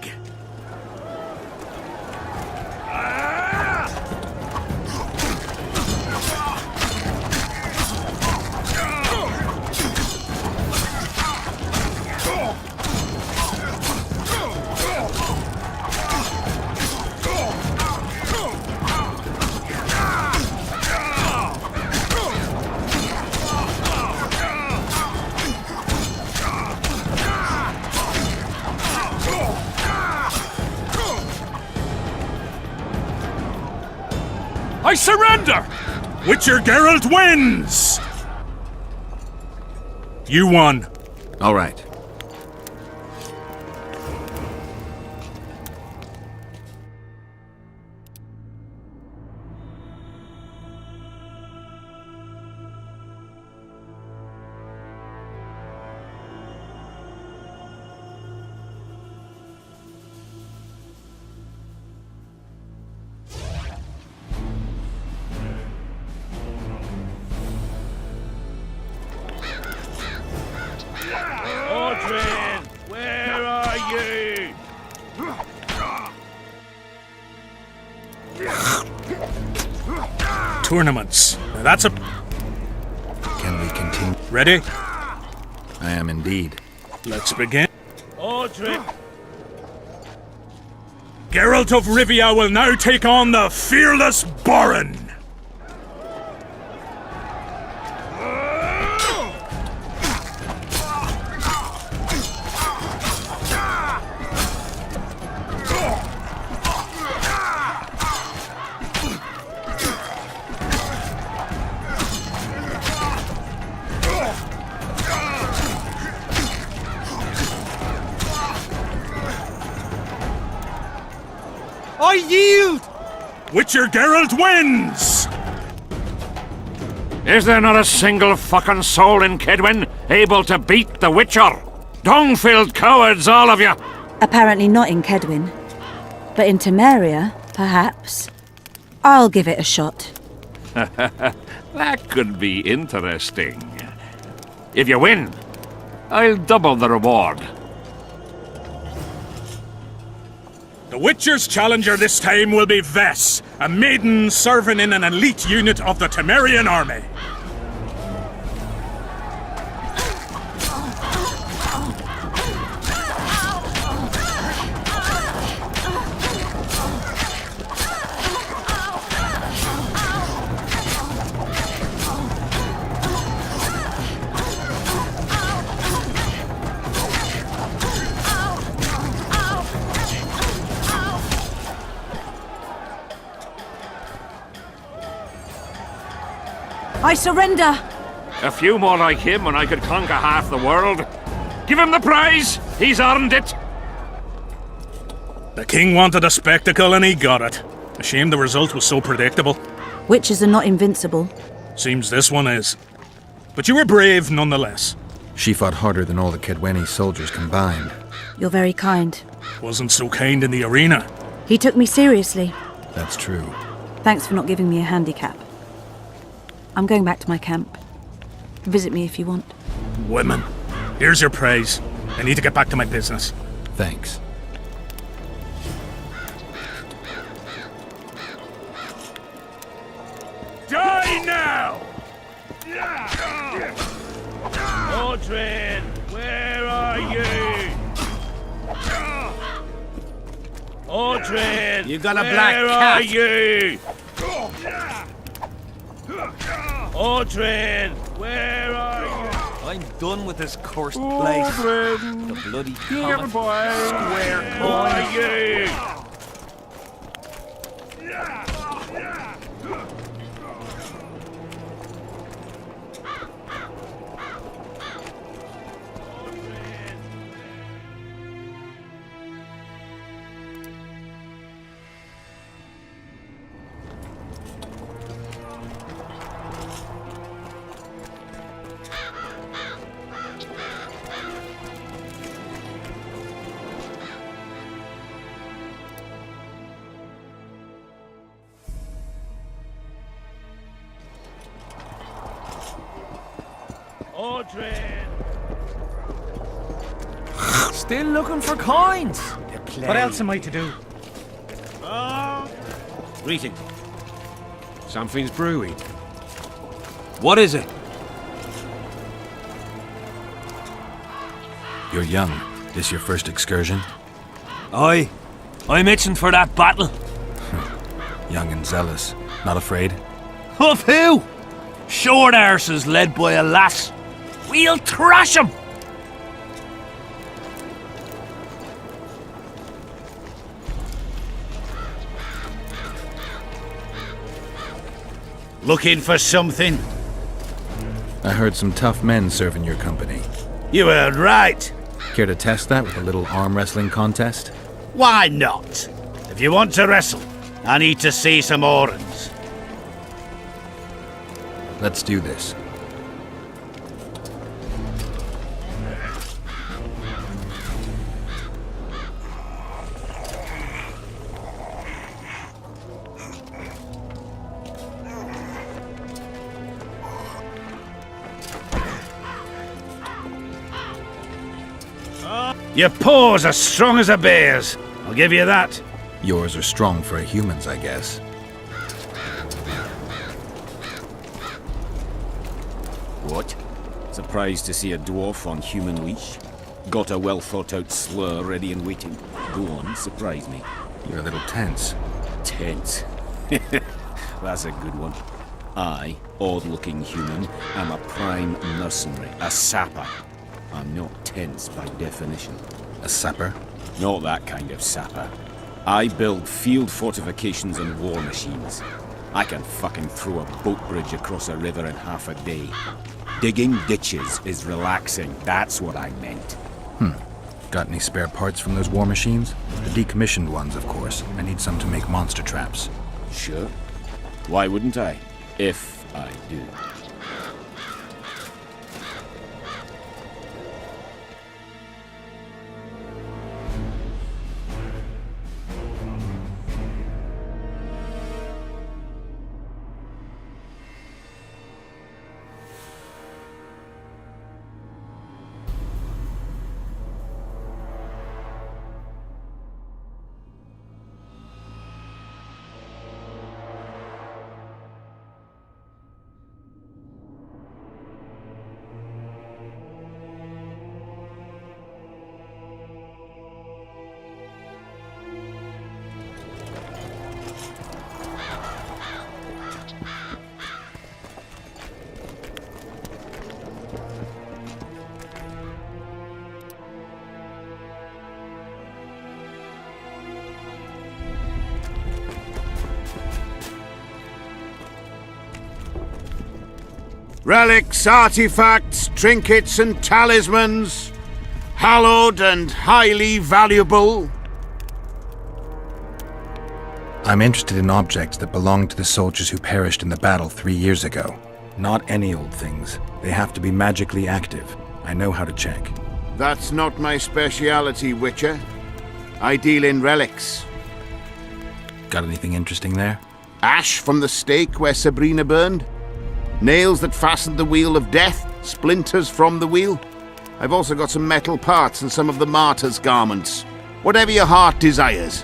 I surrender! Witcher Geralt wins! You won. All right. Audrin, where are you? Tournaments. Now that's a... Can we continue? Ready? I am indeed. Let's begin. Audrin! Geralt of Rivia will now take on the fearless Borin. I yield! Witcher Geralt wins! Is there not a single fucking soul in Kedwin able to beat the Witcher? Dung-filled cowards, all of you! Apparently not in Kedwin. But in Temeria, perhaps. I'll give it a shot. That could be interesting. If you win, I'll double the reward. The Witcher's challenger this time will be Vess, a maiden serving in an elite unit of the Temerian army. I surrender! A few more like him and I could conquer half the world. Give him the prize! He's earned it! The king wanted a spectacle and he got it. A shame the result was so predictable. Witches are not invincible. Seems this one is. But you were brave nonetheless. She fought harder than all the Kedweni soldiers combined. You're very kind. Wasn't so kind in the arena. He took me seriously. That's true. Thanks for not giving me a handicap. I'm going back to my camp. Visit me if you want. Women. Here's your praise. I need to get back to my business. Thanks. Die now! Audrin, where are you? Audrin, You got a where black are cat. you? Audrin, where are you? I'm done with this cursed place. Audrin, The bloody here, comet. boy. Square Where are you? Audrin! Still looking for coins. What else am I to do? Greeting. Something's brewing. What is it? You're young. This your first excursion? Aye. I'm itching for that battle. Young and zealous. Not afraid? Of who? Short arses led by a lass. We'll thrash 'em! Looking for something? I heard some tough men serve in your company. You heard right. Care to test that with a little arm wrestling contest? Why not? If you want to wrestle, I need to see some horns. Let's do this. Your paws are strong as a bear's. I'll give you that. Yours are strong for a human's, I guess. What? Surprised to see a dwarf on human leash? Got a well-thought-out slur ready and waiting. Go on, surprise me. You're a little tense. Tense? That's a good one. I, odd-looking human, am a prime mercenary, a sapper. I'm not tense by definition. A sapper? Not that kind of sapper. I build field fortifications and war machines. I can fucking throw a boat bridge across a river in half a day. Digging ditches is relaxing, that's what I meant. Got any spare parts from those war machines? The decommissioned ones, of course. I need some to make monster traps. Sure. Why wouldn't I? If I do. Relics, artifacts, trinkets and talismans, hallowed and highly valuable. I'm interested in objects that belong to the soldiers who perished in the battle 3 years ago. Not any old things. They have to be magically active. I know how to check. That's not my speciality, Witcher. I deal in relics. Got anything interesting there? Ash from the stake where Sabrina burned. Nails that fastened the wheel of death. Splinters from the wheel. I've also got some metal parts and some of the martyr's garments. Whatever your heart desires.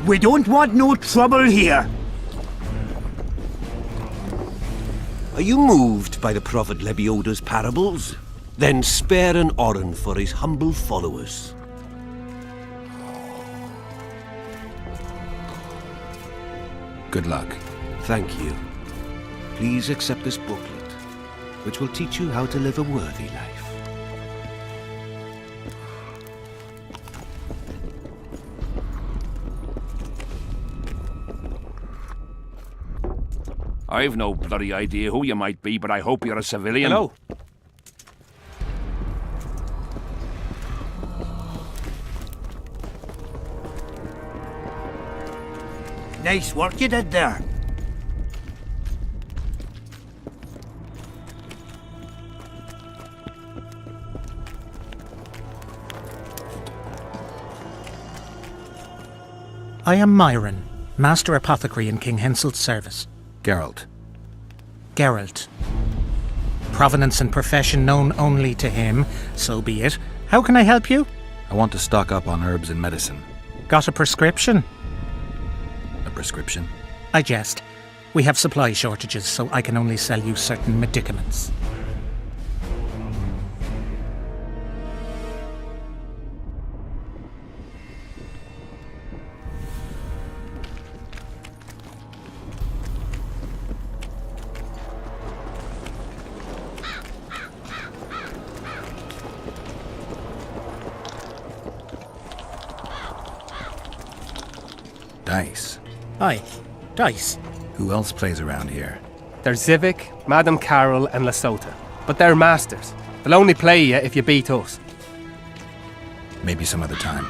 We don't want no trouble here. Are you moved by the Prophet Lebioda's parables? Then spare an oren for his humble followers. Good luck. Thank you. Please accept this booklet, which will teach you how to live a worthy life. I've no bloody idea who you might be, but I hope you're a civilian. Hello. Nice work you did there. I am Myron, Master Apothecary in King Henselt's service. Geralt. Geralt. Provenance and profession known only to him, so be it. How can I help you? I want to stock up on herbs and medicine. Got a prescription? A prescription? I jest. We have supply shortages, so I can only sell you certain medicaments. Dice. Aye, dice. Who else plays around here? There's Zivik, Madame Carol, and Lesota. But they're masters. They'll only play you if you beat us. Maybe some other time.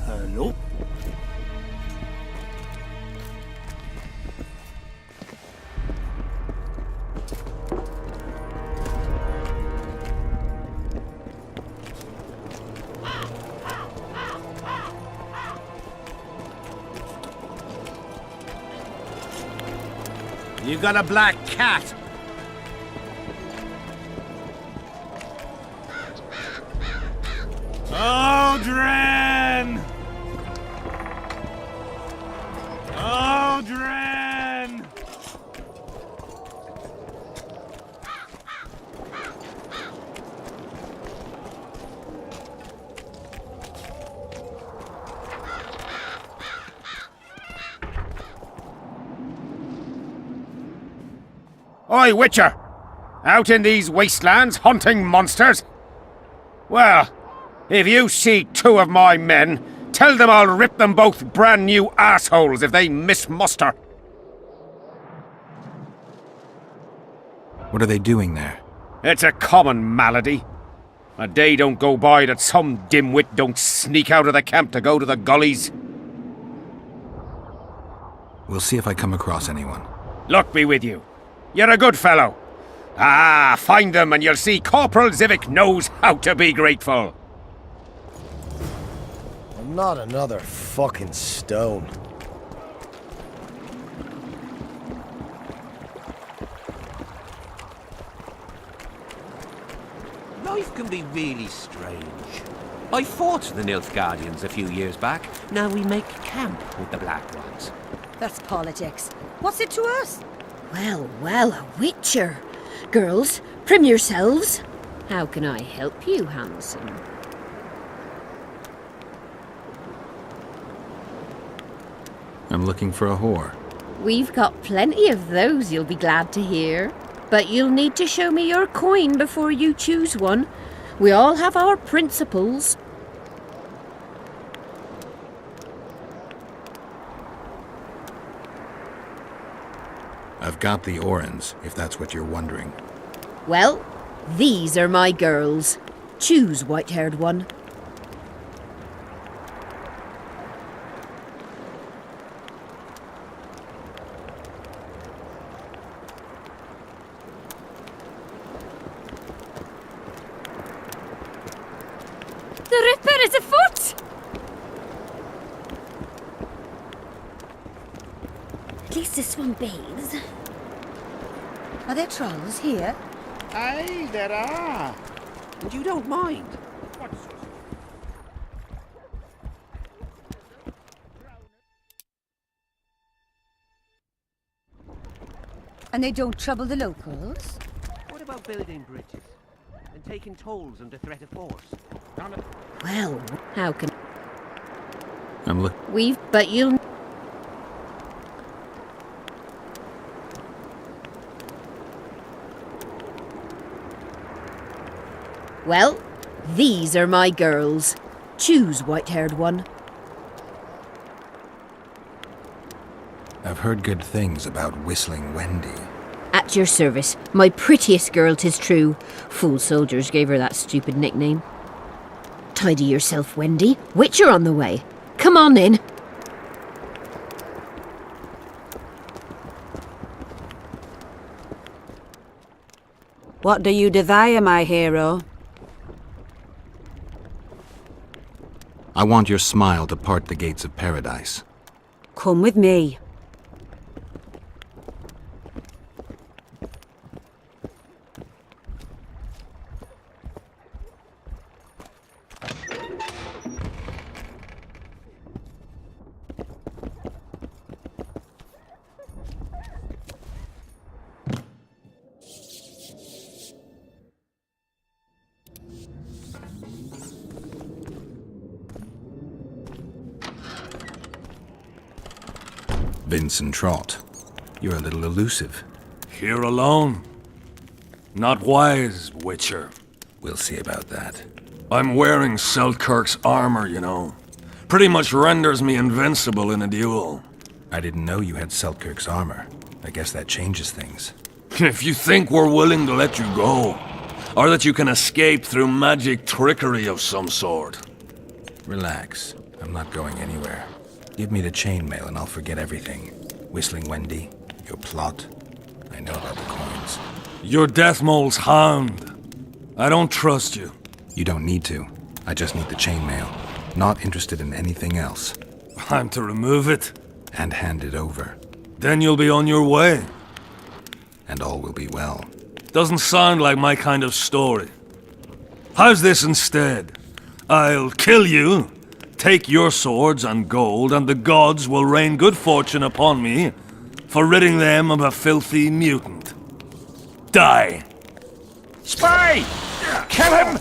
Hello? You got a black cat. Odrin! Odrin! Oi, Witcher! Out in these wastelands hunting monsters? Well, if you see two of my men, tell them I'll rip them both brand new assholes if they miss muster. What are they doing there? It's a common malady. A day don't go by that some dimwit don't sneak out of the camp to go to the gullies. We'll see if I come across anyone. Luck be with you. You're a good fellow. Ah, find them and you'll see Corporal Zivik knows how to be grateful. Not another fucking stone. Life can be really strange. I fought the Nilfgaardians a few years back. Now we make camp with the Black Ones. That's politics. What's it to us? Well, well, a witcher. Girls, prim yourselves. How can I help you, handsome? I'm looking for a whore. We've got plenty of those, you'll be glad to hear. But you'll need to show me your coin before you choose one. We all have our principles. I've got the Orans, if that's what you're wondering. Well, these are my girls. Choose, white-haired one. The Ripper is afoot! At least this one bathes. Are there trolls here? Aye, there are. And you don't mind? And they don't trouble the locals? What about building bridges? And taking tolls under threat of force? Well, how can... I'm looking. But you'll... Well, these are my girls. Choose, white-haired one. I've heard good things about Whistling Wendy. At your service, my prettiest girl, 'tis true. Fool soldiers gave her that stupid nickname. Tidy yourself, Wendy. Witcher on the way. Come on in. What do you desire, my hero? I want your smile to part the gates of paradise. Come with me. Vincent Trott, you're a little elusive. Here alone. Not wise, Witcher. We'll see about that. I'm wearing Selkirk's armor, you know. Pretty much renders me invincible in a duel. I didn't know you had Selkirk's armor. I guess that changes things. If you think we're willing to let you go, or that you can escape through magic trickery of some sort. Relax. I'm not going anywhere. Give me the chainmail and I'll forget everything. Whistling Wendy, your plot. I know about the coins. You're Deathmole's hound. I don't trust you. You don't need to. I just need the chainmail. Not interested in anything else. I'm to remove it? And hand it over. Then you'll be on your way. And all will be well. Doesn't sound like my kind of story. How's this instead? I'll kill you, take your swords and gold, and the gods will rain good fortune upon me for ridding them of a filthy mutant. Die! Spy! Kill him!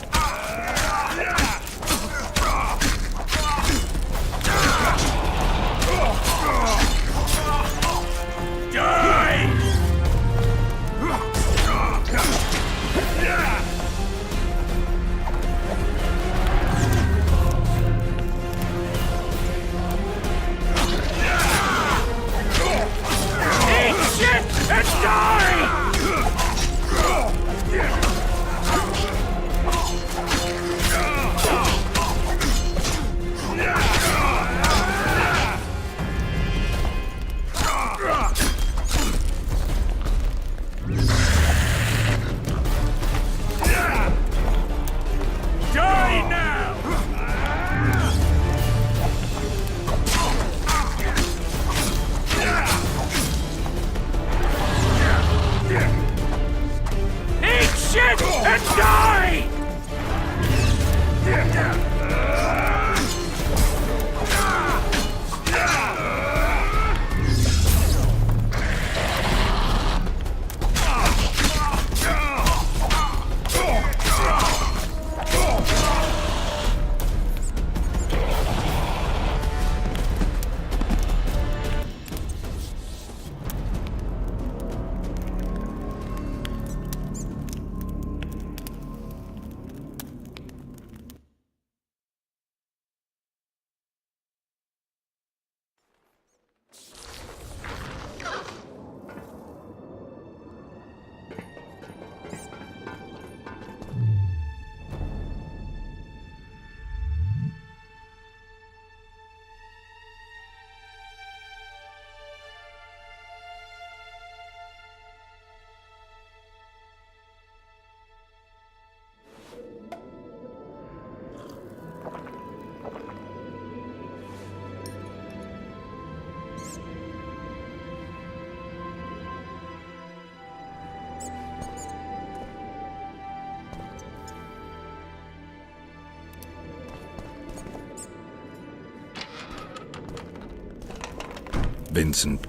Vincent.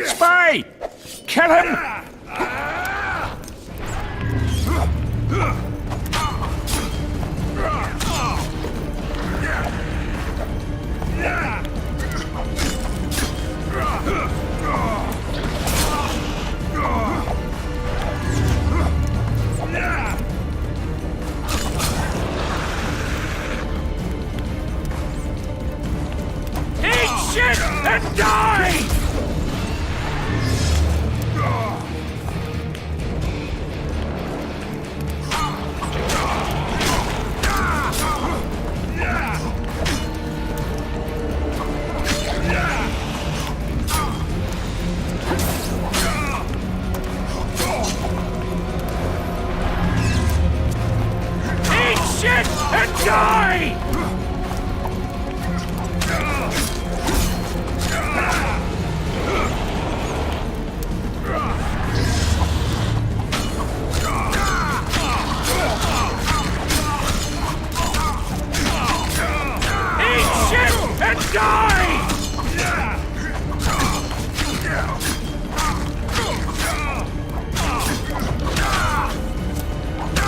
Spy! Kill him! Shit and die! Eat shit and die! Die!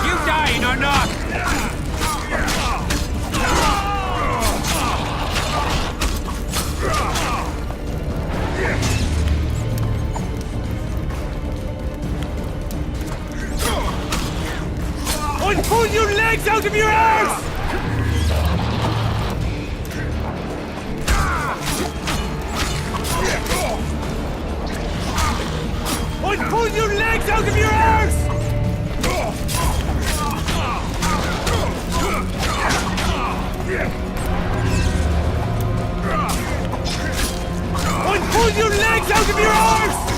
You dying or not? I'll pull your legs out of your arse! I'll pull your legs out of your arse! I'll pull your legs out of your arse!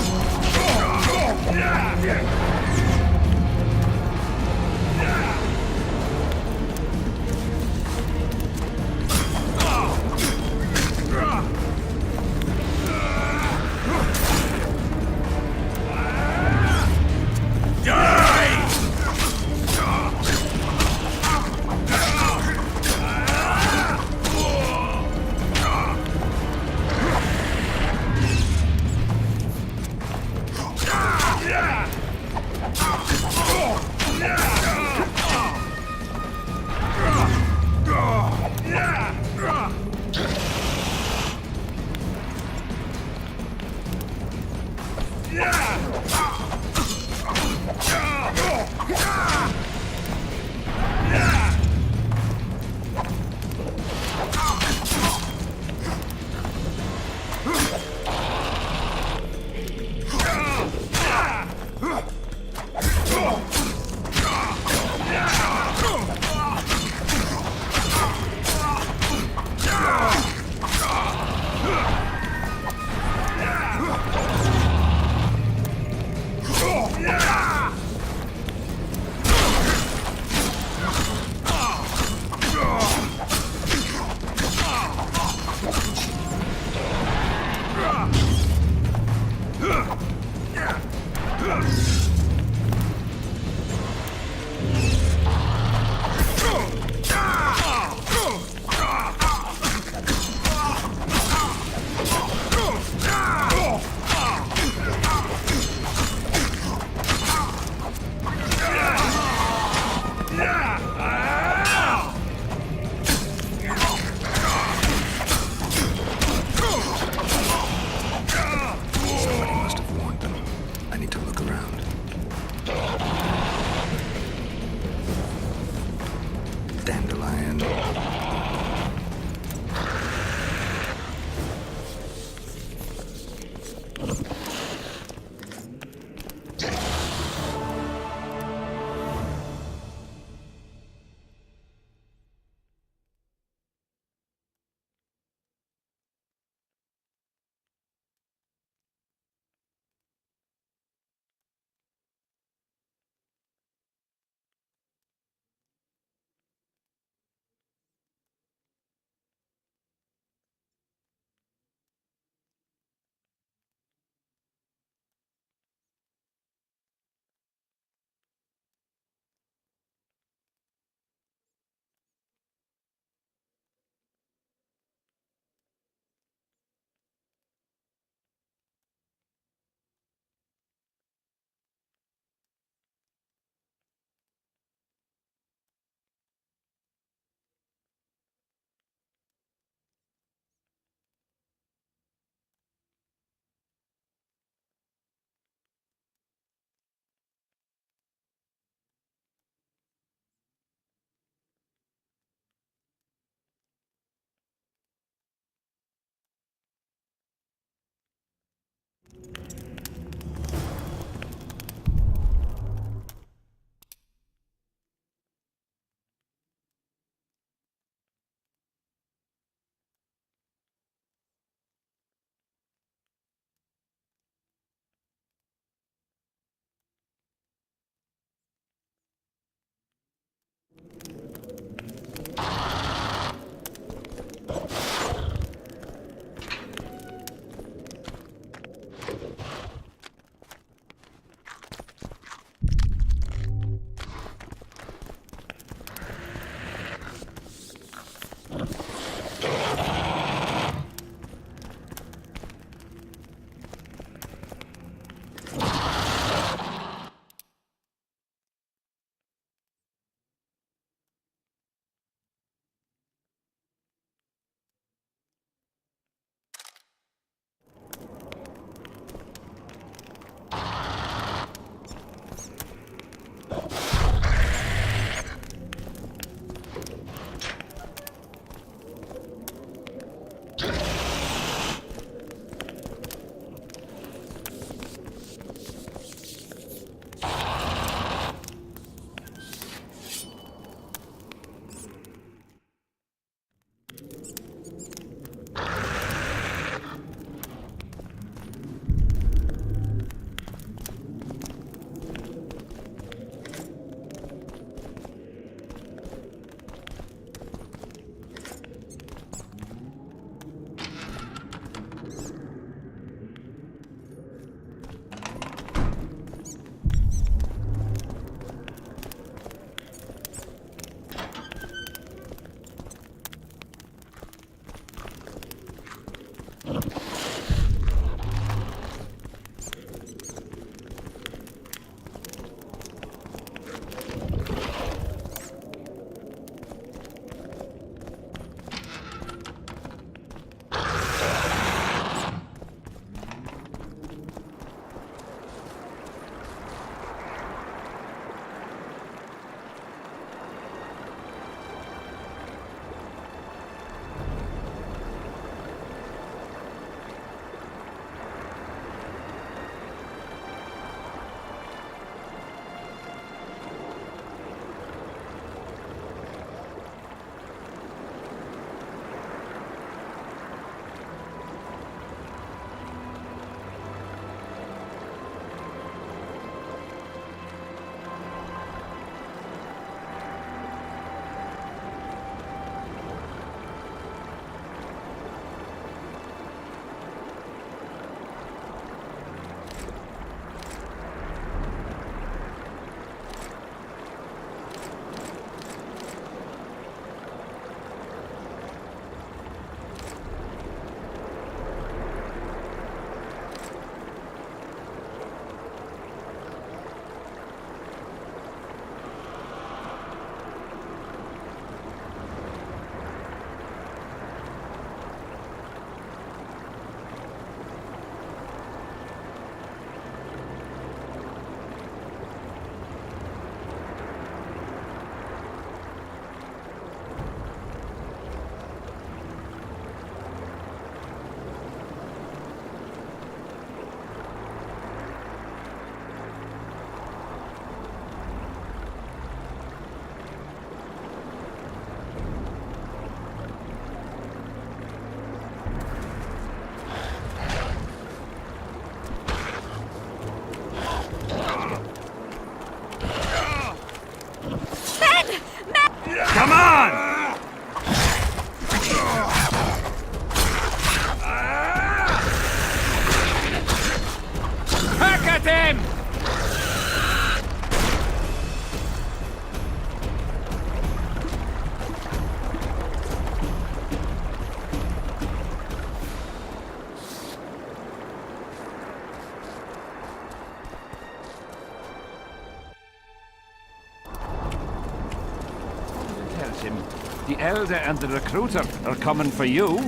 him. The Elder and the Recruiter are coming for you.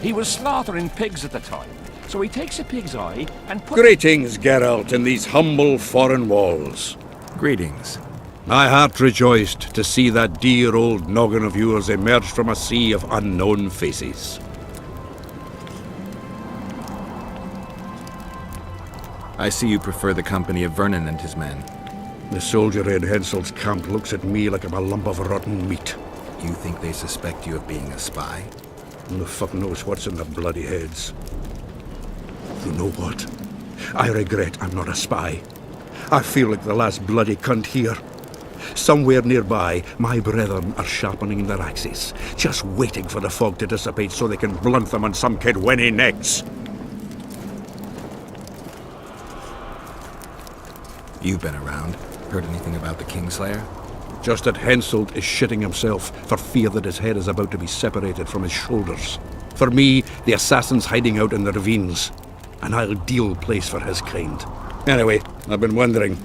He was slaughtering pigs at the time, so he takes a pig's eye and puts... Greetings, Geralt, in these humble foreign walls. Greetings. My heart rejoiced to see that dear old noggin of yours emerge from a sea of unknown faces. I see you prefer the company of Vernon and his men. The soldier in Hensel's camp looks at me like I'm a lump of rotten meat. You think they suspect you of being a spy? Who the fuck knows what's in their bloody heads? You know what? I regret I'm not a spy. I feel like the last bloody cunt here. Somewhere nearby, my brethren are sharpening their axes, just waiting for the fog to dissipate so they can blunt them on some kid when he necks. You've been around. Heard anything about the Kingslayer? Just that Henselt is shitting himself for fear that his head is about to be separated from his shoulders. For me, the assassin's hiding out in the ravines. An ideal place for his kind. Anyway, I've been wondering,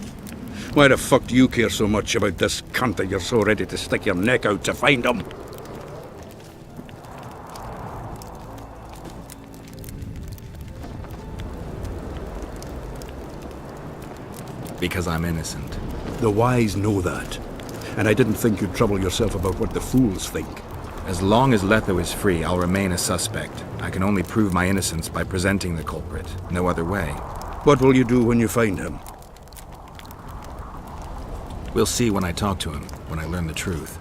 why the fuck do you care so much about this cunt that you're so ready to stick your neck out to find him? Because I'm innocent. The wise know that. And I didn't think you'd trouble yourself about what the fools think. As long as Letho is free, I'll remain a suspect. I can only prove my innocence by presenting the culprit. No other way. What will you do when you find him? We'll see when I talk to him, when I learn the truth.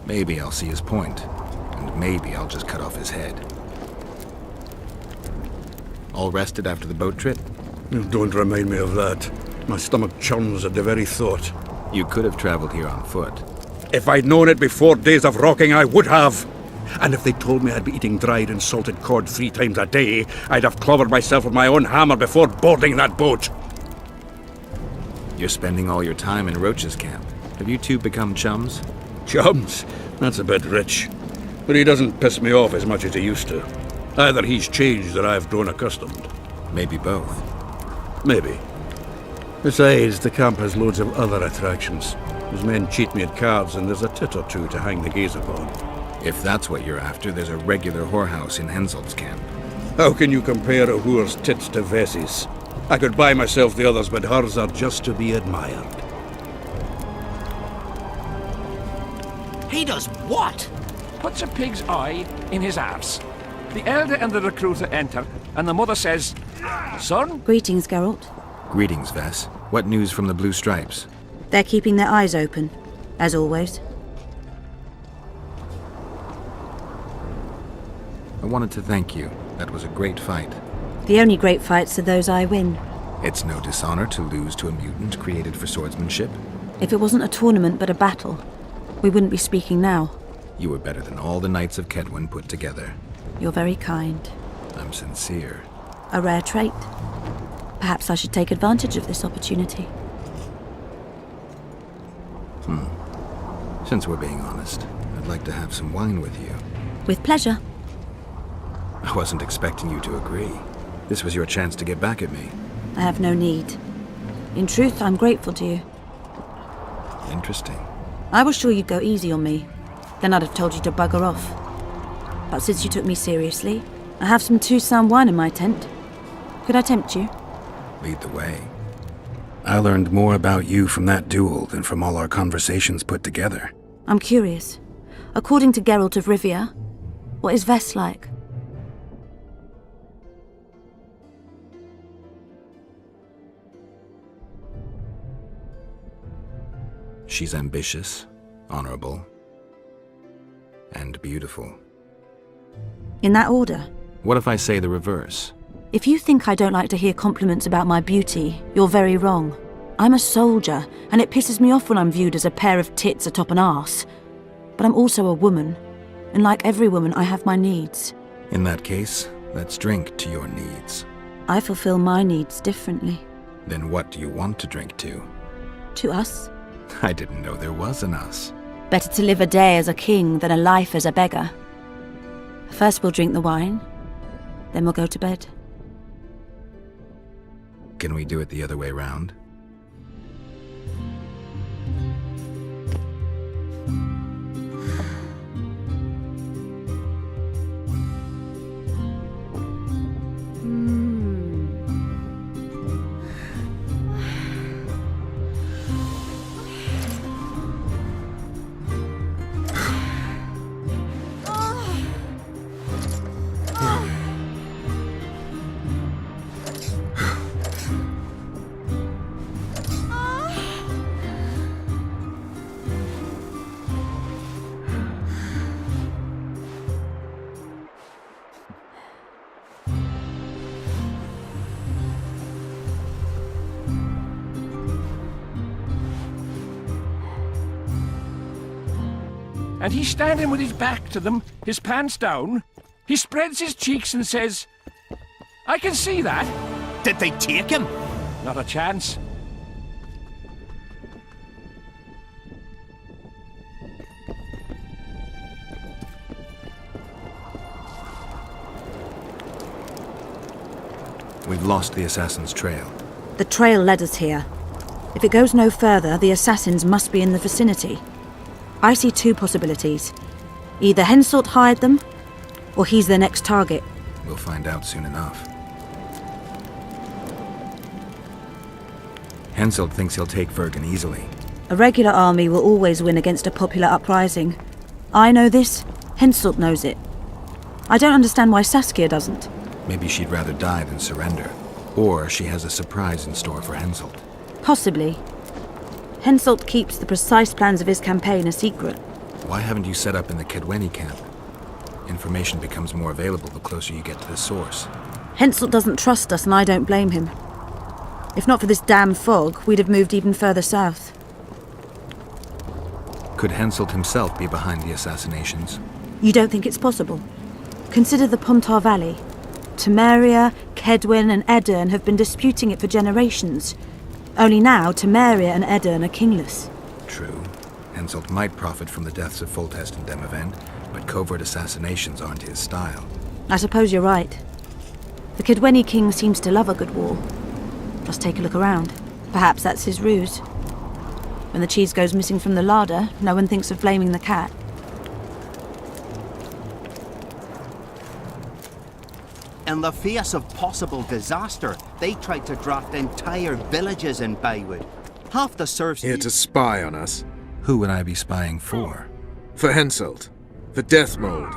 Maybe I'll see his point, and maybe I'll just cut off his head. All rested after the boat trip? Don't remind me of that. My stomach churns at the very thought. You could have traveled here on foot. If I'd known it before days of rocking, I would have. And if they told me I'd be eating dried and salted cod 3 times a day, I'd have clobbered myself with my own hammer before boarding that boat. You're spending all your time in Roach's camp. Have you two become chums? Chums? That's a bit rich. But he doesn't piss me off as much as he used to. Either he's changed or I've grown accustomed. Maybe both. Maybe. Besides, the camp has loads of other attractions. His men cheat me at cards, and there's a tit or two to hang the gaze upon. If that's what you're after, there's a regular whorehouse in Henselt's camp. How can you compare a whore's tits to Vessi's? I could buy myself the others, but hers are just to be admired. He does what? Puts a pig's eye in his arse. The Elder and the Recruiter enter, and the mother says, "Son?" Greetings, Geralt. Greetings, Vess. What news from the Blue Stripes? They're keeping their eyes open, as always. I wanted to thank you. That was a great fight. The only great fights are those I win. It's no dishonor to lose to a mutant created for swordsmanship. If it wasn't a tournament but a battle, we wouldn't be speaking now. You were better than all the Knights of Kedwen put together. You're very kind. I'm sincere. A rare trait. Perhaps I should take advantage of this opportunity. Since we're being honest, I'd like to have some wine with you. With pleasure. I wasn't expecting you to agree. This was your chance to get back at me. I have no need. In truth, I'm grateful to you. Interesting. I was sure you'd go easy on me. Then I'd have told you to bugger off. But since you took me seriously, I have some Toussaint wine in my tent. Could I tempt you? Lead the way. I learned more about you from that duel than from all our conversations put together. I'm curious. According to Geralt of Rivia, what is Vess like? She's ambitious, honorable, and beautiful. In that order? What if I say the reverse? If you think I don't like to hear compliments about my beauty, you're very wrong. I'm a soldier, and it pisses me off when I'm viewed as a pair of tits atop an arse. But I'm also a woman, and like every woman, I have my needs. In that case, let's drink to your needs. I fulfill my needs differently. Then what do you want to drink to? To us. I didn't know there was an us. Better to live a day as a king than a life as a beggar. First we'll drink the wine, then we'll go to bed. Can we do it the other way round? and he's standing with his back to them, his pants down. He spreads his cheeks and says, I can see that. Did they take him? Not a chance. We've lost the assassin's trail. The trail led us here. If it goes no further, the assassins must be in the vicinity. I see two possibilities. Either Henselt hired them, or he's their next target. We'll find out soon enough. Henselt thinks he'll take Vergen easily. A regular army will always win against a popular uprising. I know this, Henselt knows it. I don't understand why Saskia doesn't. Maybe she'd rather die than surrender. Or she has a surprise in store for Henselt. Possibly. Henselt keeps the precise plans of his campaign a secret. Why haven't you set up in the Kedweni camp? Information becomes more available the closer you get to the source. Henselt doesn't trust us, and I don't blame him. If not for this damn fog, we'd have moved even further south. Could Henselt himself be behind the assassinations? You don't think it's possible? Consider the Pontar Valley. Temeria, Kedwen and Edirn have been disputing it for generations. Only now, Temeria and Edirn are kingless. True. Henselt might profit from the deaths of Foltest and Demavend, but covert assassinations aren't his style. I suppose you're right. The Kedweni king seems to love a good war. Just take a look around. Perhaps that's his ruse. When the cheese goes missing from the larder, no one thinks of blaming the cat. In the face of possible disaster, they tried to draft entire villages in Baywood. Half the serfs... Here to spy on us. Who would I be spying for? For Henselt. The Death Mold.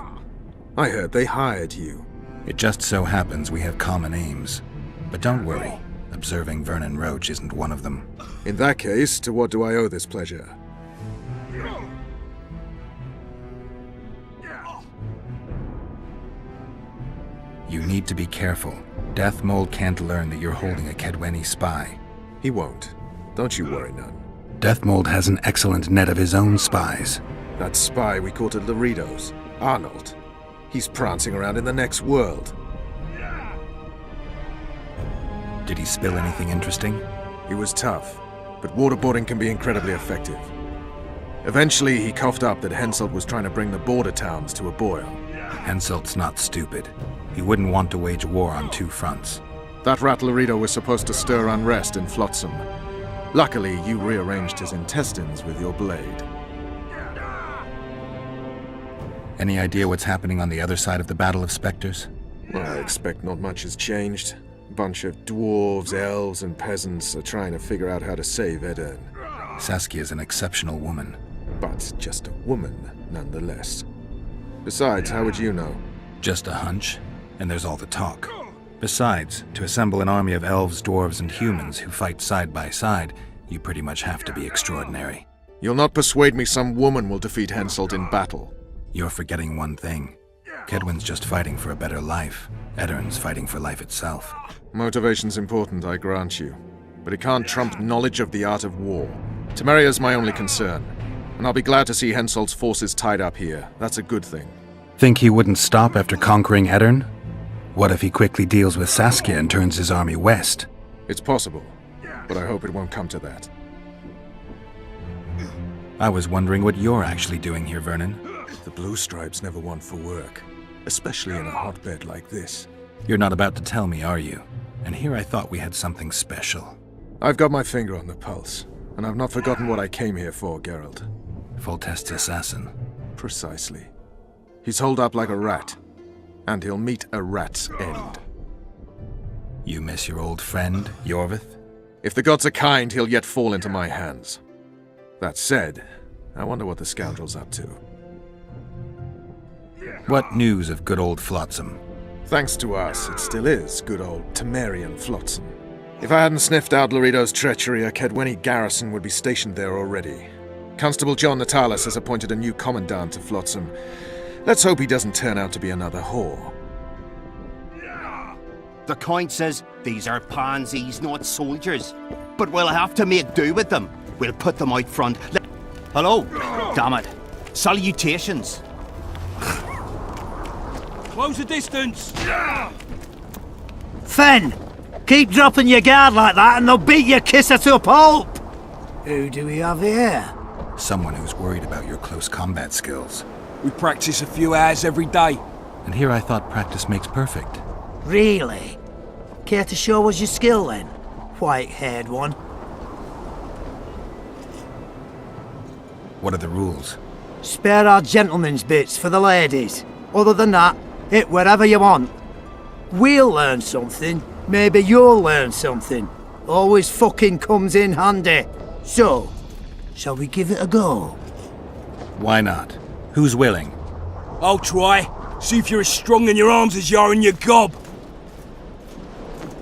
I heard they hired you. It just so happens we have common aims. But don't worry. Observing Vernon Roach isn't one of them. In that case, to what do I owe this pleasure? You need to be careful. Death Mold can't learn that you're holding a Kedweni spy. He won't. Don't you worry none. Death Mold has an excellent net of his own spies. That spy we caught at Laredo's, Arnold. He's prancing around in the next world. Did he spill anything interesting? He was tough, but waterboarding can be incredibly effective. Eventually, he coughed up that Henselt was trying to bring the border towns to a boil. Henselt's not stupid. He wouldn't want to wage war on two fronts. That rat Laredo was supposed to stir unrest in Flotsam. Luckily, you rearranged his intestines with your blade. Any idea what's happening on the other side of the Battle of Spectres? Well, I expect not much has changed. A bunch of dwarves, elves, and peasants are trying to figure out how to save Edirn. Saskia's an exceptional woman. But just a woman, nonetheless. Besides, how would you know? Just a hunch, and there's all the talk. Besides, to assemble an army of elves, dwarves, and humans who fight side by side, you pretty much have to be extraordinary. You'll not persuade me some woman will defeat Henselt in battle. You're forgetting one thing. Kedwen's just fighting for a better life. Edirn's fighting for life itself. Motivation's important, I grant you. But it can't trump knowledge of the art of war. Temeria's my only concern. And I'll be glad to see Henselt's forces tied up here. That's a good thing. Think he wouldn't stop after conquering Edirn? What if he quickly deals with Saskia and turns his army west? It's possible, but I hope it won't come to that. I was wondering what you're actually doing here, Vernon. The Blue Stripes never want for work, especially in a hotbed like this. You're not about to tell me, are you? And here I thought we had something special. I've got my finger on the pulse, and I've not forgotten what I came here for, Geralt. Foltest's assassin. Precisely. He's holed up like a rat, and he'll meet a rat's end. You miss your old friend, Yorvith? If the gods are kind, he'll yet fall into my hands. That said, I wonder what the scoundrel's up to. What news of good old Flotsam? Thanks to us, it still is good old Temerian Flotsam. If I hadn't sniffed out Laredo's treachery, a Kedweni garrison would be stationed there already. Constable John Natalis has appointed a new commandant to Flotsam. Let's hope he doesn't turn out to be another whore. The Count says these are pansies, not soldiers. But we'll have to make do with them. We'll put them out front. Hello? Damn it. Salutations. Close the distance! Fen! Keep dropping your guard like that and they'll beat your kisser to a pulp! Who do we have here? Someone who's worried about your close combat skills. We practice a few hours every day. And here I thought practice makes perfect. Really? Care to show us your skill then? White-haired one. What are the rules? Spare our gentlemen's bits for the ladies. Other than that, hit wherever you want. We'll learn something. Maybe you'll learn something. Always fucking comes in handy. So, shall we give it a go? Why not? Who's willing? I'll try. See if you're as strong in your arms as you are in your gob.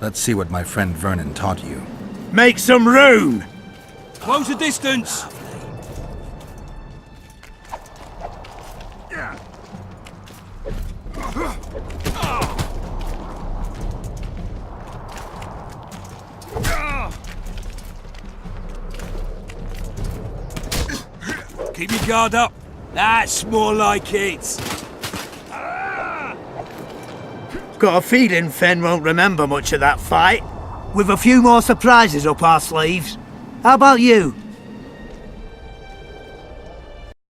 Let's see what my friend Vernon taught you. Make some room! Close the distance! Keep your guard up. That's more like it. Got a feeling Fen won't remember much of that fight. With a few more surprises up our sleeves. How about you?